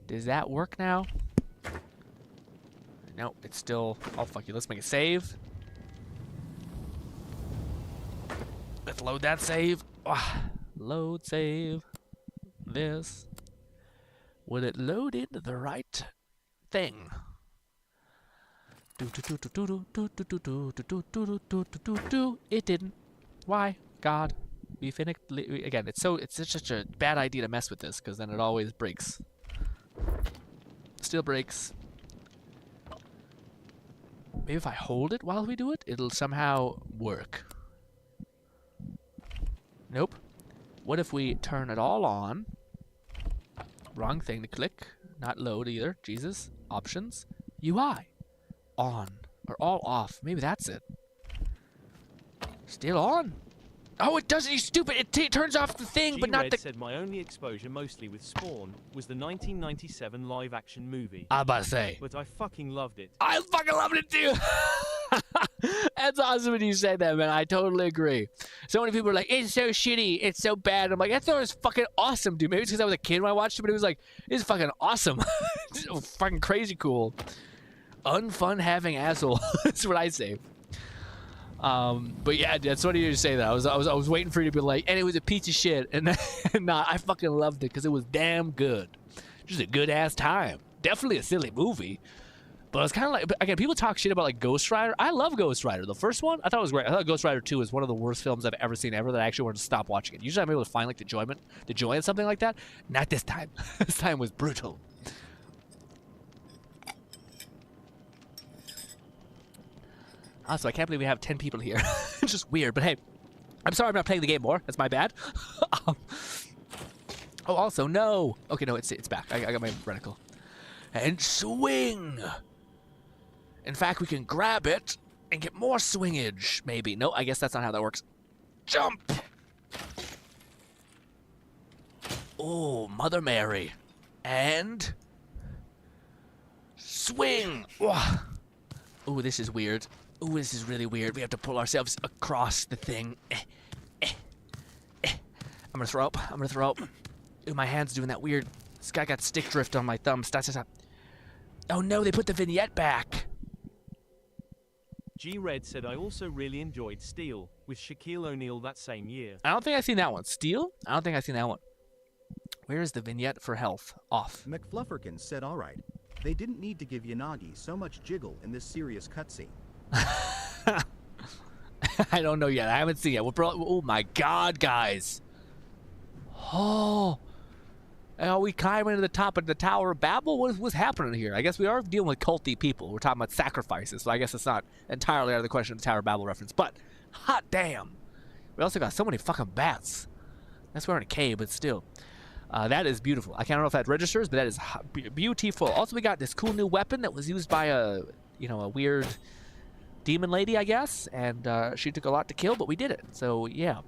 Does that work now? Nope, it's still... Oh, fuck you. Let's make a save. Let's load that save. Load save. This. Will it load into the right thing? It didn't. Why? God. We finished again. It's such a bad idea to mess with this because then it always breaks. Still breaks. Maybe if I hold it while we do it, it'll somehow work. Nope. What if we turn it all on? Wrong thing to click. Not load either. Jesus. Options. UI. On. Or all off. Maybe that's it. Still on. Oh, it doesn't, you stupid. It turns off the thing, but not the... said my only exposure mostly with Spawn was the 1997 live-action movie. I'm about to say. But I fucking loved it. I fucking loved it too. That's awesome when you say that, man. I totally agree. So many people are like, it's so shitty. It's so bad. I'm like, I thought it was fucking awesome, dude. Maybe it's because I was a kid when I watched it, but it was like, it's fucking awesome. It's fucking crazy cool. Unfun having asshole. That's what I say. But yeah, that's what you say that. I was waiting for you to be like, and it was a piece of shit, and nah, I fucking loved it because it was damn good. Just a good ass time. Definitely a silly movie, but it's kind of like, again, people talk shit about like Ghost Rider. I love Ghost Rider. The first one, I thought it was great. I thought Ghost Rider 2 is one of the worst films I've ever seen ever. That I actually wanted to stop watching it. Usually I'm able to find like the joy in something like that. Not this time. This time was brutal. Also, I can't believe we have 10 people here. It's just weird, but hey, I'm sorry I'm not playing the game more. That's my bad. Oh, also, no. Okay, no, it's back. I got my reticle. And swing. In fact, we can grab it and get more swingage, maybe. No, I guess that's not how that works. Jump. Oh, Mother Mary. And swing. Oh, this is weird. Ooh, this is really weird. We have to pull ourselves across the thing. I'm gonna throw up. Ooh, my hand's doing that weird. This guy got stick drift on my thumb. Stop. Oh no, they put the vignette back. G-Red said I also really enjoyed Steel, with Shaquille O'Neal that same year. I don't think I've seen that one. Steel? I don't think I've seen that one. Where is the vignette for health? Off. McFlufferkin said, alright. They didn't need to give Yanagi so much jiggle in this serious cutscene. I don't know yet. I haven't seen it. Oh my god, guys. Oh, we climb into the top of the Tower of Babel? What's happening here? I guess we are dealing with culty people. We're talking about sacrifices, so I guess it's not entirely out of the question of the Tower of Babel reference. But, hot damn. We also got so many fucking bats. That's we're in a cave, but still. That is beautiful. I can't know if that registers, but that is beautiful. Also, we got this cool new weapon that was used by a weird demon lady, I guess, and she took a lot to kill, but we did it. So yeah,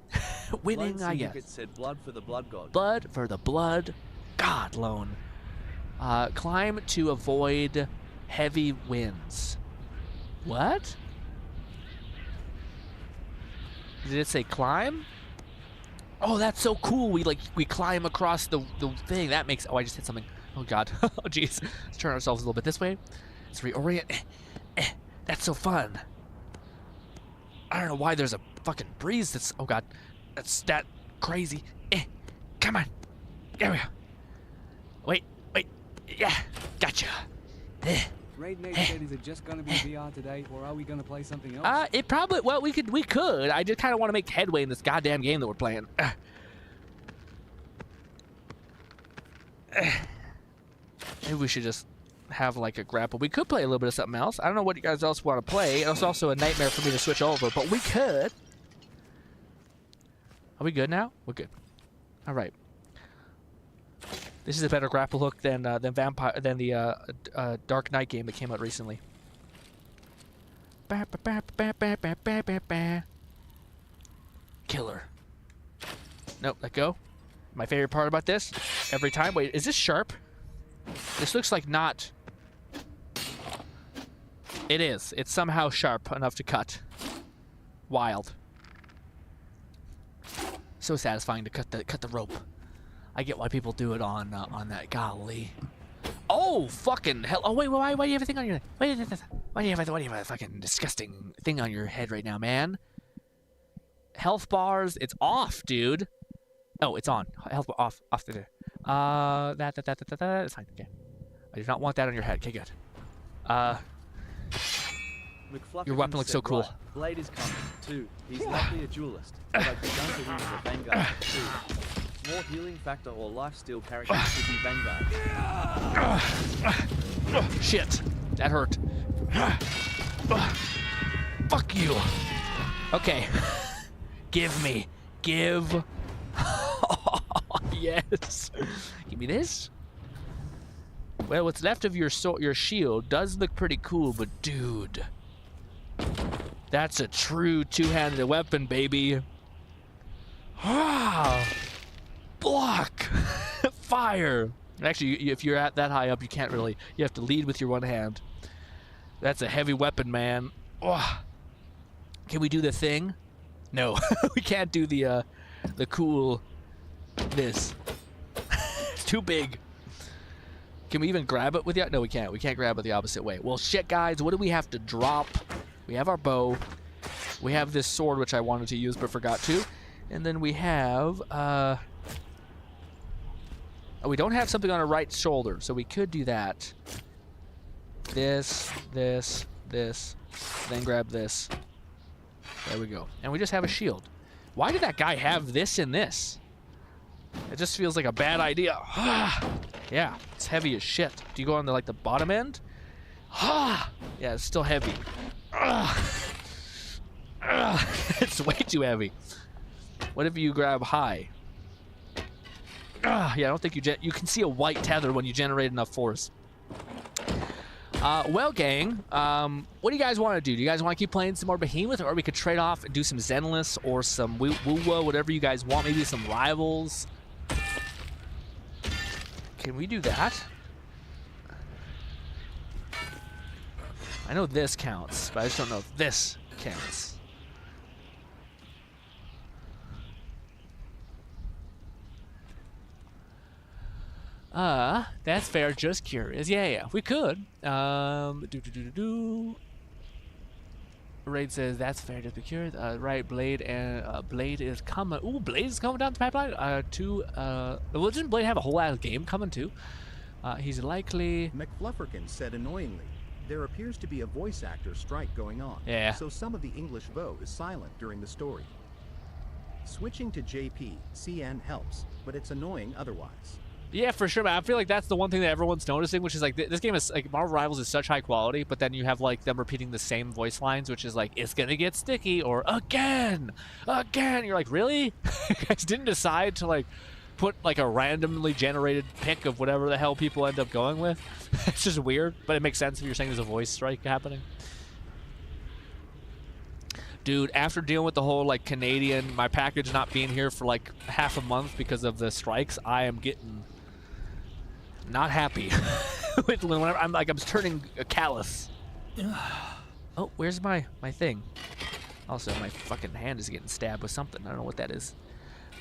winning, I guess. Said blood for the blood god. Blood for the blood god, Lone. Climb to avoid heavy winds. What? Did it say climb? Oh, that's so cool. We climb across the thing. That makes. Oh, I just hit something. Oh god. Oh jeez. Let's turn ourselves a little bit this way. Let's reorient. That's so fun. I don't know why there's a fucking breeze that's... Oh, God. That's that crazy. Come on. There we go. Wait. Yeah. Gotcha. Raid Nate said, is it just going to be VR today, or are we going to play something else? It probably... Well, we could. I just kind of want to make headway in this goddamn game that we're playing. Maybe we should just... have like a grapple. We could play a little bit of something else. I don't know what you guys else want to play. It's also a nightmare for me to switch over, but we could. Are we good now? We're good. All right. This is a better grapple hook than the Dark Knight game that came out recently. Killer. Nope, let go. My favorite part about this, every time. Wait, is this sharp? This looks like not. It is. It's somehow sharp enough to cut. Wild. So satisfying to cut the rope. I get why people do it on that. Golly. Oh fucking hell! Oh wait, why do you have a thing on your? Why do you have a fucking disgusting thing on your head right now, man? Health bars. It's off, dude. Oh, it's on. Health bar off there. That's fine. Okay. I do not want that on your head. Okay, good. Your weapon looks so cool. Right. Blade is coming. 2. He's likely a duelist, but I've begun to use a Vanguard. 2. More healing factor or lifesteal character should be Vanguard. Shit. That hurt. Fuck you. Okay. Give. Yes. Give me this. Well, what's left of your shield does look pretty cool, but dude, that's a true two-handed weapon, baby. Ah, block, fire. Actually, if you're at that high up, you can't really. You have to lead with your one hand. That's a heavy weapon, man. Oh. Can we do the thing? No, we can't do the cool. This. It's too big. Can we even grab it with the... No, we can't. We can't grab it the opposite way. Well, shit, guys. What do we have to drop? We have our bow. We have this sword, which I wanted to use but forgot to. And then we have... Oh, we don't have something on our right shoulder, so we could do that. This. Then grab this. There we go. And we just have a shield. Why did that guy have this and this? It just feels like a bad idea. Yeah, it's heavy as shit. Do you go on the bottom end? Yeah, it's still heavy. It's way too heavy. What if you grab high? Yeah, I don't think you can see a white tether when you generate enough force. Well, gang, what do you guys want to do? Do you guys want to keep playing some more Behemoth, or we could trade off and do some Zenless or some Woo-Woo, whatever you guys want, maybe some Rivals? Can we do that? I know this counts, but I just don't know if this counts. That's fair. Just curious. Yeah, we could. Raid says that's fair to procure. Right, Blade and Blade is coming. Ooh, Blade is coming down the pipeline. Well, doesn't Blade have a whole ass game coming too? He's likely. McFlufferkin said annoyingly, there appears to be a voice actor strike going on. Yeah. So some of the English VO is silent during the story. Switching to JP, CN helps, but it's annoying otherwise. Yeah, for sure, man. I feel like that's the one thing that everyone's noticing, which is like this game is like Marvel Rivals is such high quality, but then you have like them repeating the same voice lines, which is like it's gonna get sticky or again. You're like, really? You guys didn't decide to like put like a randomly generated pick of whatever the hell people end up going with. It's just weird, but it makes sense if you're saying there's a voice strike happening. Dude, after dealing with the whole like Canadian, my package not being here for like half a month because of the strikes, I am getting not happy. Whenever I'm turning callous. Oh, where's my thing? Also, my fucking hand is getting stabbed with something. I don't know what that is.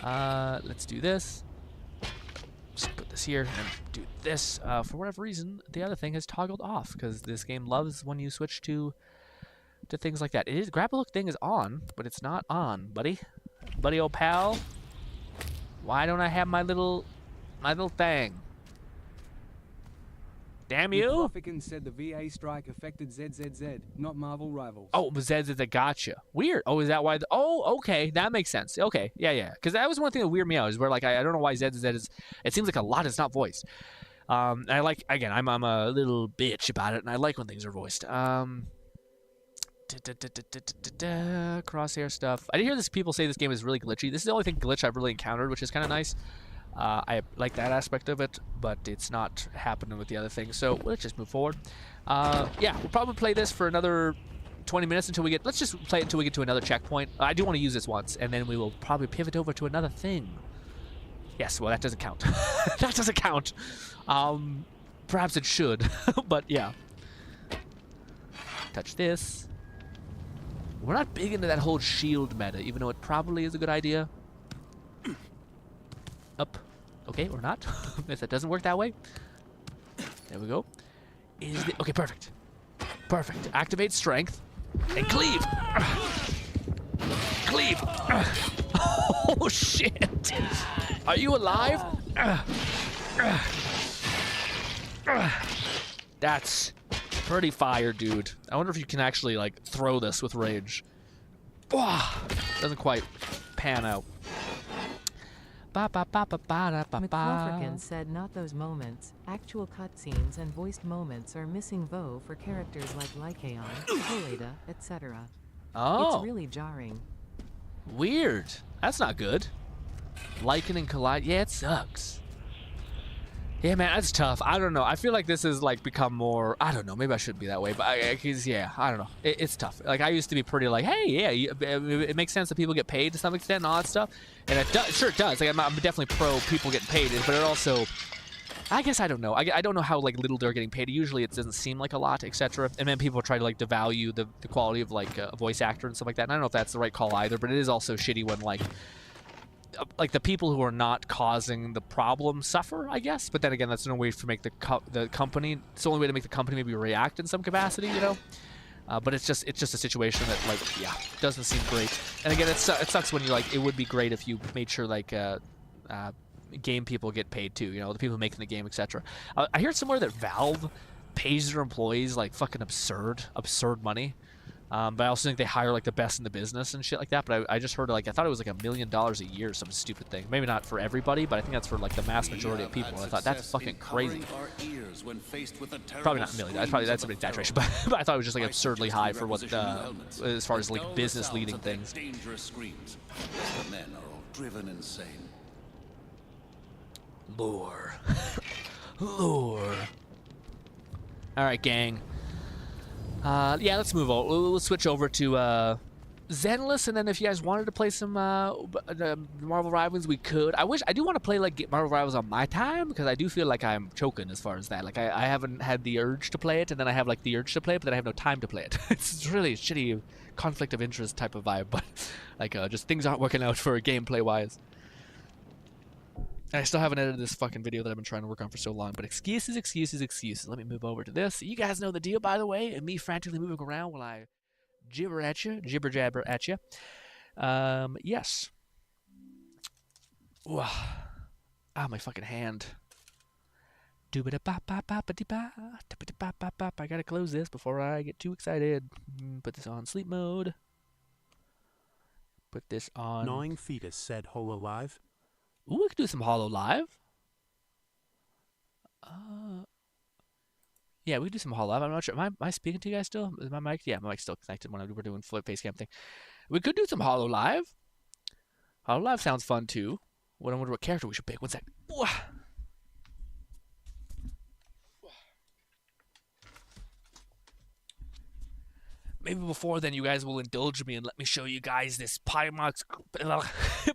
Let's do this. Just put this here and do this. For whatever reason, the other thing has toggled off because this game loves when you switch to things like that. It is grab a look thing is on, but it's not on, buddy. Buddy old pal. Why don't I have my little thing? Damn you! McFlufferkin said the VA strike affected ZZZ, not Marvel Rivals. Oh, it was ZZZ, gotcha. Weird. Oh, is that why? Oh, okay, that makes sense. Okay, yeah. Because that was one thing that weirded me out, is where like I don't know why ZZZ is. It seems like a lot is not voiced. And I like, again, I'm a little bitch about it, and I like when things are voiced. Crosshair stuff. I did hear people say this game is really glitchy. This is the only glitch I've really encountered, which is kind of nice. I like that aspect of it, but it's not happening with the other things. So let's just move forward. Yeah, we'll probably play this for another 20 minutes until we get. Let's just play it until we get to another checkpoint. I do want to use this once, and then we will probably pivot over to another thing. Yes, well that doesn't count. That doesn't count. Perhaps it should, but yeah. Touch this. We're not big into that whole shield meta, even though it probably is a good idea. Up. Okay, or not. If that doesn't work that way. There we go. Okay, perfect. Perfect. Activate strength. And cleave. Cleave. Oh, shit. Are you alive? That's pretty fire, dude. I wonder if you can actually, like, throw this with rage. Doesn't quite pan out. McFlufferkin said not those moments. Actual cutscenes and voiced moments are missing VO for characters like Lycaon, Poleda, etc. Oh. It's really jarring. Weird. That's not good. Lycan and Collide. Yeah, it sucks. Yeah, man, that's tough. I don't know. I feel like this has like become more. I don't know. Maybe I shouldn't be that way, but yeah, I don't know. It's tough. Like I used to be pretty like, hey, yeah, it makes sense that people get paid to some extent and all that stuff, and it does. Sure, it does. Like I'm definitely pro people getting paid, but it also, I guess I don't know. I don't know how like little they're getting paid. Usually it doesn't seem like a lot, etc. And then people try to like devalue the quality of like a voice actor and stuff like that. And I don't know if that's the right call either, but it is also shitty when like the people who are not causing the problem suffer, I guess. But then again, that's no way to make the company. It's the only way to make the company maybe react in some capacity, you know. But it's just a situation that like doesn't seem great. And again, it sucks when you like. It would be great if you made sure like game people get paid too. You know, the people making the game, etc. I heard somewhere that Valve pays their employees like fucking absurd money. But I also think they hire like the best in the business and shit like that. But I just heard like I thought it was like $1 million a year, some stupid thing. Maybe not for everybody, but I think that's for like the mass majority of people. And I thought that's fucking crazy. Probably not $1 million. That's an exaggeration, but I thought it was just like absurdly high for what as far as like business leading things. Dangerous screams. The men are all driven insane. Lore. Lore. All right, gang. Yeah, let's move on. We'll switch over to Zenless, and then if you guys wanted to play some Marvel Rivals, we could. I do want to play like Marvel Rivals on my time, because I do feel like I'm choking as far as that. Like I haven't had the urge to play it, and then I have like the urge to play it, but then I have no time to play it. It's really a shitty conflict of interest type of vibe, but like just things aren't working out for gameplay wise. I still haven't edited this fucking video that I've been trying to work on for so long, but excuses, excuses, excuses. Let me move over to this. You guys know the deal, by the way, and me frantically moving around while I jibber jabber at you. Yes. Ooh, my fucking hand. I gotta close this before I get too excited. Put this on sleep mode. Put this on. Gnawing Fetus said HoloLive. Ooh, we could do some HoloLive. Yeah, we could do some HoloLive. I'm not sure. Am I speaking to you guys still? Is my mic? Yeah, my mic's still connected when we were doing flip face cam thing. We could do some HoloLive. HoloLive sounds fun too. I wonder what character we should pick. One sec. Ooh. Maybe before then, you guys will indulge me and let me show you guys this Pymox.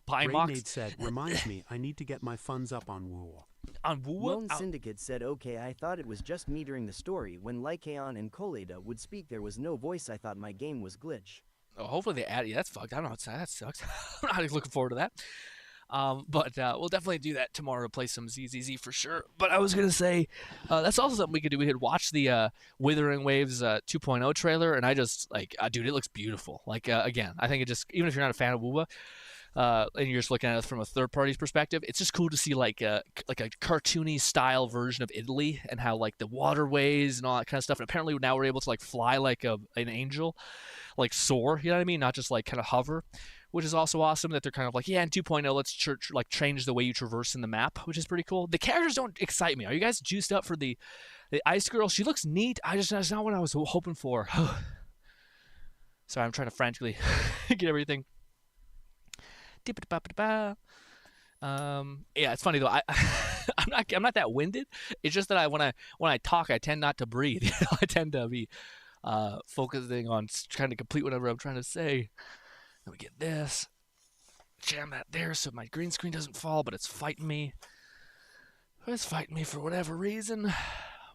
Raynade said, reminds me, I need to get my funds up on WoW. On WoW? Lone Syndicate said, okay, I thought it was just me during the story. When Lycaon and Koleda would speak, there was no voice. I thought my game was glitch. Oh, hopefully they add. Yeah, that's fucked. I don't know. That sucks. I'm not looking forward to that. But we'll definitely do that tomorrow to play some ZZZ for sure. But I was going to say, that's also something we could do. We could watch the Withering Waves 2.0 trailer, and I just, like, dude, it looks beautiful. Like, again, I think it just, even if you're not a fan of WoW, and you're just looking at it from a third party's perspective, it's just cool to see like a cartoony style version of Italy and how like the waterways and all that kind of stuff. And apparently now we're able to like fly like an angel, like soar, you know what I mean? Not just like kind of hover, which is also awesome that they're kind of like, yeah, in 2.0, let's change the way you traverse in the map, which is pretty cool. The characters don't excite me. Are you guys juiced up for the Ice Girl? She looks neat. That's not what I was hoping for. Sorry, I'm trying to frantically get everything. Yeah, it's funny though. I'm not that winded. It's just that when I talk, I tend not to breathe. You know? I tend to be focusing on trying to complete whatever I'm trying to say. Let me get this. Jam that there so my green screen doesn't fall, but it's fighting me. It's fighting me for whatever reason.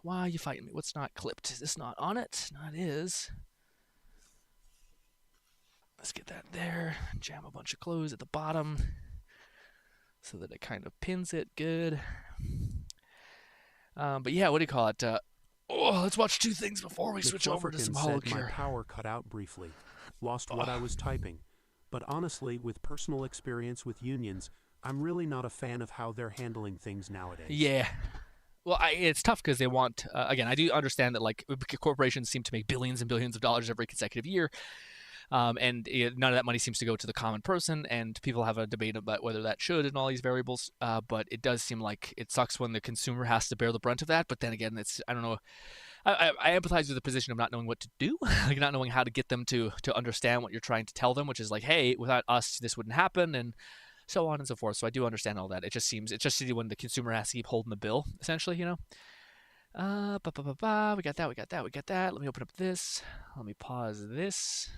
Why are you fighting me? What's not clipped? Is this not on it? No, it is. Let's get that there. Jam a bunch of clothes at the bottom so that it kind of pins it good. But yeah, what do you call it? Let's watch two things before we switch over to some said my power cut out briefly. Lost what I was typing. But honestly, with personal experience with unions, I'm really not a fan of how they're handling things nowadays. Yeah. Well, it's tough because they want, again, I do understand that like corporations seem to make billions and billions of dollars every consecutive year. And none of that money seems to go to the common person, and people have a debate about whether that should and all these variables. But it does seem like it sucks when the consumer has to bear the brunt of that. But then again, I don't know. I empathize with the position of not knowing what to do, like not knowing how to get them to understand what you're trying to tell them, which is like, hey, without us, this wouldn't happen, and so on and so forth. So I do understand all that. It just seems when the consumer has to keep holding the bill, essentially, you know. We got that. Let me open up this. Let me pause this.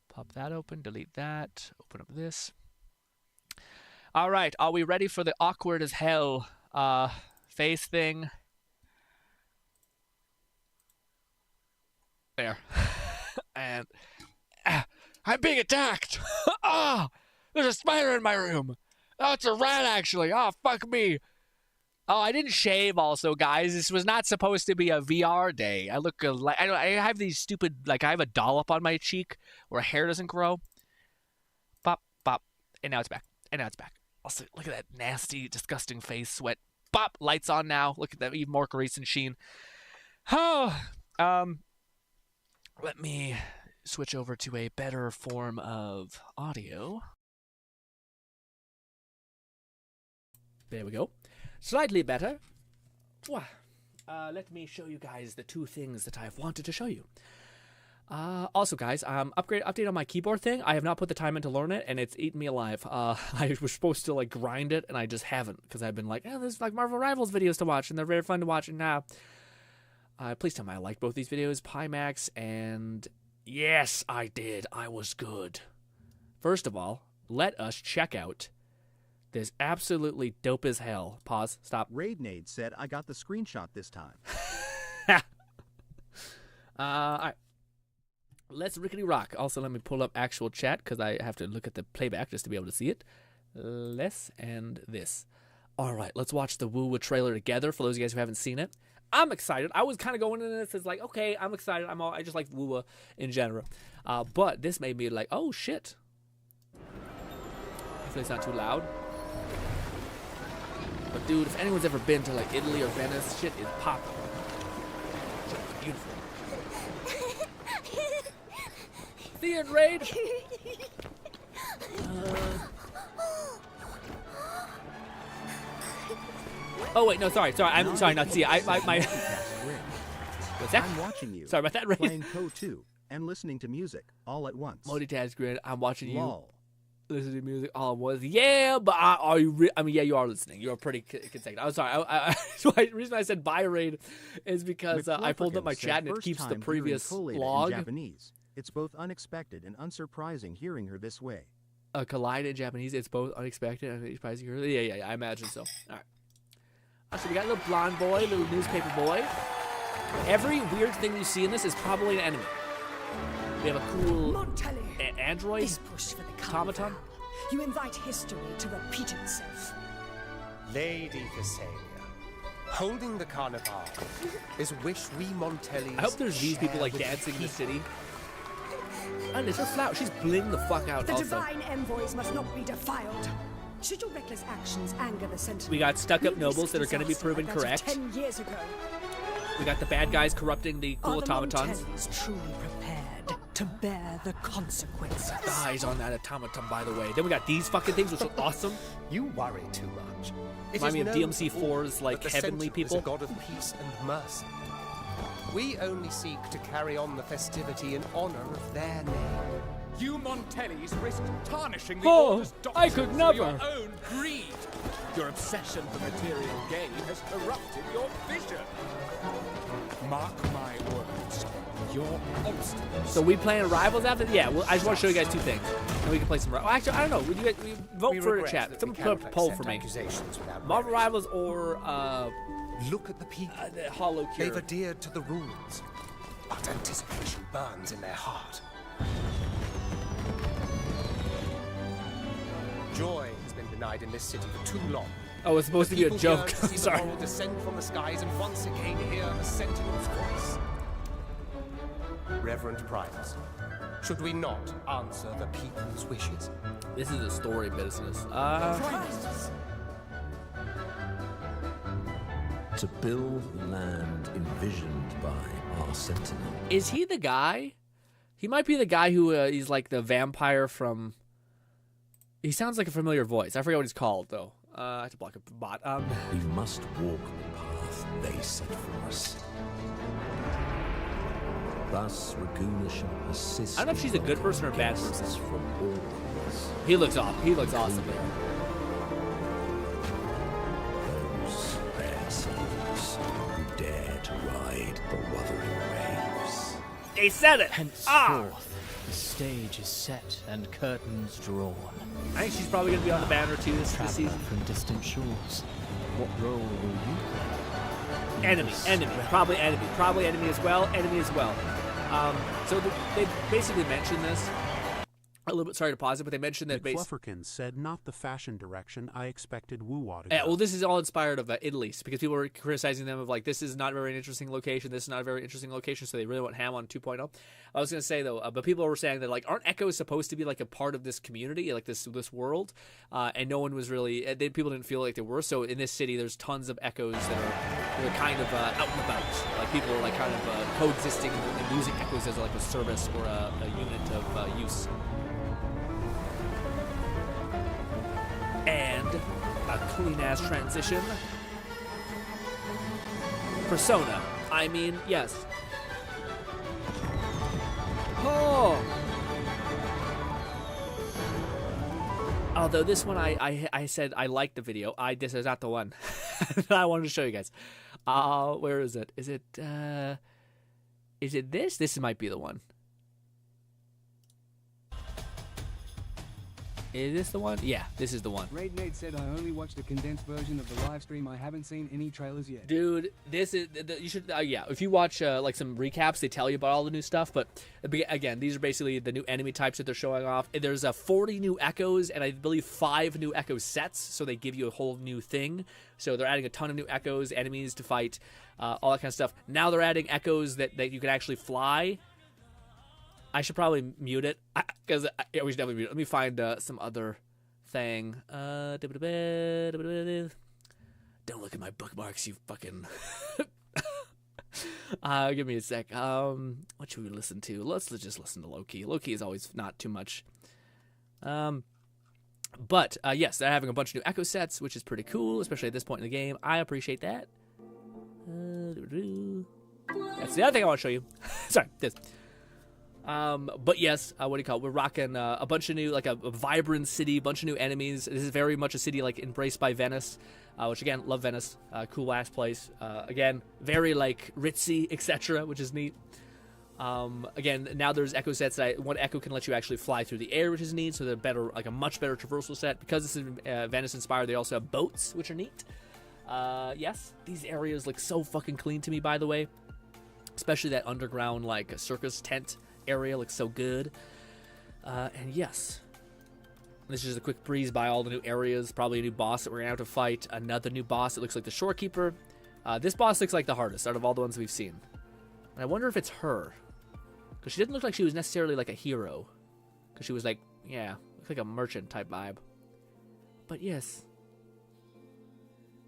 Pop that open, delete that, open up this. All right, are we ready for the awkward as hell face thing? There. And I'm being attacked. There's a spider in my room. Oh, it's a rat actually. Oh, fuck me. Oh, I didn't shave also, guys. This was not supposed to be a VR day. I look like I have these stupid, like I have a dollop on my cheek where hair doesn't grow. Pop, pop. And now it's back. Also, look at that nasty, disgusting face, sweat. Pop, lights on now. Look at that even more grease and sheen. Oh, let me switch over to a better form of audio. There we go. Slightly better. Let me show you guys the two things that I've wanted to show you. Also, guys, update on my keyboard thing. I have not put the time in to learn it, and it's eaten me alive. I was supposed to like grind it, and I just haven't because I've been like, there's like Marvel Rivals videos to watch, and they're very fun to watch. And now, please tell me I liked both these videos, Pimax, and yes, I did. I was good. First of all, let us check out this absolutely dope as hell. Pause. Stop. Raidnade said, I got the screenshot this time. All right. Let's rickety rock. Also, let me pull up actual chat because I have to look at the playback just to be able to see it. Less and this. All right, let's watch the Woo trailer together for those of you guys who haven't seen it. I'm excited. I was kind of going into this as like, okay, I'm excited. I just like Woo in general. But this made me like, oh shit. Hopefully it's not too loud. But dude, if anyone's ever been to like Italy or Venice, shit is popping. Shit is beautiful. Thea and Raid. Oh wait, no, sorry. I'm sorry, not Thea. My. What's that? I'm watching you. Sorry about that, Raid. Playing Code 2 and listening to music all at once. Multitask Grid. I'm watching you. Lol. Listening to music all at once. Yeah, but are you? I mean, yeah, you are listening. You're pretty consecutive. I'm sorry. The reason I said bye, Raid is because I pulled up my chat and it keeps the previous log. In Japanese. It's both unexpected and unsurprising hearing her this way. Collide in Japanese. It's both unexpected and surprising. Yeah. I imagine so. All right. So we got a little blonde boy, little newspaper boy. Every weird thing you see in this is probably an enemy. We have a cool android This push for the automaton. You invite history to repeat itself. Lady Visalia, holding the carnival is wish we Montellis. I hope there's these people like dancing in the city. And it's her flower. She's bling the fuck out. The also, divine envoys must not be defiled. Should your reckless actions anger the Sentinel? we got stuck-up nobles that are going to be proven correct. 10 years ago. We got the bad guys corrupting the cool automatons. Montellis truly prepared to bear the consequences. Eyes on that automaton, by the way. Then we got these fucking things, which look awesome. You worry too much. Remind me of DMC4's like heavenly people. Is a god of peace and mercy. We only seek to carry on the festivity in honor of their name. You Montellis risk tarnishing the Oh, Order's I could doctrines never. for your own greed. Your obsession for material gain has corrupted your vision. Mark my words. Your obstinacy. So we playing Rivals after? Yeah, well, I just want to show you guys two things. And we can play some Rivals. Actually, I don't know. Would you guys vote for a chat? Someone put a poll for me. Marvel Rivals or Look at the people. the Hollow Cure. They've adhered to the rules, but anticipation burns in their heart. Joy has been denied in this city for too long. Oh, it's supposed to be a People joke. yearn to see Sorry. the moral descend from the skies and once again hear a sentinel's voice. Reverend Primus, should we not answer the people's wishes? This is a story business. To build land envisioned by our sentinel. Is he the guy? He might be the guy who he's like the vampire from. He sounds like a familiar voice. I forget what he's called though. I have to block a bot. We must walk the path they set for us. Thus, Raguna shall assist. I don't know if she's a good person or a bad person. From all of us. He looks off. He looks awesome there. Those rare souls who dare to ride the wuthering waves. They said it. Henceforth, the stage is set and curtains drawn. I think she's probably going to be on the banner too this season. From distant shores, what role will you play? Enemy, probably enemy as well. So they basically mentioned this. A little bit sorry to pause it, but they mentioned that Flufferkin said not the fashion direction I expected Woo-Wah to go. well, this is all inspired of Italy, because people were criticizing them of like, this is not a very interesting location, this is not a very interesting location, so they really went ham on 2.0. I was going to say though, but people were saying that like, aren't echoes supposed to be like a part of this community, like this world? And no one was really, people didn't feel like they were. So in this city, there's tons of echoes that are kind of out and about. Like people are like kind of coexisting and using echoes as like a service or a unit of use. And a clean-ass transition. Persona. I mean, yes. Oh! Although this one, I said I liked the video. This is not the one that I wanted to show you guys. Where is it? Is it this? This might be the one. Is this the one? Yeah, this is the one. Raid Nate said I only watched a condensed version of the live stream. I haven't seen any trailers yet. Dude, this is you should yeah. If you watch like some recaps, they tell you about all the new stuff. But again, these are basically the new enemy types that they're showing off. There's 40 new echoes and I believe 5 new echo sets. So they give you a whole new thing. So they're adding a ton of new echoes, enemies to fight, all that kind of stuff. Now they're adding echoes that you can actually fly. I should probably mute it because yeah, we should definitely mute it. Let me find some other thing. Don't look at my bookmarks, you fucking. Give me a sec. What should we listen to? Let's just listen to Loki. Loki is always not too much. But yes, they're having a bunch of new echo sets, which is pretty cool, especially at this point in the game. I appreciate that. That's the other thing I want to show you. Sorry, this. But yes, what do you call it? We're rocking a bunch of new, like a vibrant city, bunch of new enemies. This is very much a city like embraced by Venice, which again, love Venice. Cool ass place. Again, very like ritzy, etc., which is neat. Again, now there's echo sets that one echo can let you actually fly through the air, which is neat. So they're better, like a much better traversal set. Because this is Venice inspired, they also have boats, which are neat. Yes, these areas look so fucking clean to me, by the way. Especially that underground like circus tent area looks so good. And yes, this is just a quick breeze by all the new areas. Probably a new boss that we're gonna have to fight. Another new boss that looks like the Shorekeeper. This boss looks like the hardest out of all the ones we've seen. And I wonder if it's her, because she didn't look like she was necessarily like a hero, because she was like, yeah, looks like a merchant type vibe. But yes,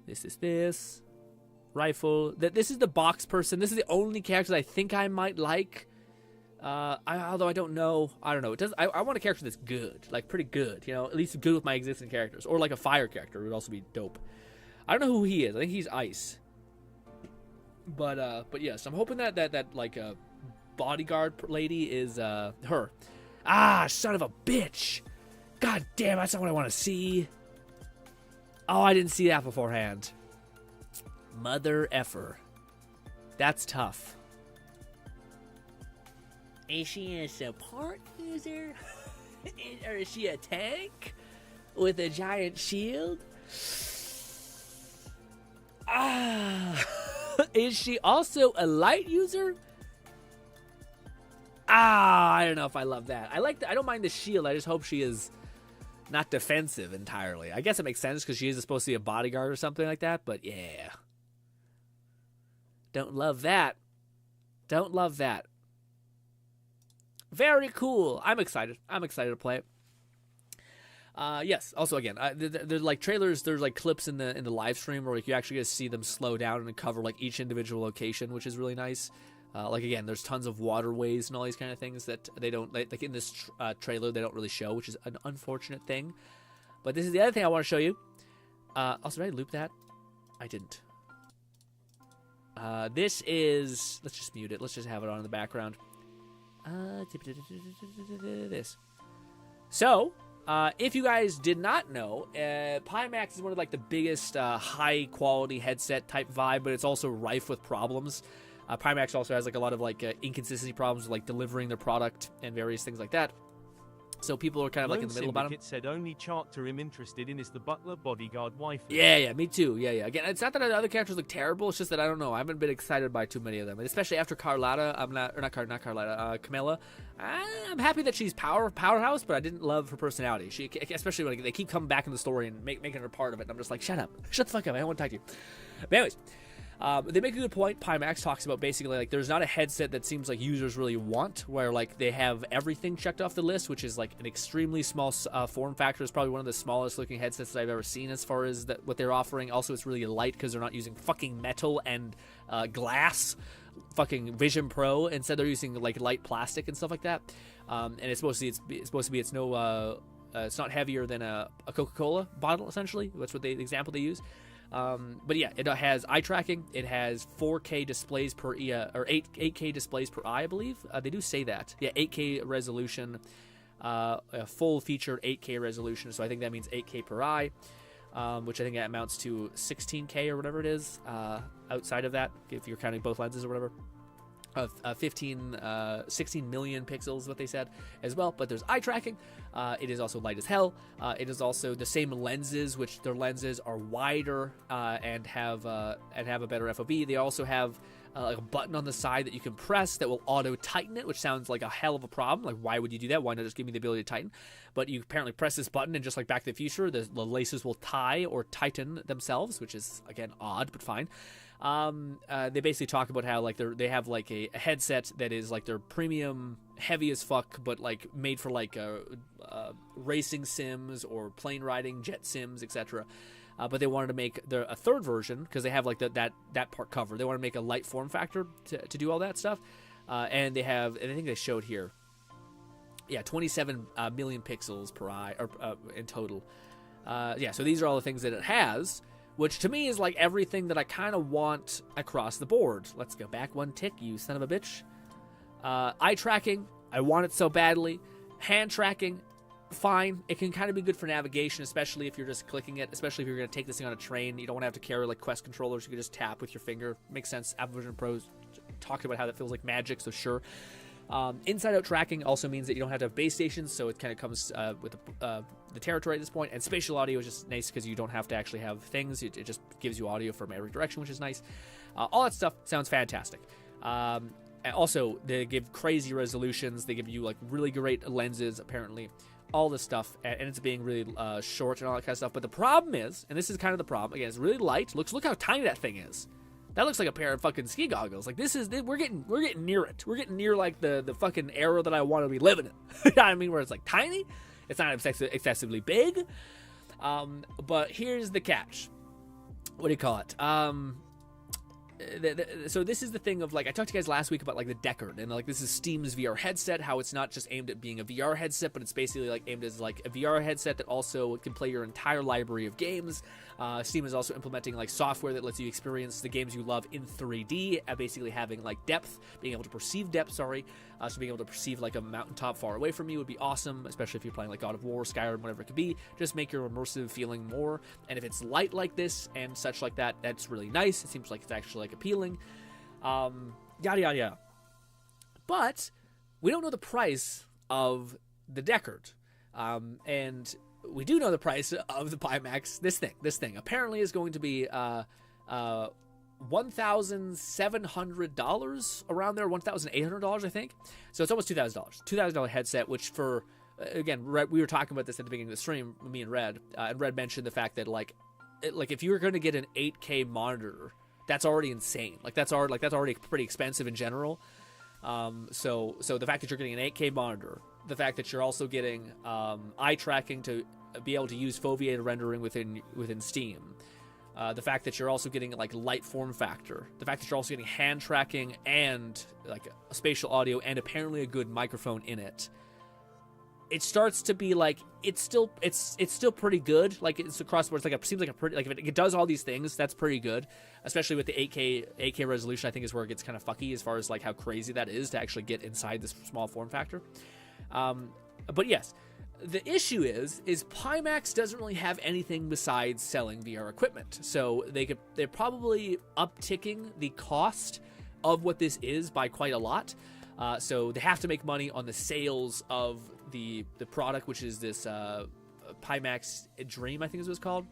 this is this rifle. This is the box person. This is the only character that I think I might like. Although I don't know. It does. I want a character that's good, like pretty good. You know, at least good with my existing characters, or like a fire character would also be dope. I don't know who he is. I think he's ice. But yes, I'm hoping that like bodyguard lady is her. Ah, son of a bitch! God damn, that's not what I want to see. Oh, I didn't see that beforehand. Mother effer. That's tough. Is she a support user? Or is she a tank with a giant shield? Ah, is she also a light user? Ah, I don't know if I love that. I don't mind the shield. I just hope she is not defensive entirely. I guess it makes sense because she is supposed to be a bodyguard or something like that. But yeah, don't love that. Don't love that. Very cool. I'm excited. I'm excited to play it. Yes. Also, again, there's like trailers. There's like clips in the live stream where like you actually get to see them slow down and cover like each individual location, which is really nice. Like again, there's tons of waterways and all these kind of things that they don't like in this trailer. They don't really show, which is an unfortunate thing. But this is the other thing I want to show you. Also, did I loop that? I didn't. This is. Let's just mute it. Let's just have it on in the background. This. So, if you guys did not know, Pimax is one of like the biggest high quality headset type vibe, but it's also rife with problems. Pimax also has like a lot of like inconsistency problems with like delivering their product and various things like that. So people are kind of like in the middle about him. It said only character I'm interested in is the butler bodyguard waifu. Yeah, me too. Yeah. Again, it's not that the other characters look terrible. It's just that I don't know. I haven't been excited by too many of them, and especially after Carlotta. I'm not Camilla. I'm happy that she's powerhouse, but I didn't love her personality. She, especially when they keep coming back in the story and making her part of it. And I'm just like, shut up, shut the fuck up. I don't want to talk to you. But anyways. They make a good point. Pimax talks about basically like there's not a headset that seems like users really want, where like they have everything checked off the list, which is like an extremely small form factor. It's probably one of the smallest looking headsets that I've ever seen as far as what they're offering. Also, it's really light because they're not using fucking metal and glass, fucking Vision Pro. Instead, they're using like light plastic and stuff like that. And it's supposed to be it's not heavier than a Coca-Cola bottle essentially. That's what the example they use. But yeah, it has eye tracking. It has 4K displays per or 8K displays per eye, I believe. They do say that. Yeah, 8K resolution, a full featured 8K resolution. So I think that means 8K per eye, which I think that amounts to 16K or whatever it is. Outside of that, if you're counting both lenses or whatever. of 16 million pixels, what they said as well. But there's eye tracking. It is also light as hell. It is also the same lenses, which their lenses are wider and have a better FOV. They also have like a button on the side that you can press that will auto tighten it, which sounds like a hell of a problem. Like, why would you do that? Why not just give me the ability to tighten? But you apparently press this button, and just like Back to the Future, the laces will tie or tighten themselves, which is, again, odd, but fine. They basically talk about how like they have like a headset that is like their premium, heavy as fuck, but like made for like racing sims or plane riding, jet sims, etc. But they wanted to make a third version because they have like that part covered. They want to make a light form factor to do all that stuff, and they have, and I think they showed here, 27 million pixels per eye or in total. So these are all the things that it has, which to me is like everything that I kind of want across the board. Let's go back one tick, you son of a bitch. Eye tracking, I want it so badly. Hand tracking, fine. It can kind of be good for navigation, especially if you're just clicking it, especially if you're going to take this thing on a train. You don't want to have to carry like Quest controllers. You can just tap with your finger. Makes sense. Apple Vision Pro's talked about how that feels like magic, so sure. Inside-out tracking also means that you don't have to have base stations, so it kind of comes with the territory at this point. And spatial audio is just nice because you don't have to actually have things. It just gives you audio from every direction, which is nice. All that stuff sounds fantastic. And also, they give crazy resolutions. They give you like really great lenses, apparently. All this stuff, and it's being really short and all that kind of stuff. But the problem is, and this is kind of the problem, again, it's really light. Look how tiny that thing is. That looks like a pair of fucking ski goggles. Like, we're getting near it. We're getting near like the fucking era that I want to be living in. You know what I mean? Where it's like tiny. It's not excessively big. But here's the catch. What do you call it? So this is the thing of, like, I talked to you guys last week about like the Deckard, and like this is Steam's VR headset, how it's not just aimed at being a VR headset, but it's basically like aimed as like a VR headset that also can play your entire library of games. Steam is also implementing like software that lets you experience the games you love in 3D, basically having like depth, being able to perceive depth, so being able to perceive like a mountaintop far away from you would be awesome, especially if you're playing like God of War, Skyrim, whatever it could be. Just make your immersive feeling more, and if it's light like this and such like that, that's really nice. It seems like it's actually like appealing. Yada yada yada. But we don't know the price of the Deckard, and we do know the price of the Pimax. This thing apparently is going to be $1,700 around there, $1,800 I think. So it's almost $2,000 headset, which for, again, we were talking about this at the beginning of the stream, me and Red mentioned the fact that like if you were going to get an 8K monitor, that's already insane. That's already pretty expensive in general. So the fact that you're getting an 8K monitor, the fact that you're also getting eye tracking to be able to use foveated rendering within Steam, the fact that you're also getting like light form factor, the fact that you're also getting hand tracking and like a spatial audio and apparently a good microphone in it, it starts to be like it's still pretty good. Like, it's across the board. It seems like a pretty, like, if it does all these things, that's pretty good. Especially with the 8K resolution, I think is where it gets kind of fucky as far as like how crazy that is to actually get inside this small form factor. But yes, the issue is Pimax doesn't really have anything besides selling VR equipment. So they're probably upticking the cost of what this is by quite a lot. So they have to make money on the sales of the product, which is this Pimax Dream, I think is what it's called.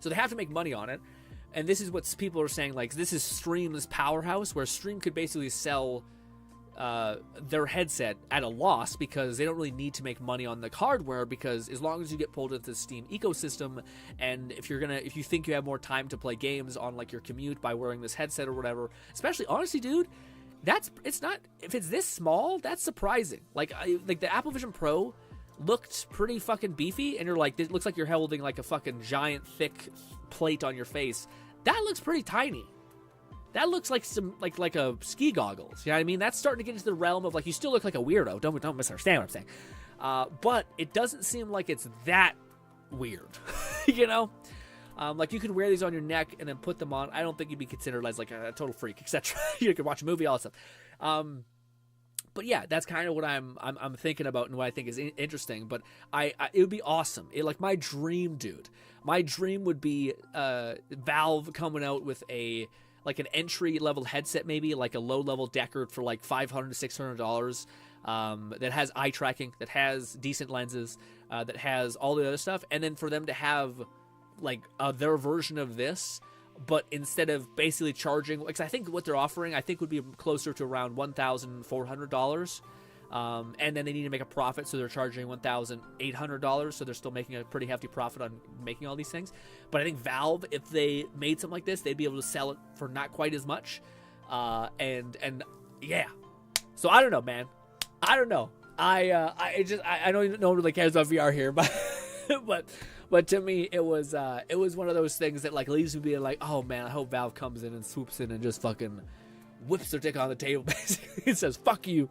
So they have to make money on it, and this is what people are saying, like, this is Stream's powerhouse, where Stream could basically sell their headset at a loss because they don't really need to make money on the hardware, because as long as you get pulled into the Steam ecosystem, and if you think you have more time to play games on like your commute by wearing this headset or whatever, especially, honestly, dude, it's not, if it's this small, that's surprising. Like the Apple Vision Pro looked pretty fucking beefy, and you're like, it looks like you're holding like a fucking giant thick plate on your face. That looks pretty tiny. That looks like some like a ski goggles. You know what I mean? That's starting to get into the realm of like, you still look like a weirdo. Don't misunderstand what I'm saying. But it doesn't seem like it's that weird. You know? Like, you could wear these on your neck and then put them on. I don't think you'd be considered as like a total freak, etc. You could watch a movie, all that stuff. But yeah, that's kind of what I'm thinking about and what I think is interesting. But it would be awesome. Like, my dream, dude. My dream would be Valve coming out with like an entry-level headset, maybe like a low-level Deckard for like $500 to $600, that has eye tracking, that has decent lenses, that has all the other stuff, and then for them to have like their version of this, but instead of basically charging, because I think what they're offering, I think would be closer to around $1,400. And then they need to make a profit, so they're charging $1,800, so they're still making a pretty hefty profit on making all these things. But I think Valve, if they made something like this, they'd be able to sell it for not quite as much. And yeah. So I don't know, man. I don't know. I don't even know who really cares about VR here, but but to me it was one of those things that like leaves me being like, oh man, I hope Valve comes in and swoops in and just fucking whips their dick on the table basically. It says fuck you.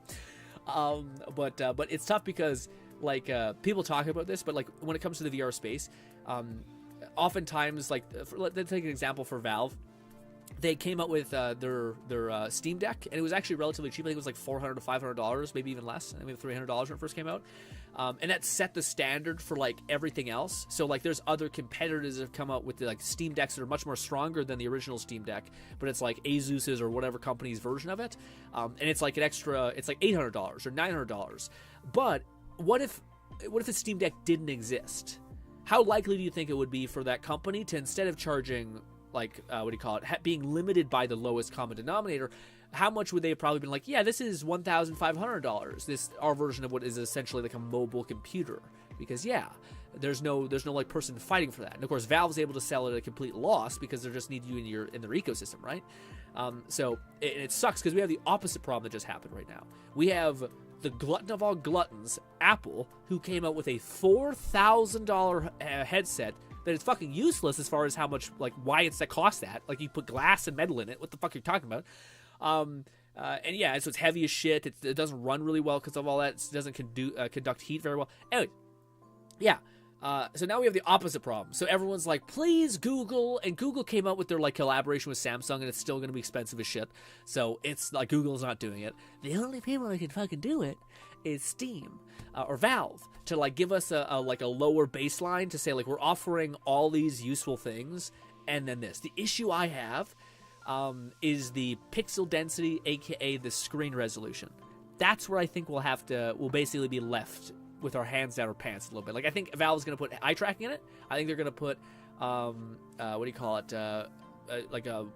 But it's tough because like people talk about this, but like when it comes to the VR space, oftentimes like let's take an example for Valve. They came out with their Steam Deck, and it was actually relatively cheap. I think it was like $400 to $500, maybe even less. I mean, $300 when it first came out, and that set the standard for like everything else. So like, there's other competitors that have come out with the, like Steam Decks that are much more stronger than the original Steam Deck, but it's like Asus's or whatever company's version of it, and it's like an extra. It's like $800 or $900. But what if the Steam Deck didn't exist? How likely do you think it would be for that company to, instead of charging like being limited by the lowest common denominator, how much would they have probably been like, yeah, this is $1,500, this our version of what is essentially like a mobile computer, because yeah, there's no like person fighting for that. And of course Valve's able to sell it at a complete loss because they just need you in their ecosystem, right? So it sucks because we have the opposite problem that just happened right now. We have the glutton of all gluttons, Apple, who came out with a $4,000 headset that is fucking useless as far as how much, like, why it's that cost that. Like, you put glass and metal in it. What the fuck are you talking about? And yeah, so it's heavy as shit. It doesn't run really well because of all that. It doesn't conduct heat very well. Anyway, yeah. So now we have the opposite problem. So everyone's like, please Google, and Google came out with their like collaboration with Samsung, and it's still going to be expensive as shit. So it's like Google's not doing it. The only people that can fucking do it is Steam or Valve, to like give us a lower baseline to say like we're offering all these useful things, and then this. The issue I have is the pixel density, aka the screen resolution. That's where I think we'll basically be left with our hands down our pants a little bit. Like, I think Valve's going to put eye tracking in it. I think they're going to put like a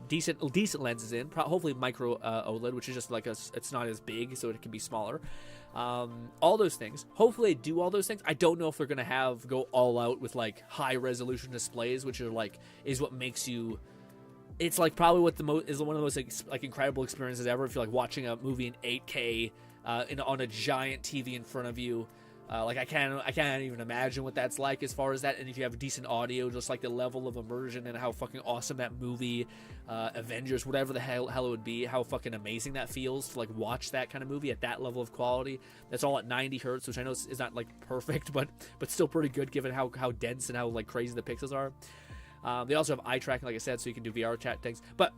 decent lenses in, hopefully micro OLED, which is just like it's not as big, so it can be smaller. All those things. Hopefully they do all those things. I don't know if they're gonna go all out with like high resolution displays, which are like is what makes you. It's like probably what is one of the most like incredible experiences ever. If you're like watching a movie in 8K on a giant TV in front of you. Like I can't even imagine what that's like as far as that. And if you have decent audio, just like the level of immersion and how fucking awesome that movie, Avengers, whatever the hell it would be, how fucking amazing that feels to like watch that kind of movie at that level of quality. That's all at 90 hertz, which I know is not like perfect, but still pretty good given how dense and how like crazy the pixels are. They also have eye tracking, like I said, so you can do VR chat things. But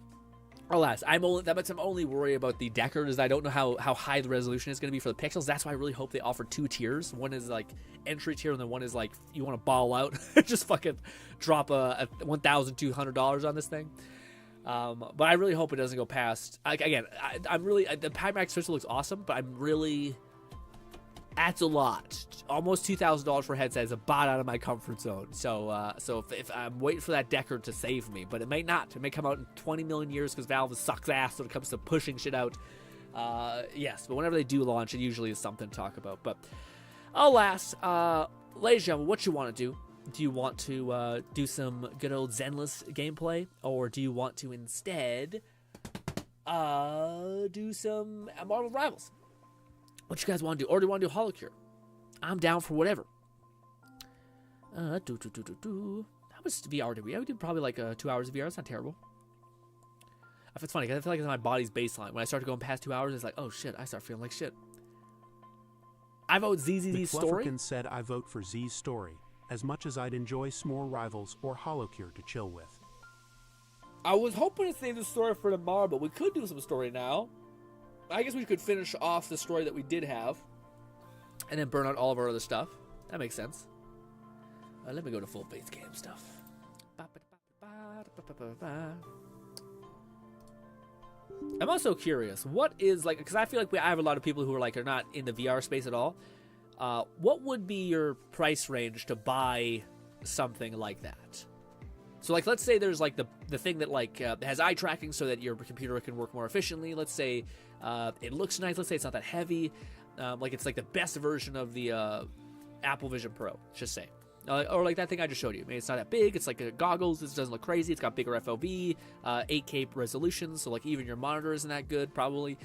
alas, I'm only worried about the Deckard, is I don't know how high the resolution is going to be for the pixels. That's why I really hope they offer 2 tiers. One is like entry tier, and then one is like you want to ball out, just fucking drop a $1,200 on this thing. But I really hope it doesn't go past. Like, again, I'm really the Pimax crystal looks awesome, but I'm really. That's a lot. Almost $2,000 for a headset is about out of my comfort zone. So if I'm waiting for that Deckard to save me, but it may not. It may come out in 20 million years because Valve sucks ass when it comes to pushing shit out. Yes, but whenever they do launch, it usually is something to talk about. But alas, ladies and gentlemen, what you want to do? Do you want to do some good old Zenless gameplay, or do you want to instead do some Marvel Rivals? What you guys want to do? Or do you want to do Holocure? I'm down for whatever. How much VR did we? We did probably like 2 hours of VR. It's not terrible. It's funny because I feel like it's my body's baseline. When I start going past 2 hours, it's like, oh shit, I start feeling like shit. I vote ZZZ's story. McFlufferkin said I vote for Z's story, as much as I'd enjoy S'more Rivals or Holocure to chill with. I was hoping to save the story for tomorrow, but we could do some story now. I guess we could finish off the story that we did have and then burn out all of our other stuff. That makes sense. Let me go to full base game stuff. I'm also curious, what is, like, because I feel like I have a lot of people who are, like, are not in the VR space at all. What would be your price range to buy something like that? So, like, let's say there's, like, the thing that, like, has eye tracking so that your computer can work more efficiently. Let's say it looks nice. Let's say it's not that heavy. Like, it's, like, the best version of the Apple Vision Pro, let's just say. Or like that thing I just showed you. Maybe it's not that big. It's like goggles. This doesn't look crazy. It's got bigger FOV, 8K resolution. So like even your monitor isn't that good, probably.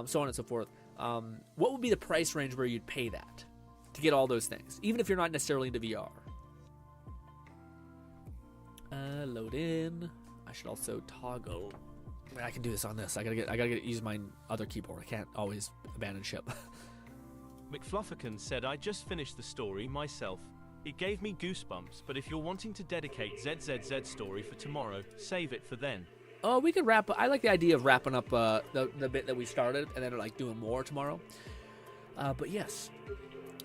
So on and so forth. What would be the price range where you'd pay that to get all those things, even if you're not necessarily into VR? Load in. I should also toggle. I mean, I can do this on this. I gotta use my other keyboard. I can't always abandon ship. McFlufferkin said, I just finished the story myself. It gave me goosebumps, but if you're wanting to dedicate ZZZ story for tomorrow, save it for then. Oh, we could wrap. I like the idea of wrapping up the bit that we started and then like doing more tomorrow. But yes,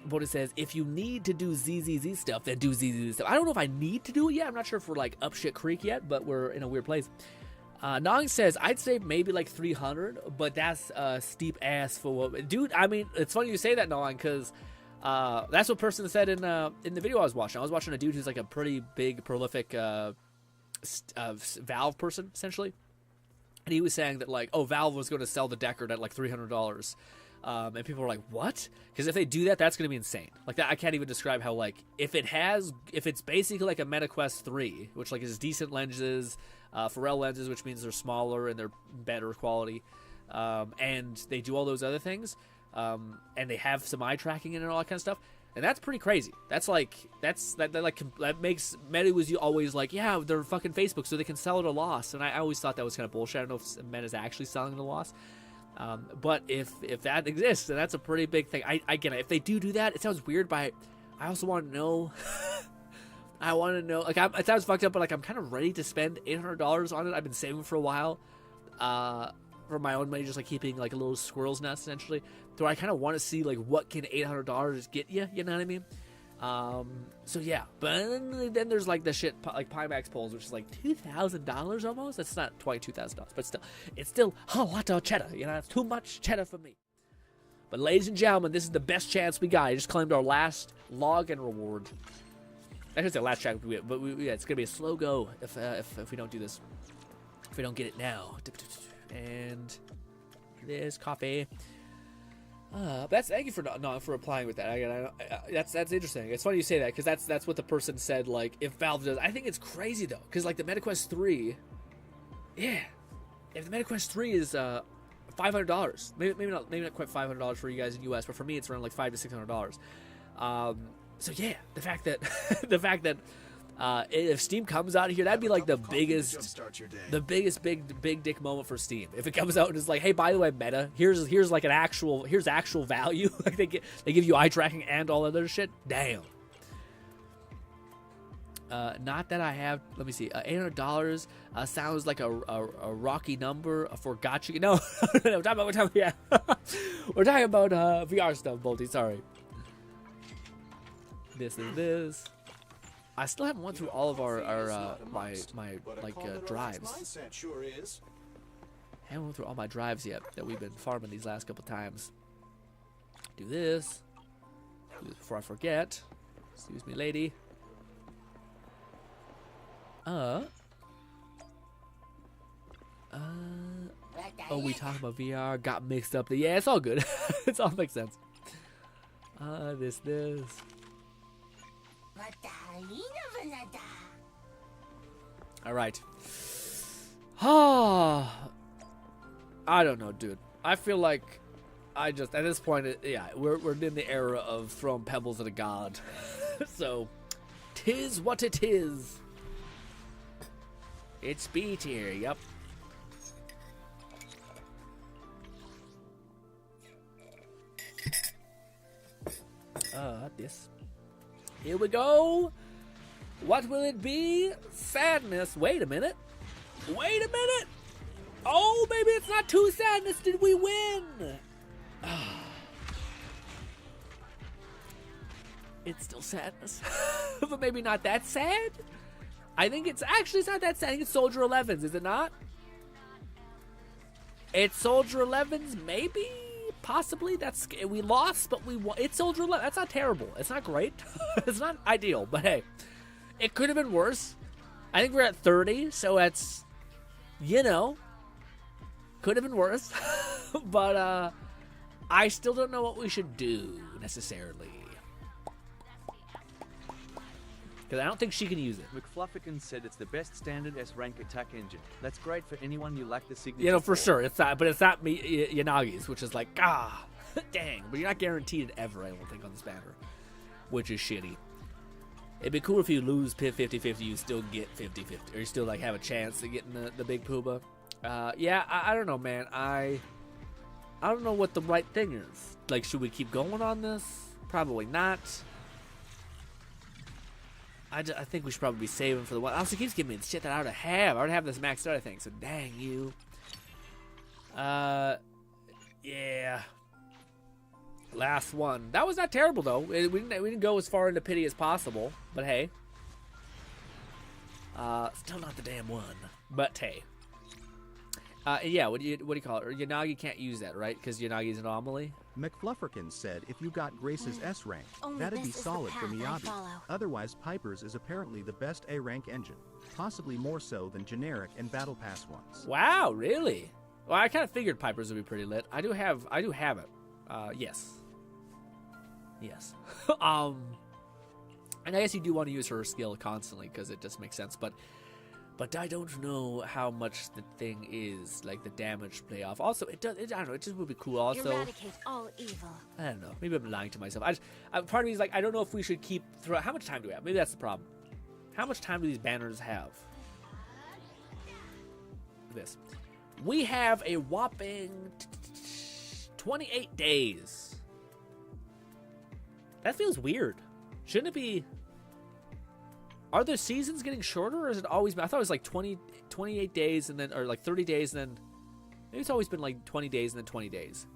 what it says, if you need to do ZZZ stuff, then do ZZZ stuff. I don't know if I need to do it yet. I'm not sure if we're like up shit creek yet, but we're in a weird place. Nong says, I'd say maybe like 300, but that's steep ass for what, dude. I mean, it's funny you say that, Nong, because that's what person said in the video I was watching. I was watching a dude who's like a pretty big, prolific Valve person, essentially. And he was saying that, like, oh, Valve was going to sell the Deckard at like $300. And people were like, what? Because if they do that, that's going to be insane. Like, that, I can't even describe how, like, if it's basically like a MetaQuest 3, which like is decent lenses, Pharrell lenses, which means they're smaller and they're better quality, and they do all those other things, and they have some eye tracking in it and all that kind of stuff, and that's pretty crazy. That's like that makes Meta was always like, yeah, they're fucking Facebook, so they can sell at a loss. And I always thought that was kind of bullshit. I don't know if Meta's actually selling at a loss, but if that exists, then that's a pretty big thing. I get it. If they do that, it sounds weird, but I also want to know. I want to know, like, it sounds fucked up, but like I'm kind of ready to spend $800 on it. I've been saving for a while, for my own money, just like keeping like a little squirrel's nest essentially. So I kind of want to see like what can $800 get you, you know what I mean? So yeah, but then there's like the shit like Pimax poles, which is like $2,000 almost. That's not quite $2,000, but still, it's still a lot of cheddar. You know, it's too much cheddar for me. But ladies and gentlemen, this is the best chance we got. I just claimed our last login reward. I should say last track, but yeah, it's gonna be a slow go if we don't do this. If we don't get it now. And there's coffee. Thank you for replying with that. That's interesting. It's funny you say that, because that's what the person said. Like, if Valve does, I think it's crazy though, because like the MetaQuest 3, yeah, if the MetaQuest 3 is $500, maybe not quite $500 for you guys in US, but for me it's around like $500 to $600. So yeah, the fact that if Steam comes out here, that'd be like the biggest big dick moment for Steam. If it comes out and it's like, hey, by the way, Meta, here's like actual value. Like they give you eye tracking and all other shit. Damn. Not that I have. Let me see. $800 sounds like a rocky number for gotcha. No, we're talking about VR stuff, Bolty. Sorry. This is this. I still haven't went through all of my drives. I haven't went through all my drives yet that we've been farming these last couple times. Do this before I forget. Excuse me, lady. Oh, we talking about VR? Got mixed up. Yeah, it's all good. It's all makes sense. This. All right. I don't know, dude. I feel like at this point, we're in the era of throwing pebbles at a god. So, 'tis what it is. It's B tier, yep. This. Here we go. What will it be? Sadness. Wait a minute. Oh, maybe it's not too sadness. Did we win? It's still sadness. But maybe not that sad. I think it's not that sad. I think it's Soldier 11s, is it not? It's Soldier 11s, maybe, possibly. We lost, but we won. It's Soldier 11. That's not terrible. It's not great. It's not ideal, but hey, it could have been worse. I think we're at 30, so that's, you know, could have been worse. But I still don't know what we should do necessarily. Because I don't think she can use it. McFluffican said it's the best standard S-rank attack engine. That's great for anyone you lack the signature. You know, for sure. It's not, but it's not Yanagi's, which is like, dang. But you're not guaranteed ever, I don't think, on this banner, which is shitty. It'd be cool if you lose 50-50, you still get 50-50, or you still like have a chance of getting the big Pooba. Yeah, I don't know, man. I don't know what the right thing is. Like, should we keep going on this? Probably not. I think we should probably be saving for the one. Also, keeps giving me the shit that I already have. I already have this maxed out, I think. So, dang you. Yeah. Last one. That was not terrible, though. We didn't go as far into pity as possible. But, hey. Still not the damn one. But, hey. Yeah, what do you call it? Yanagi can't use that, right? Because Yanagi's an anomaly? McFlufferkin said if you got Grace's S rank, that'd be solid for Miyabi. Otherwise, Piper's is apparently the best A rank engine, possibly more so than generic and Battle Pass ones. Wow, really? Well, I kind of figured Piper's would be pretty lit. I do have it. Yes. Yes. And I guess you do want to use her skill constantly because it just makes sense, but I don't know how much the thing is, like the damage playoff. Also, I don't know, it just would be cool also. Eradicate all evil. I don't know, maybe I'm lying to myself. Part of me is like, I don't know if we should keep how much time do we have? Maybe that's the problem. How much time do these banners have? This. We have a whopping 28 days. That feels weird. Shouldn't it be... Are the seasons getting shorter, or is it always been? I thought it was like 28 days and then, or like 30 days and then, maybe it's always been like 20 days and then 20 days.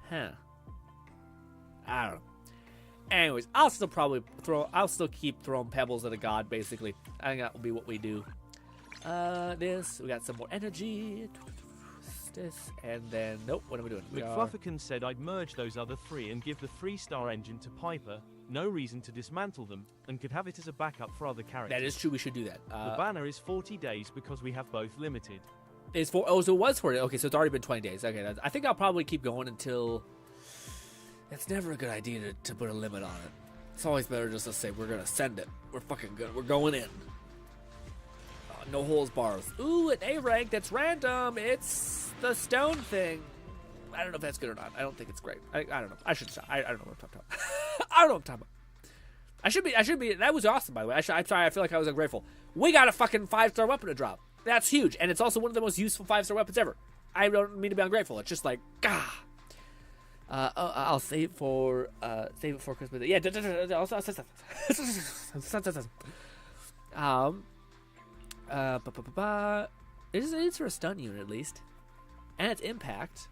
Huh. I don't know. Anyways, I'll still keep throwing pebbles at a god, basically. I think that will be what we do. We got some more energy. This, and then, nope, what are we doing? McFluffican said I'd merge those other three and give the 3-star engine to Piper. No reason to dismantle them, and could have it as a backup for other characters. That is true, we should do that. The banner is 40 days because we have both limited. It's so it was 40. Okay, so it's already been 20 days. Okay, I think I'll probably keep going until... It's never a good idea to put a limit on it. It's always better just to say, we're going to send it. We're fucking good. We're going in. No holes bars. Ooh, an A rank that's random. It's the stone thing. I don't know if that's good or not. I don't think it's great. I don't know. I should stop. I don't know what I'm talking about. I don't know what I'm talking about. I should be. That was awesome, by the way. I'm sorry. I feel like I was ungrateful. We got a fucking 5-star weapon to drop. That's huge, and it's also one of the most useful 5-star weapons ever. I don't mean to be ungrateful. It's just like, I'll save it for Christmas. Yeah. It's for a stun unit at least, and its impact.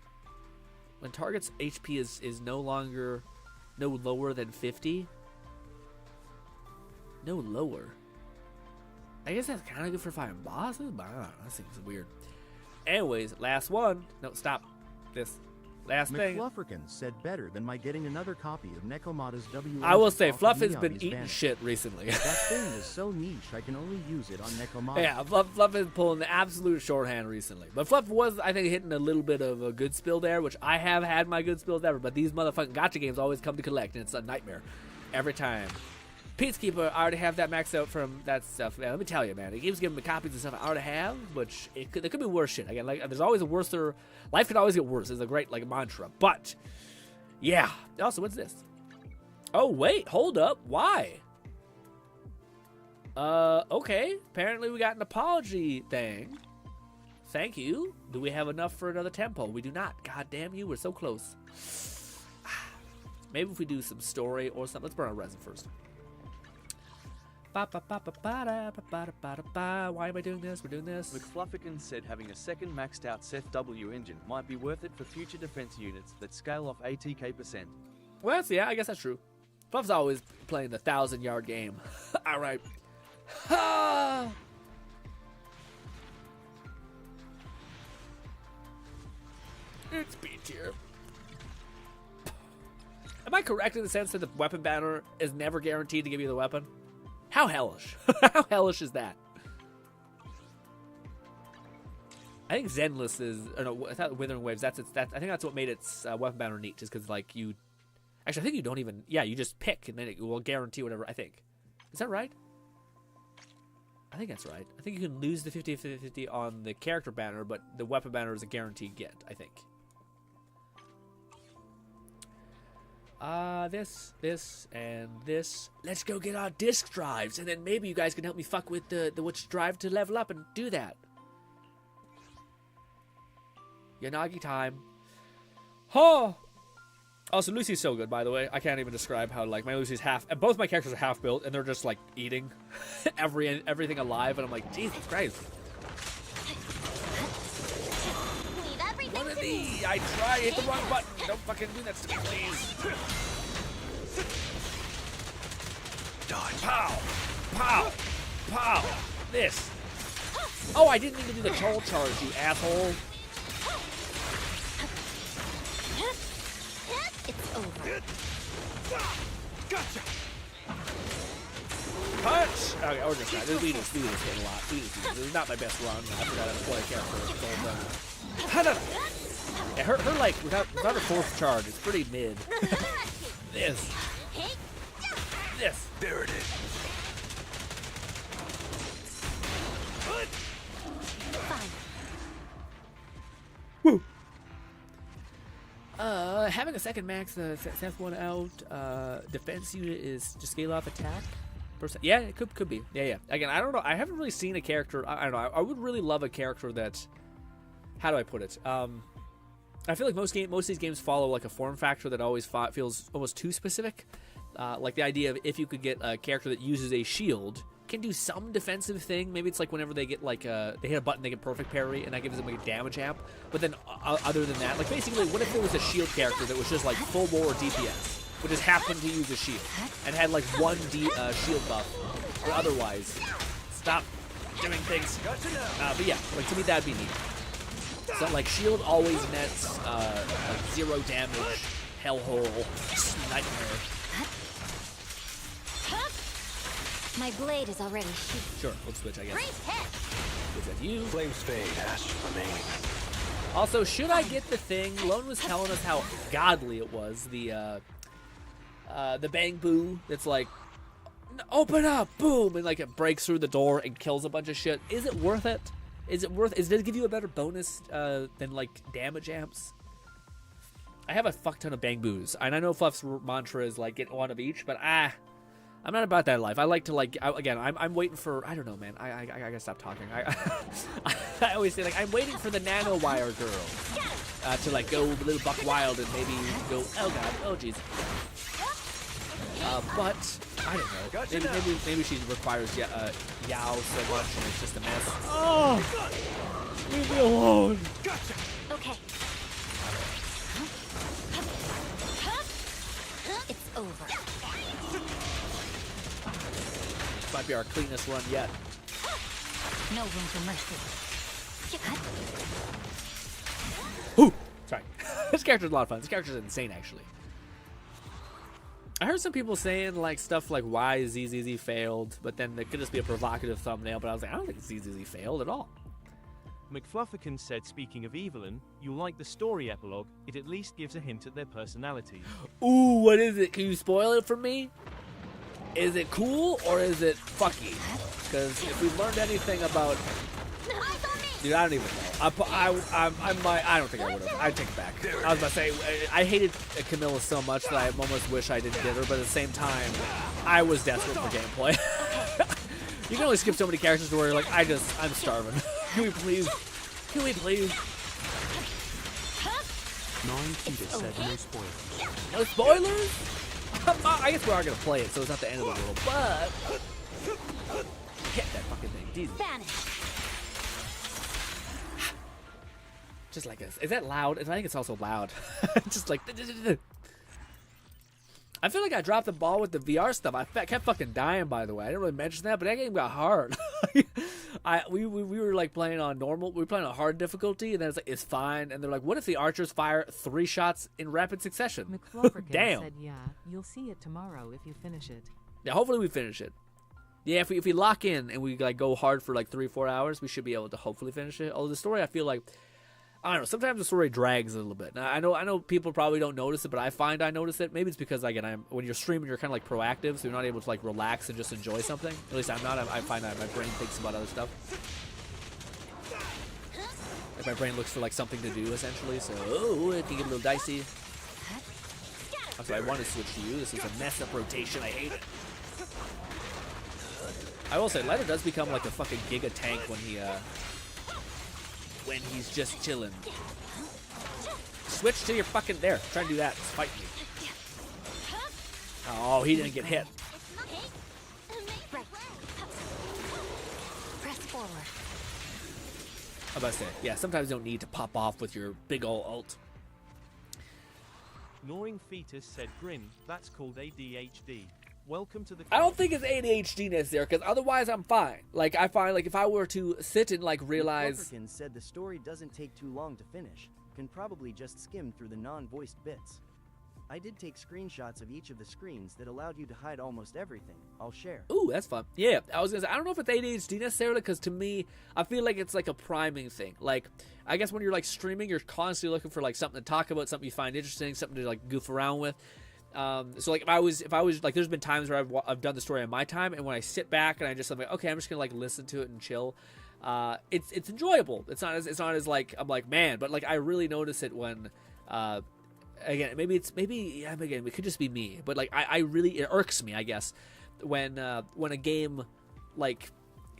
When target's HP is no lower than 50. No lower. I guess that's kind of good for fighting bosses, but I don't know, that seems weird. Anyways, last one. No, stop. This. Last thing. McFlufferkin said better than my getting another copy of Nekomata's W. I will say, Fluff has been eating shit recently. That thing is so niche, I can only use it on Nekomata. Yeah, Fluff is pulling the absolute shorthand recently. But Fluff was, I think, hitting a little bit of a good spill there, which I have had my good spills ever, but these motherfucking gacha games always come to collect, and it's a nightmare every time. Peacekeeper, I already have that maxed out from that stuff. Man, let me tell you, man, it keeps giving me copies of stuff I already have, which there could be worse shit. Again, like there's always a worser. Life could always get worse. Is a great like mantra. But yeah. Also, what's this? Oh wait, hold up. Why? Okay. Apparently we got an apology thing. Thank you. Do we have enough for another tempo? We do not. God damn you, we're so close. Maybe if we do some story or something. Let's burn our resin first. Why am I doing this? We're doing this. McFluffican said having a second maxed out Seth W engine might be worth it for future defense units that scale off ATK%. Well, yeah, I guess that's true. Fluff's always playing the 1,000-yard game. All right. It's B tier. Am I correct in the sense that the weapon banner is never guaranteed to give you the weapon? How hellish. How hellish is that? I think Zenless is, or no, I thought Withering Waves, I think that's what made its weapon banner neat, just because, like, you, actually, I think you don't even, yeah, you just pick, and then it will guarantee whatever, I think. Is that right? I think that's right. I think you can lose the 50-50 on the character banner, but the weapon banner is a guaranteed get, I think. This, and this. Let's go get our disk drives, and then maybe you guys can help me fuck with the which drive to level up and do that. Yanagi time. Oh! Also, Lucy's so good, by the way. I can't even describe how, like, my Lucy's half... And both my characters are half built, and they're just, like, eating everything alive, and I'm like, Jesus Christ. One of these! I try, hit the wrong button! Don't fucking do that to me, please! Dodge. Pow! Pow! Pow! This! Oh, I didn't even do the troll charge, you asshole! It's over. Gotcha. Punch! Okay, or just not. We just hit a lot. This is not my best run. I forgot how to play a character. Yeah, her like without her fourth charge, it's pretty mid. This. There it is. Woo! Having a second max Seth one out defense unit is to scale off attack. Yeah, it could be. Yeah. Again, I don't know. I haven't really seen a character. I don't know. I would really love a character that. How do I put it? I feel like most of these games follow like a form factor that always feels almost too specific. Like the idea of if you could get a character that uses a shield, can do some defensive thing. Maybe it's like whenever they get like they hit a button, they get perfect parry, and that gives them like a damage amp. But then other than that, like basically, what if there was a shield character that was just like full bore DPS? But just happened to use a shield and had like one shield buff, or otherwise stop doing things. But yeah, like to me that'd be neat. So like shield always nets like 0 damage, hellhole, nightmare. My blade is already shooting. Sure, let's switch, I guess. Is that you? Flames fade, ashes remain. Also, should I get the thing? Lone was telling us how godly it was. The bang boo that's like, open up, boom, and like it breaks through the door and kills a bunch of shit. Is it worth it? Does it give you a better bonus than like damage amps? I have a fuck ton of bang boos, and I know Fluff's mantra is like get one of each, but I'm not about that life. I like to like again. I'm waiting for. I don't know, man. I gotta stop talking. I always say like I'm waiting for the nanowire girl to like go a little buck wild and maybe go. Oh god. Oh jeez. But I don't know. Maybe she requires Yao so much and it's just a mess. Oh, leave me alone. Gotcha. Okay. It's over. Might be our cleanest run yet. No room for mercy. Ooh, sorry. This character's a lot of fun. This character's insane, actually. I heard some people saying like stuff like why ZZZ failed, but then it could just be a provocative thumbnail. But I was like, I don't think ZZZ failed at all. McFlufferkin said, speaking of Evelyn, you'll like the story epilogue. It at least gives a hint at their personality. Ooh, what is it? Can you spoil it for me? Is it cool or is it fucky? Because if we've learned anything about, dude, I don't even know. I don't think I would have. I'd take it back. I was about to say I hated Camilla so much that I almost wish I didn't get her, but at the same time, I was desperate for gameplay. You can only skip so many characters to where you're like, I'm starving. Can we please? Can we please? 9 Cheetah said no spoilers. No spoilers? I guess we are going to play it, so it's not the end of the world, but... Hit that fucking thing. Jesus. Just like this. Is that loud? I think it's also loud. Just like... I feel like I dropped the ball with the VR stuff. I kept fucking dying, by the way. I didn't really mention that, but that game got hard. We were like playing on normal. We were playing on hard difficulty, and then it's fine. And they're like, what if the archers fire 3 shots in rapid succession? Damn. said, yeah, you'll see it tomorrow if you finish it. Yeah, hopefully we finish it. Yeah, if we lock in and we like go hard for like 3 or 4 hours, we should be able to hopefully finish it. Although the story, I feel like, I don't know, sometimes the story drags a little bit. Now, I know people probably don't notice it, but I find I notice it. Maybe it's because again, when you're streaming, you're kind of like proactive, so you're not able to like relax and just enjoy something. At least I'm not. I find that my brain thinks about other stuff. Like my brain looks for like something to do essentially. So it can get a little dicey. I'm sorry, I want to switch to you. This is a mess up rotation. I hate it. I will say, Lighter does become like a fucking giga tank when he's just chilling. Switch to your fucking there. Try to do that. Just fight me. Oh, he didn't get hit. Press forward. I was about to say, yeah, sometimes you don't need to pop off with your big ol' ult. Gnawing Fetus said, "Grin, that's called ADHD. Welcome to the..." I don't think it's ADHD-ness there, because otherwise I'm fine. Like, I find, like, if I were to sit and, like, realize... Cloverkin said the story doesn't take too long to finish. Can probably just skim through the non-voiced bits. I did take screenshots of each of the screens that allowed you to hide almost everything. I'll share. Ooh, that's fun. Yeah, I was gonna say, I don't know if it's ADHD necessarily, because to me, I feel like it's like a priming thing. Like, I guess when you're like streaming, you're constantly looking for like something to talk about, something you find interesting, something to like goof around with. So like if I was like, there's been times where I've done the story on my time, and when I sit back and I'm like, okay, I'm just gonna like listen to it and chill. It's enjoyable. It's not as like I'm like, man, but like I really notice it when again, maybe it could just be me, but like I really, it irks me, I guess, when a game like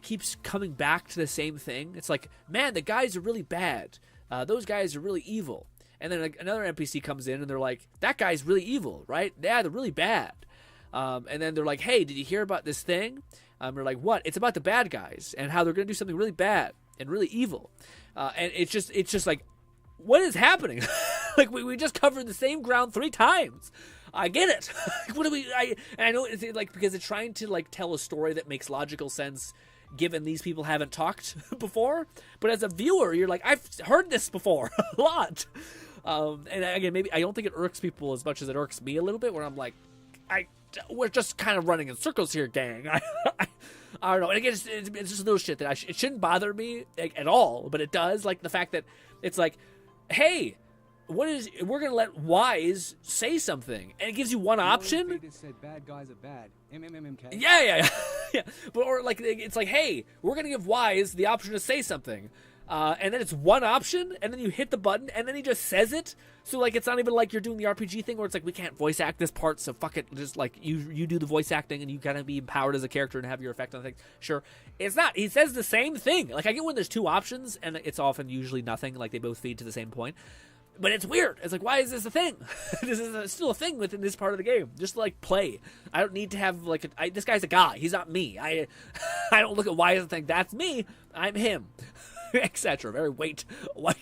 keeps coming back to the same thing. It's like, man, the guys are really bad. Those guys are really evil. And then like, another NPC comes in and they're like, that guy's really evil, right? Yeah, they're really bad. And then they're like, hey, did you hear about this thing? We're like, what? It's about the bad guys and how they're going to do something really bad and really evil. And it's just like, what is happening? Like we just covered the same ground 3 times. I get it. What do we? I know it's like because it's trying to like tell a story that makes logical sense, given these people haven't talked before. But as a viewer, you're like, I've heard this before a lot. And again, maybe I don't think it irks people as much as it irks me a little bit. Where I'm like, we're just kind of running in circles here, gang. I don't know. And again, it's just little shit that it shouldn't bother me at all, but it does. Like the fact that it's like, hey, we're gonna let Wise say something, and it gives you one option. Said bad guys are bad. MMMK. Yeah. But or like it's like, hey, we're gonna give Wise the option to say something, and then it's one option, and then you hit the button, and then he just says it. So like it's not even like you're doing the RPG thing where it's like we can't voice act this part, so fuck it, just like you do the voice acting and you gotta be empowered as a character and have your effect on things. Sure, it's not. He says the same thing. Like I get when there's 2 options, and it's often usually nothing. Like they both feed to the same point. But it's weird. It's like, why is this a thing? This is still a thing within this part of the game. Just like play. I don't need to have like this guy's a guy. He's not me. I don't look at why and think that's me. I'm him, etc. Very white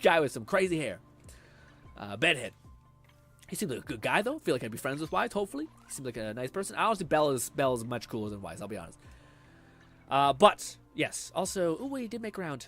guy with some crazy hair. Bedhead. He seems like a good guy though. Feel like I'd be friends with Wise. Hopefully, he seems like a nice person. Honestly, Bell is much cooler than Wise. I'll be honest. But yes. Also, wait, he did make round.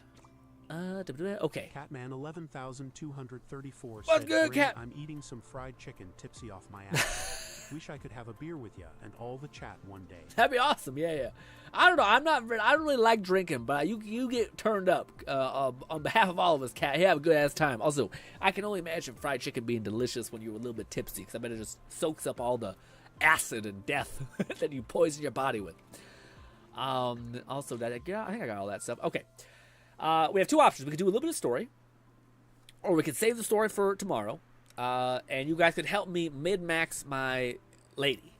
Okay. Catman 11,234 What's said, good, Cat? I'm eating some fried chicken tipsy off my ass. Wish I could have a beer with ya and all the chat one day. That'd be awesome. Yeah. I don't know. I don't really like drinking, but you get turned up. On behalf of all of us, Cat, you have a good ass time. Also, I can only imagine fried chicken being delicious when you're a little bit tipsy, because I bet it just soaks up all the acid and death that you poison your body with. Also, I think I got all that stuff. Okay. We have 2 options. We could do a little bit of story, or we could save the story for tomorrow, and you guys could help me mid-max my lady.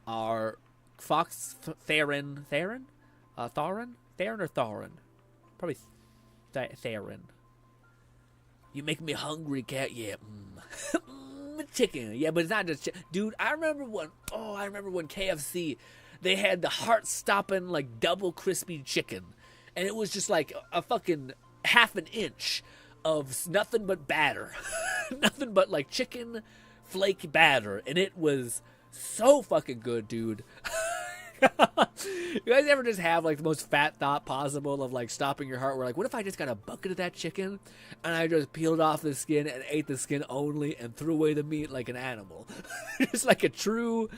Our Fox Theron? Theron or Thorin? Probably Theron. You make me hungry, Cat. Yeah. Chicken. Yeah, but it's not just dude, I remember when KFC, they had the heart-stopping, like, double crispy chicken. And it was just like a fucking half an inch of nothing but batter. Nothing but like chicken flake batter. And it was So fucking good, dude. You guys ever just have like the most fat thought possible of like stopping your heart? Where like, what if I just got a bucket of that chicken and I just peeled off the skin and ate the skin only and threw away the meat like an animal? Just like a true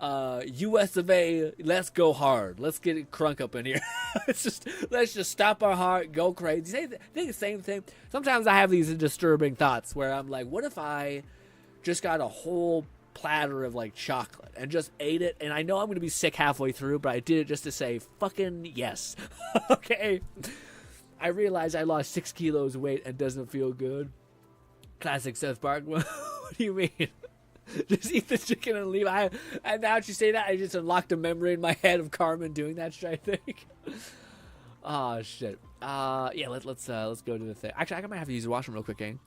US of A. Let's go hard. Let's get it crunk up in here. let's just stop our heart, go crazy. Think the same thing. Sometimes I have these disturbing thoughts where I'm like, what if I just got a whole platter of like chocolate and just ate it, and I know I'm gonna be sick halfway through, but I did it just to say fucking yes. Okay, I realized I lost 6 kilos weight and doesn't feel good. Classic Seth Park. What do you mean? Just eat the chicken and leave. And now that you say that, I just unlocked a memory in my head of Carmen doing that shit, I think. Oh shit. Yeah, let's go to the thing. Actually, I might have to use the washroom real quick, gang.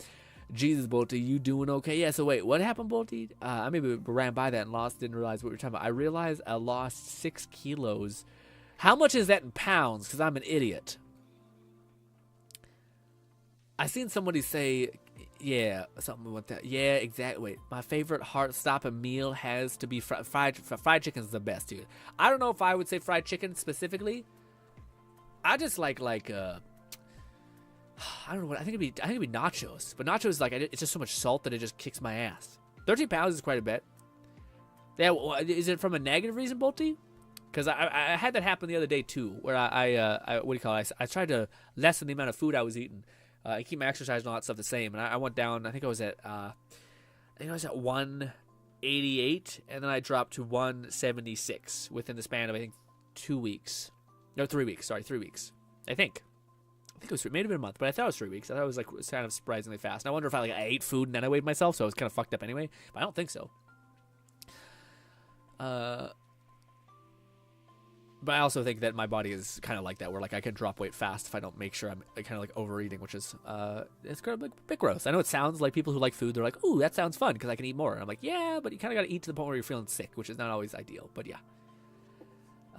Jesus, Bolty, you doing okay? Yeah, so wait, what happened, Bolty? I maybe ran by that and didn't realize what we were talking about. I realized I lost 6 kilos. How much is that in pounds? Because I'm an idiot. I seen somebody say, yeah, something like that. Yeah, exactly. Wait, my favorite heart-stopping meal has to be fried chicken's the best, dude. I don't know if I would say fried chicken specifically. I just like I don't know what I think it'd be nachos, but nachos like it's just so much salt that it just kicks my ass. 13 pounds is quite a bit. Yeah, is it from a negative reason, Bolty? Because I had that happen the other day too, where I what do you call it? I tried to lessen the amount of food I was eating, and keep my exercise and all that stuff the same, and I went down. I think I was at 188, and then I dropped to 176 within the span of I think 2 weeks. No, 3 weeks. Sorry, 3 weeks. I think it was maybe been a month, but I thought it was 3 weeks. I thought it was like kind of surprisingly fast. And I wonder if I ate food and then I weighed myself, so I was kind of fucked up anyway. But I don't think so. But I also think that my body is kind of like that, where like I can drop weight fast if I don't make sure I'm kind of like overeating, which is it's kind of a bit gross. I know it sounds like people who like food, they're like, ooh, that sounds fun because I can eat more. And I'm like, yeah, but you kind of got to eat to the point where you're feeling sick, which is not always ideal. But yeah.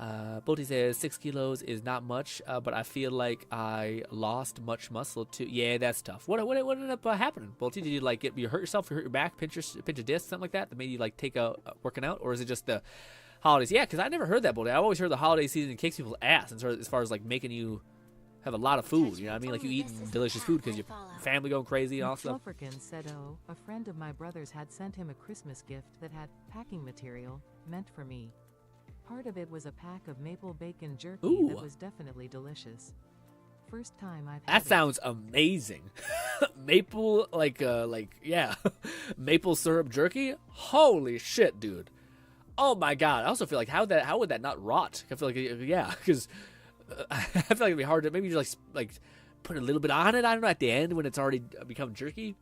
Bolty says 6 kilos is not much, but I feel like I lost much muscle too. Yeah, that's tough. What ended up happening, Bolty? Did you like you hurt yourself? You hurt your back, pinch a disc, something like that made you like take out working out, or is it just the holidays? Yeah, because I never heard that, Bolty. I always heard the holiday season kicks people's ass, and as far as like making you have a lot of food. You know what I mean? Like you eat delicious food because your family going crazy and all stuff. Flufferkin said, "Oh, a friend of my brother's had sent him a Christmas gift that had packing material meant for me. Part of it was a pack of maple bacon jerky that was definitely delicious. First time I've had that sounds amazing. Maple, yeah, maple syrup jerky. Holy shit, dude! Oh my god! I also feel like how would that not rot? I feel like yeah, because I feel like it'd be hard to maybe just like put a little bit on it. I don't know at the end when it's already become jerky.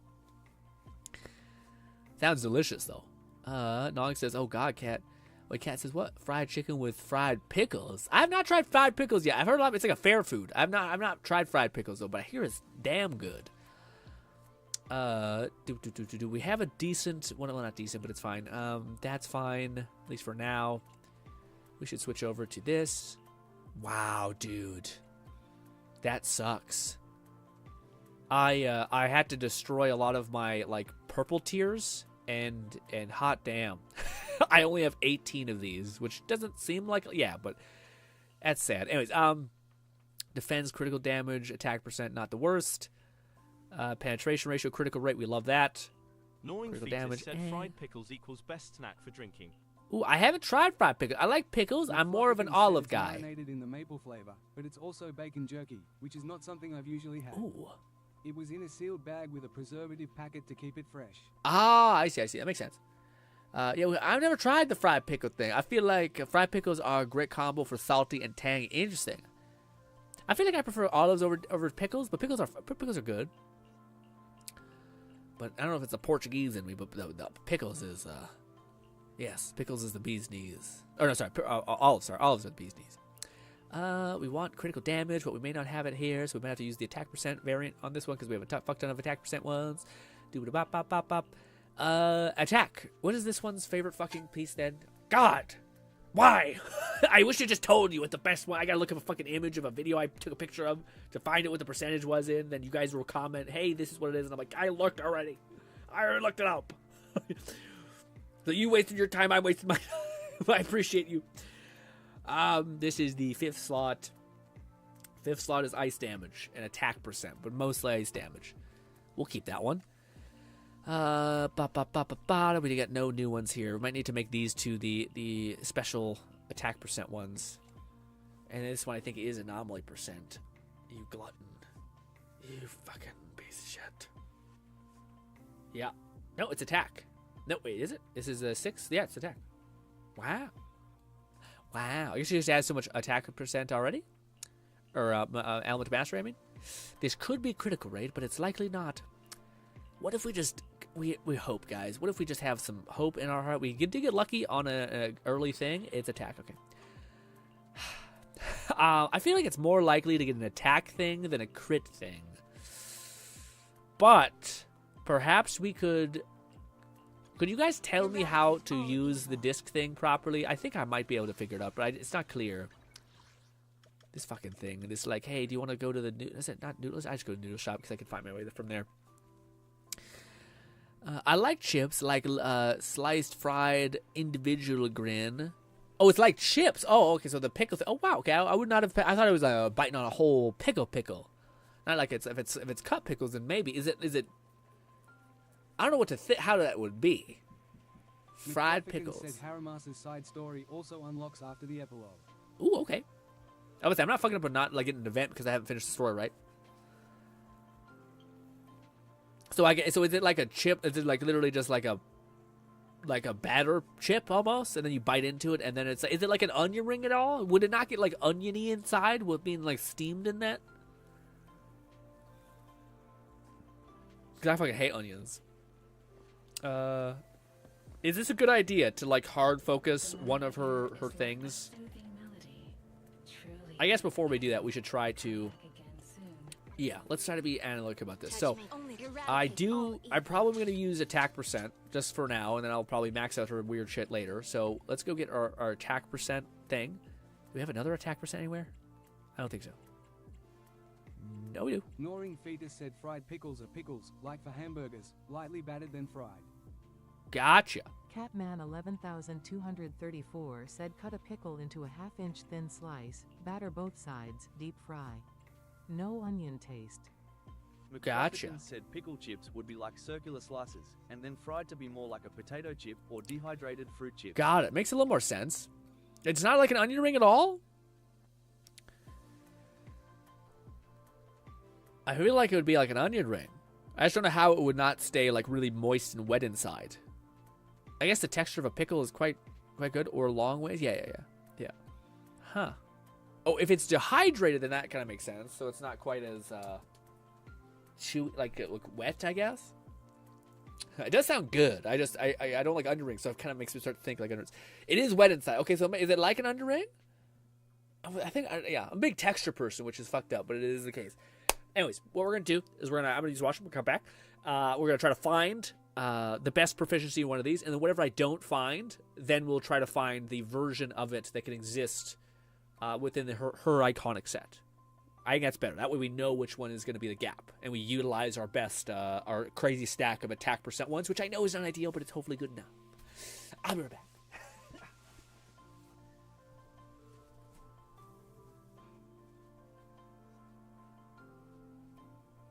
Sounds delicious though. Nog says, "Oh god, Cat." Wait, Cat says what? Fried chicken with fried pickles. I have not tried fried pickles yet. I've heard a lot. It's like a fair food. I've not tried fried pickles though, but I hear it's damn good. Do we have a decent? Well, not decent, but it's fine. That's fine at least for now. We should switch over to this. Wow, dude, that sucks. I had to destroy a lot of my like purple tiers. And hot damn, I only have 18 of these, which doesn't seem like but that's sad. Anyways, defense, critical damage, attack percent, not the worst. Penetration ratio, critical rate, we love that. Gnawing critical Fetus damage. said fried pickles equals best snack for drinking. Ooh, I haven't tried fried pickles. I like pickles. I'm more of an olive guy. Marinated in the maple flavor, but it's also bacon jerky, which is not something I've usually had. Ooh. It was in a sealed bag with a preservative packet to keep it fresh. Ah, I see. That makes sense. Yeah, I've never tried the fried pickle thing. I feel like fried pickles are a great combo for salty and tangy. Interesting. I feel like I prefer olives over pickles, but pickles are good. But I don't know if it's the Portuguese in me, but the pickles is yes, pickles is the bee's knees. Or no, sorry, olives are the bee's knees. We want critical damage, but we may not have it here, so we might have to use the attack percent variant on this one because we have a fuck ton of attack percent ones. Bop bop bop bop. Attack. What is this one's favorite fucking piece then? God, why? I wish I just told you what the best one. I gotta look up a fucking image of a video I took a picture of to find out what the percentage was in. Then you guys will comment, "Hey, this is what it is," and I'm like, "I looked already. I already looked it up." So you wasted your time, I wasted my time. I appreciate you. This is the 5th slot. 5th slot is ice damage and attack percent, but mostly ice damage. We'll keep that one. We got no new ones here. We might need to make these two the special attack percent ones. And this one I think is anomaly percent. You glutton. You fucking piece of shit. Yeah. No, it's attack. No, wait, is it? This is a 6th? Yeah, it's attack. Wow. Wow. I guess you just add so much attack percent already? Or element mastery, I mean? This could be critical rate, but it's likely not. What if we just... We hope, guys. What if we just have some hope in our heart? We did get lucky on a early thing. It's attack. Okay. I feel like it's more likely to get an attack thing than a crit thing. But perhaps we could... Could you guys tell me how to use the disc thing properly? I think I might be able to figure it out, but it's not clear. This fucking thing. This like, hey, do you want to go to the... Is it not noodles? I just go to noodle shop because I can find my way from there. I like chips, like sliced, fried, individual grin. Oh, it's like chips. Oh, okay. So the pickle. Oh, wow. Okay, I would not have. I thought it was biting on a whole pickle. Not like if it's cut pickles, then maybe is it? I don't know what to think. How that would be. Fried pickles. Said Haramasa's side story also unlocks after the epilogue. Ooh, okay. I would say I'm not fucking up or not like getting an event because I haven't finished the story, right? So so is it like a chip? Is it like literally just like a batter chip almost, and then you bite into it, and then is it like an onion ring at all? Would it not get like oniony inside with being like steamed in that? Because I fucking hate onions. Is this a good idea to like hard focus one of her things? I guess before we do that, we should try to... Yeah, let's try to be analytical about this. So, I'm probably going to use attack percent just for now, and then I'll probably max out her weird shit later. So, let's go get our attack percent thing. Do we have another attack percent anywhere? I don't think so. No, we do. Gnawing Fetus said fried pickles are pickles, like for hamburgers, lightly battered then fried. Gotcha. Catman 11234 said cut a pickle into a half-inch thin slice, batter both sides, deep fry. No onion taste. Gotcha. Said pickle chips would be like circular slices, and then fried to be more like a potato chip or dehydrated fruit chip. Got it. Makes a little more sense. It's not like an onion ring at all? I feel like it would be like an onion ring. I just don't know how it would not stay like really moist and wet inside. I guess the texture of a pickle is quite good, or long ways. Yeah. Huh. Oh, if it's dehydrated, then that kind of makes sense. So it's not quite as chewy, like wet, I guess. It does sound good. I don't like onion rings, so it kind of makes me start to think like onion rings. It is wet inside. Okay, so is it like an onion ring? I think, yeah, I'm a big texture person, which is fucked up, but it is the case. Anyways, what we're gonna do is I'm gonna use Watch. We'll come back. We're gonna try to find the best proficiency in one of these, and then whatever I don't find, then we'll try to find the version of it that can exist within her iconic set. I think that's better. That way we know which one is going to be the gap, and we utilize our best, our crazy stack of attack percent ones, which I know is not ideal, but it's hopefully good enough. I'll be right back.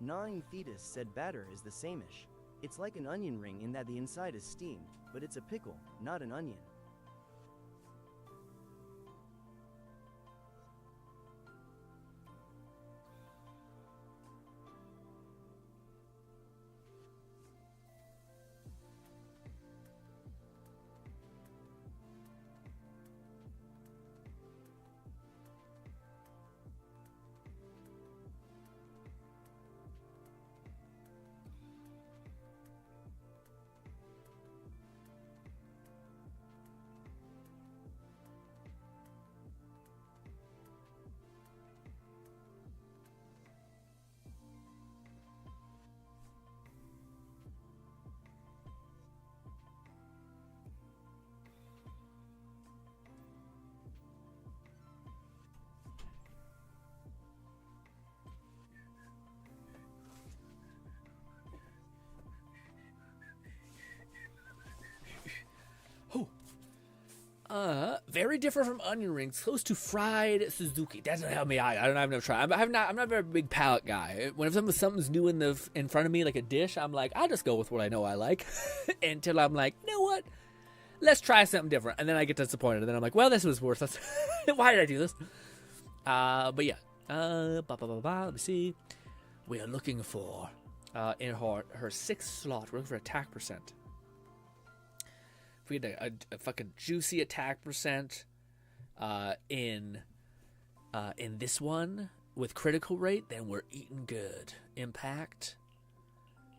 Gnawing Fetus said batter is the same-ish. It's like an onion ring in that the inside is steamed, but it's a pickle, not an onion. Very different from onion rings, close to fried Suzuki. That doesn't help me out. I've never tried. I'm not a very big palate guy. When something's new in front of me, like a dish, I'm like, I'll just go with what I know I like, until I'm like, you know what? Let's try something different, and then I get disappointed, and then I'm like, well, this was worthless. Why did I do this? But yeah. Let me see. We are looking for in her 6th slot. We're looking for attack percent. If we get a fucking juicy attack percent in this one with critical rate, then we're eating good. Impact.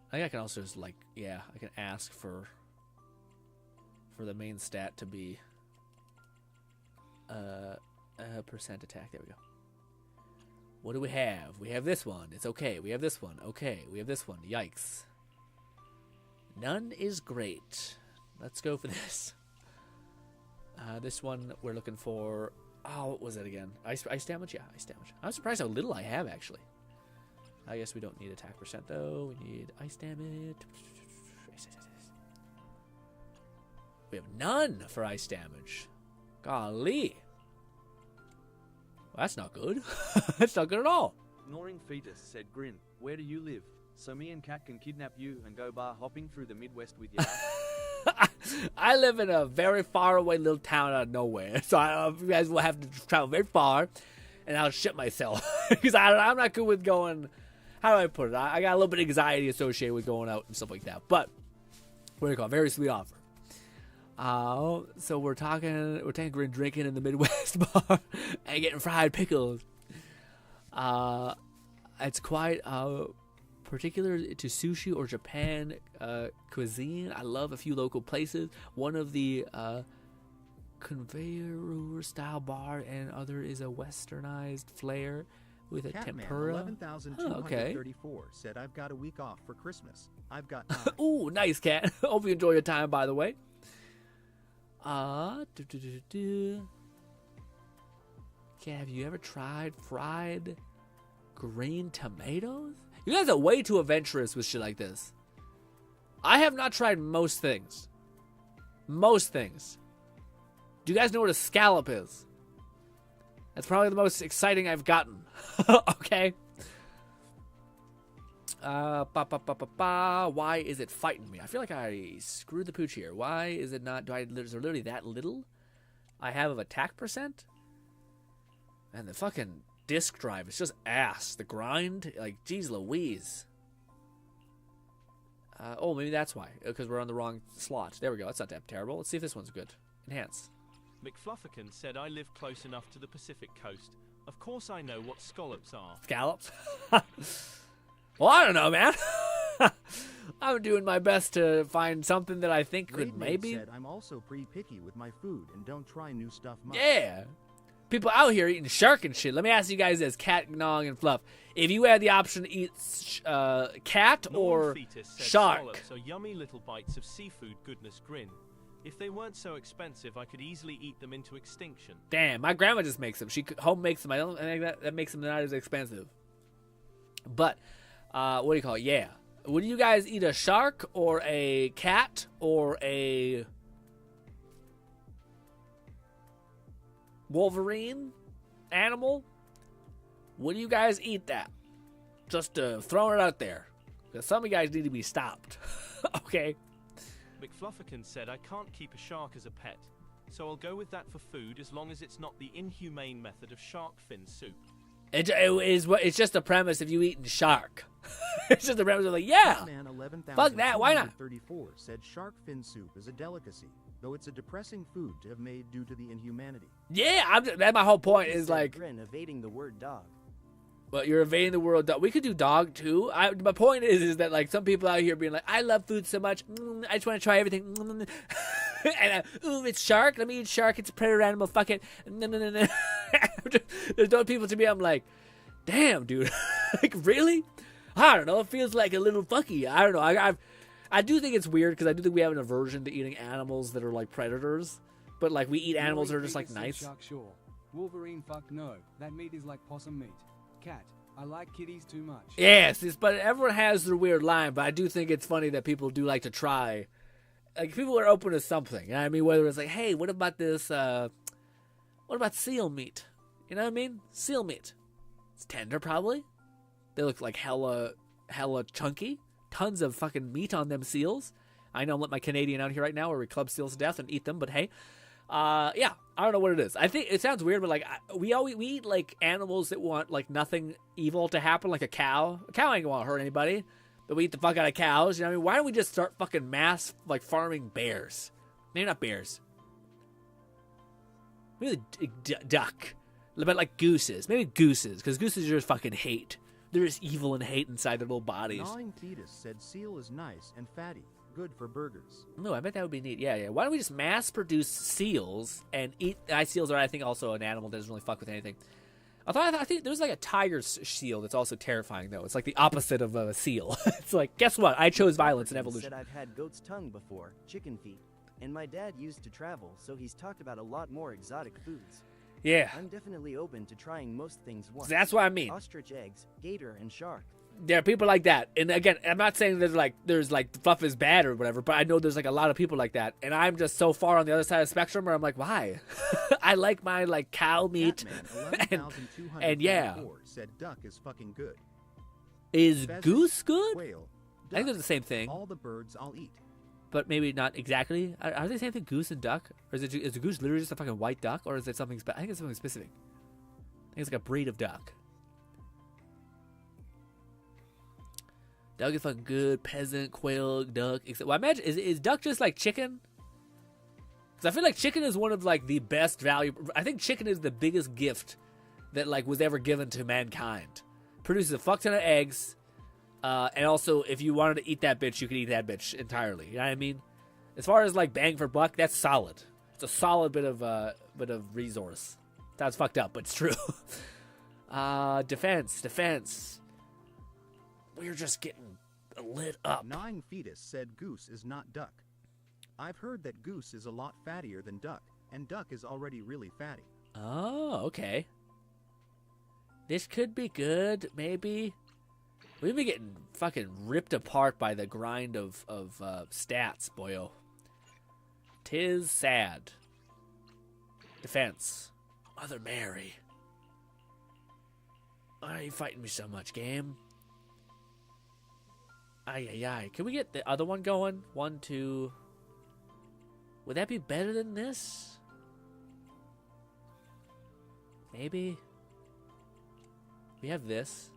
I think I can also just I can ask for the main stat to be percent attack. There we go. What do we have? We have this one. It's okay. We have this one. Okay. We have this one. Yikes. None is great. Let's go for this. This one we're looking for. Oh, what was it again? Ice damage? Yeah, ice damage. I'm surprised how little I have, actually. I guess we don't need attack percent, though. We need ice damage. We have none for ice damage. Golly. Well, that's not good. That's not good at all. Ignoring Fetus said, Grin, where do you live? So me and Kat can kidnap you and go bar hopping through the Midwest with you. I live in a very far away little town out of nowhere. So you guys will have to travel very far, and I'll shit myself. Because I'm not good with going... How do I put it? I got a little bit of anxiety associated with going out and stuff like that. But, what do you call it? Very sweet offer. So we're taking Grin drinking in the Midwest bar and getting fried pickles. It's quite particular to sushi or Japan cuisine. I love a few local places. One of the conveyor style bar, and other is a westernized flair with a tempura. 11,234 said, I've got a week off for Christmas. I've got time. Ooh, nice, Cat. Hope you enjoy your time, by the way. Cat, have you ever tried fried green tomatoes? You guys are way too adventurous with shit like this. I have not tried most things. Most things. Do you guys know what a scallop is? That's probably the most exciting I've gotten. Okay. Why is it fighting me? I feel like I screwed the pooch here. Why is it not? Is there literally that little I have of attack percent? And the fucking disk drive is just ass. The grind, like, geez Louise. Oh, maybe that's why. Because we're on the wrong slot. There we go. That's not that terrible. Let's see if this one's good. Enhance. McFlufferkin said, I live close enough to the Pacific coast. Of course I know what scallops are. Scallops? Well, I don't know, man. I'm doing my best to find something that I think could maybe... said, I'm also pretty picky with my food and don't try new stuff much. Yeah. People out here eating shark and shit. Let me ask you guys this, Cat, Nog, and Fluff. If you had the option to eat cat or shark... Scallops are yummy little bites of seafood goodness, Grin. If they weren't so expensive, I could easily eat them into extinction. Damn, my grandma just makes them. She home makes them. I don't think that makes them not as expensive. But... what do you call it? Yeah. Would you guys eat a shark or a cat or a Wolverine animal? Would you guys eat that? Just throwing it out there. Because some of you guys need to be stopped. Okay. McFlufferkin said, I can't keep a shark as a pet, so I'll go with that for food as long as it's not the inhumane method of shark fin soup. It's just a premise of you eating shark. It's just a premise of like, yeah, fuck that, why not? 34 said shark fin soup is a delicacy, though it's a depressing food to have made due to the inhumanity. Yeah, that's my whole point is like... Grin, evading the word dog. Well, you're evading the word dog. We could do dog, too. My point is that, like, some people out here being like, I love food so much. I just want to try everything. And, ooh, it's shark. Let me eat shark. It's a predator animal. Fuck it. There's those people to me, I'm like, damn, dude. Like, really? I don't know. It feels like a little fucky. I don't know. I do think it's weird because I do think we have an aversion to eating animals that are, like, predators. But, like, we eat animals that are just, like, nice. Shark, sure. Wolverine, fuck no. That meat is like possum meat. Cat, I like kitties too much. Yes, but everyone has their weird line, but I do think it's funny that people do like to try like people are open to something. You know what I mean? Whether it's like, hey, what about this? What about seal meat? You know what I mean? Seal meat. It's tender, probably. They look like hella chunky. Tons of fucking meat on them seals. I know I'm letting my Canadian out here right now where we club seals to death and eat them, but hey. Yeah, I don't know what it is. I think it sounds weird, but like we eat like animals that want like nothing evil to happen, like a cow. A cow ain't gonna hurt anybody, but we eat the fuck out of cows. You know what I mean? Why don't we just start fucking mass like farming bears? Maybe not bears. Maybe duck. But like gooses. Maybe gooses, because gooses are just fucking hate. They're just evil and hate inside their little bodies. Gnawing Fetus said seal is nice and fatty. Good for burgers. No, I bet that would be neat. Yeah. Why don't we just mass produce seals and eat? Seals are, I think, also an animal that doesn't really fuck with anything. I think there's like a tiger seal that's also terrifying, though. It's like the opposite of a seal. It's like, guess what? I chose violence in evolution. Said I've had goat's tongue before, chicken feet, and my dad used to travel, so he's talked about a lot more exotic foods. Yeah. I'm definitely open to trying most things once. That's what I mean. Ostrich eggs, gator, and shark. There are people like that, and again, I'm not saying there's like fluff is bad or whatever, but I know there's like a lot of people like that, and I'm just so far on the other side of the spectrum where I'm like, why? I like my like cow meat, and yeah. Said duck is fucking good. Is Pheasant, goose good? Quail, I think they're the same thing. All the birds I'll eat. But maybe not exactly. Are they the same thing, goose and duck, or is a goose literally just a fucking white duck, or is it something? I think it's something specific. I think it's like a breed of duck. Duck is fucking good. Peasant, quail, duck. Well, I imagine is duck just like chicken? Because I feel like chicken is one of like the best value. I think chicken is the biggest gift that like was ever given to mankind. Produces a fuck ton of eggs, and also if you wanted to eat that bitch, you could eat that bitch entirely. You know what I mean? As far as like bang for buck, that's solid. It's a solid bit of resource. Sounds fucked up, but it's true. Defense. We're just getting lit up. Gnawing Fetus said goose is not duck. I've heard that goose is a lot fattier than duck, and duck is already really fatty. Oh, okay. This could be good, maybe. We've been getting fucking ripped apart by the grind of stats, boyo. 'Tis sad. Defense. Mother Mary. Why are you fighting me so much, game? Ay. Can we get the other one going? 1, 2. Would that be better than this? Maybe. We have this.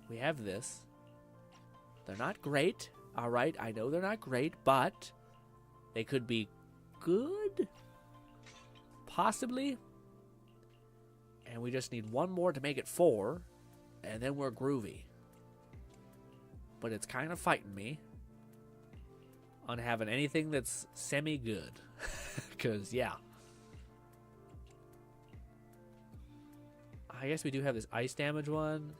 We have this. They're not great. Alright, I know they're not great, but they could be good? Possibly. And we just need one more to make it 4, and then we're groovy. But it's kind of fighting me on having anything that's semi-good. Because, yeah. I guess we do have this ice damage one.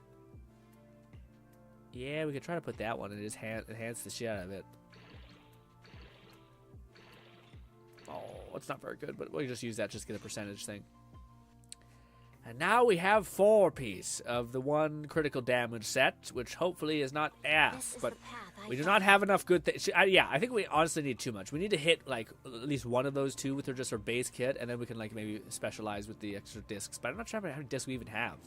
Yeah, we could try to put that one and just enhance the shit out of it. Oh, it's not very good, but we'll just use that just to get a percentage thing. And now we have 4-piece of the one critical damage set, which hopefully is not ass, but we do not have enough good things. Yeah, I think we honestly need too much. We need to hit like at least one of those two with just our base kit, and then we can like maybe specialize with the extra discs. But I'm not sure how many discs we even have.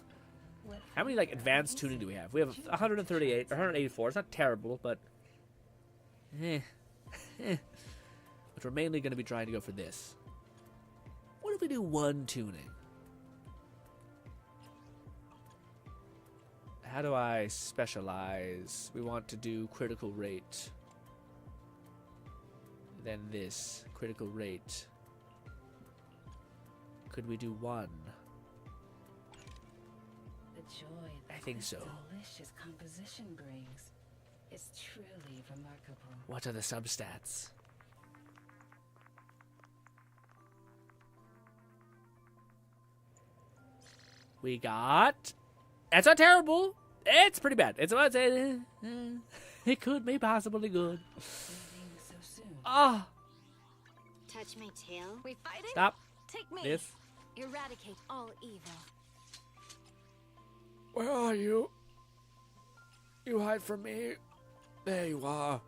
How many like advanced tuning do we have? We have 138 or 184. It's not terrible, but But we're mainly going to be trying to go for this. What if we do 1 tuning? How do I specialize? We want to do critical rate. Then this. Critical rate. Could we do 1? The joy I think so. delicious composition brings is truly remarkable. What are the substats? We got... That's not terrible. It's pretty bad. It's what it could be possibly good. Ah. Touch my tail. We fighting? Stop. Take me. This. Eradicate all evil. Where are you? You hide from me. There you are.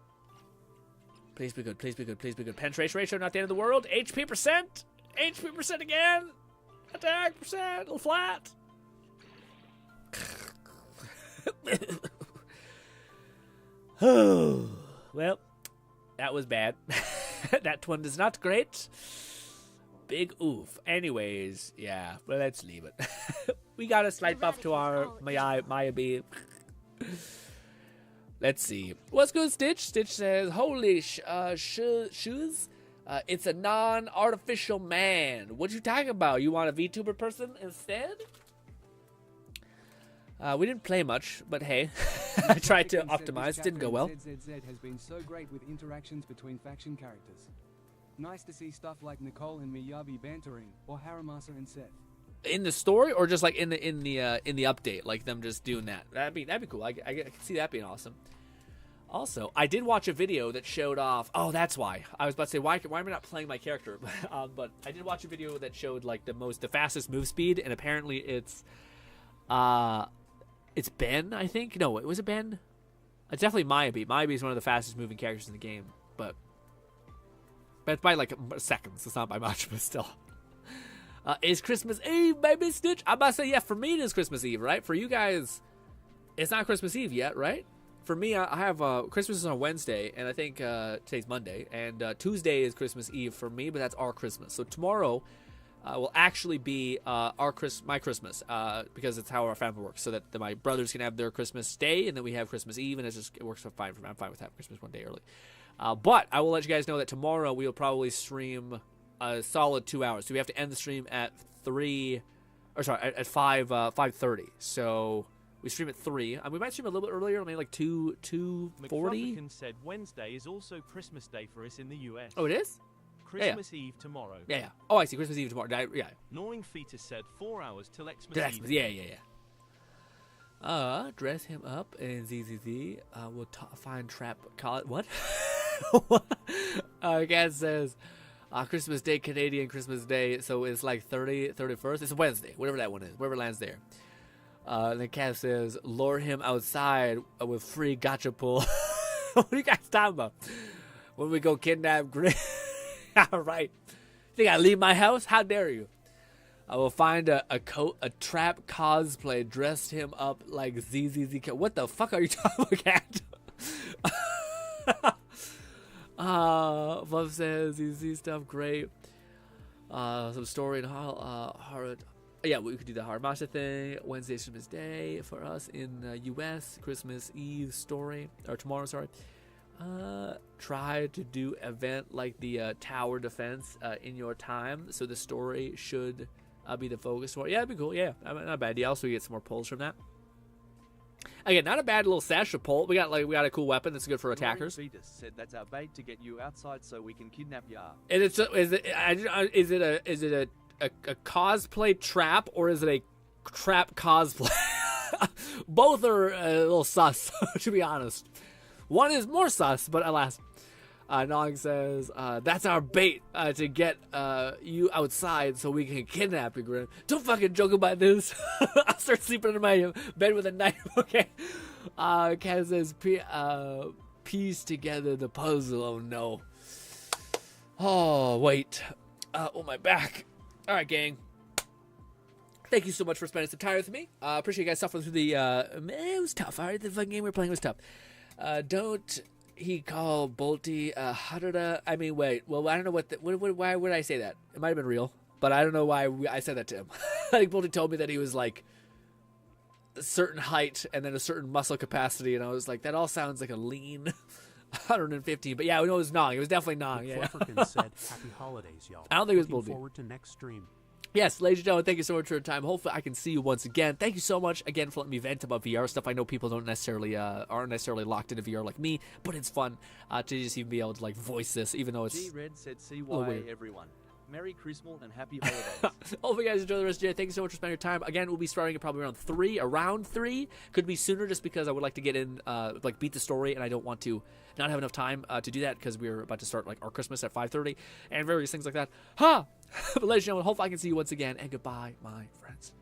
Please be good. Please be good. Please be good. Penetration ratio, not the end of the world. HP percent. HP percent again. Attack percent. A little flat. Well, that was bad. That one is not great. Big oof. Anyways, yeah, well, let's leave it. We got a slight buff to our Maya B. Let's see. What's good, Stitch? Stitch says, holy shoes. It's a non-artificial man. What you talking about? You want a VTuber person instead? We didn't play much, but hey, I tried to optimize. Didn't go well. ZZZ has been so great with interactions between faction characters. Nice to see stuff like Nicole and Miyabi bantering, or Haramasa and Seth. In the story, or just like in the update, like them just doing that. That'd be cool. I can see that being awesome. Also, I did watch a video that showed off. Oh, that's why I was about to say why am I not playing my character? But I did watch a video that showed like the fastest move speed, and apparently it's Ben. I think no, it was Ben. It's definitely Miyabi. Miyabi is one of the fastest moving characters in the game, but it's by like seconds. It's not by much, but still. Is Christmas Eve, baby, Stitch? I'm about to say, yeah, for me it is Christmas Eve, right? For you guys, it's not Christmas Eve yet, right? For me, I have Christmas is on Wednesday, and I think today's Monday, and Tuesday is Christmas Eve for me, but that's our Christmas. So tomorrow will actually be my Christmas, because it's how our family works, so that my brothers can have their Christmas day, and then we have Christmas Eve, and it works fine for me. I'm fine with having Christmas one day early. But I will let you guys know that tomorrow we will probably stream a solid 2 hours. So we have to end the stream at 5:30. So we stream at 3. We might stream a little bit earlier, maybe like 2:40. McFarlane said Wednesday is also Christmas Day for us in the US. Oh, it is? Christmas Eve tomorrow. Yeah. Oh, I see. Christmas Eve tomorrow. Yeah. Gnawing Fetus said 4 hours till Xmas Eve. Yeah. Dress him up in ZZZ. We'll find trap. Call it what? Cat says Christmas Day, Canadian Christmas Day, so it's like 31st. It's a Wednesday, whatever that one is, wherever it lands there. And then Cat says, lure him outside with free gacha pull. What are you guys talking about? When we go kidnap Grin? All right. Think I leave my house? How dare you? I will find a trap cosplay, dressed him up like ZZZ. What the fuck are you talking about, Cat? Fluff says ZZ stuff great. Some story and horror. Yeah, we could do the Haramasa thing. Wednesday's Christmas Day for us in U.S. Christmas Eve story, or tomorrow. Sorry. Try to do event like the tower defense in your time, so the story should be the focus for it. Yeah, that'd be cool. Yeah, not a bad idea. Also, we get some more pulls from that. Again, not a bad little Sasha pull. We got a cool weapon that's good for attackers. Fetus said that's our bait to get you outside so we can kidnap ya. And is it a cosplay trap, or is it a trap cosplay? Both are a little sus, to be honest. One is more sus, but alas. Nog says, that's our bait to get you outside so we can kidnap you, Grin. Don't fucking joke about this. I'll start sleeping under my bed with a knife, okay? Kat says, piece together the puzzle. Oh, no. Oh, wait. Oh, my back. All right, gang. Thank you so much for spending some time with me. Appreciate you guys suffering through the... it was tough, all right? The fucking game we were playing was tough. Don't... He called Bolty Harada. I mean, wait. Well, I don't know why would I say that? It might have been real, but I don't know why I said that to him. I think Bolty told me that he was like a certain height and then a certain muscle capacity, and I was like, that all sounds like a lean 115. But yeah, it was Nog. It was definitely Nog. Yeah. Flufferkin said, "Happy holidays, y'all." I don't think it was Bolty. Looking forward to next stream. Yes, ladies and gentlemen, thank you so much for your time. Hopefully I can see you once again. Thank you so much again for letting me vent about VR stuff. I know people aren't necessarily locked into VR like me, but it's fun to just even be able to like voice this, even though it's G-Red said CY everyone. Merry Christmas and happy holidays. Hopefully you guys enjoy the rest of your day. Thank you so much for spending your time. Again, we'll be starting at probably around 3. Could be sooner just because I would like to get in, beat the story, and I don't want to not have enough time to do that because we're about to start like our Christmas at 5:30 and various things like that. But ladies and gentlemen, hopefully I can see you once again, and goodbye, my friends.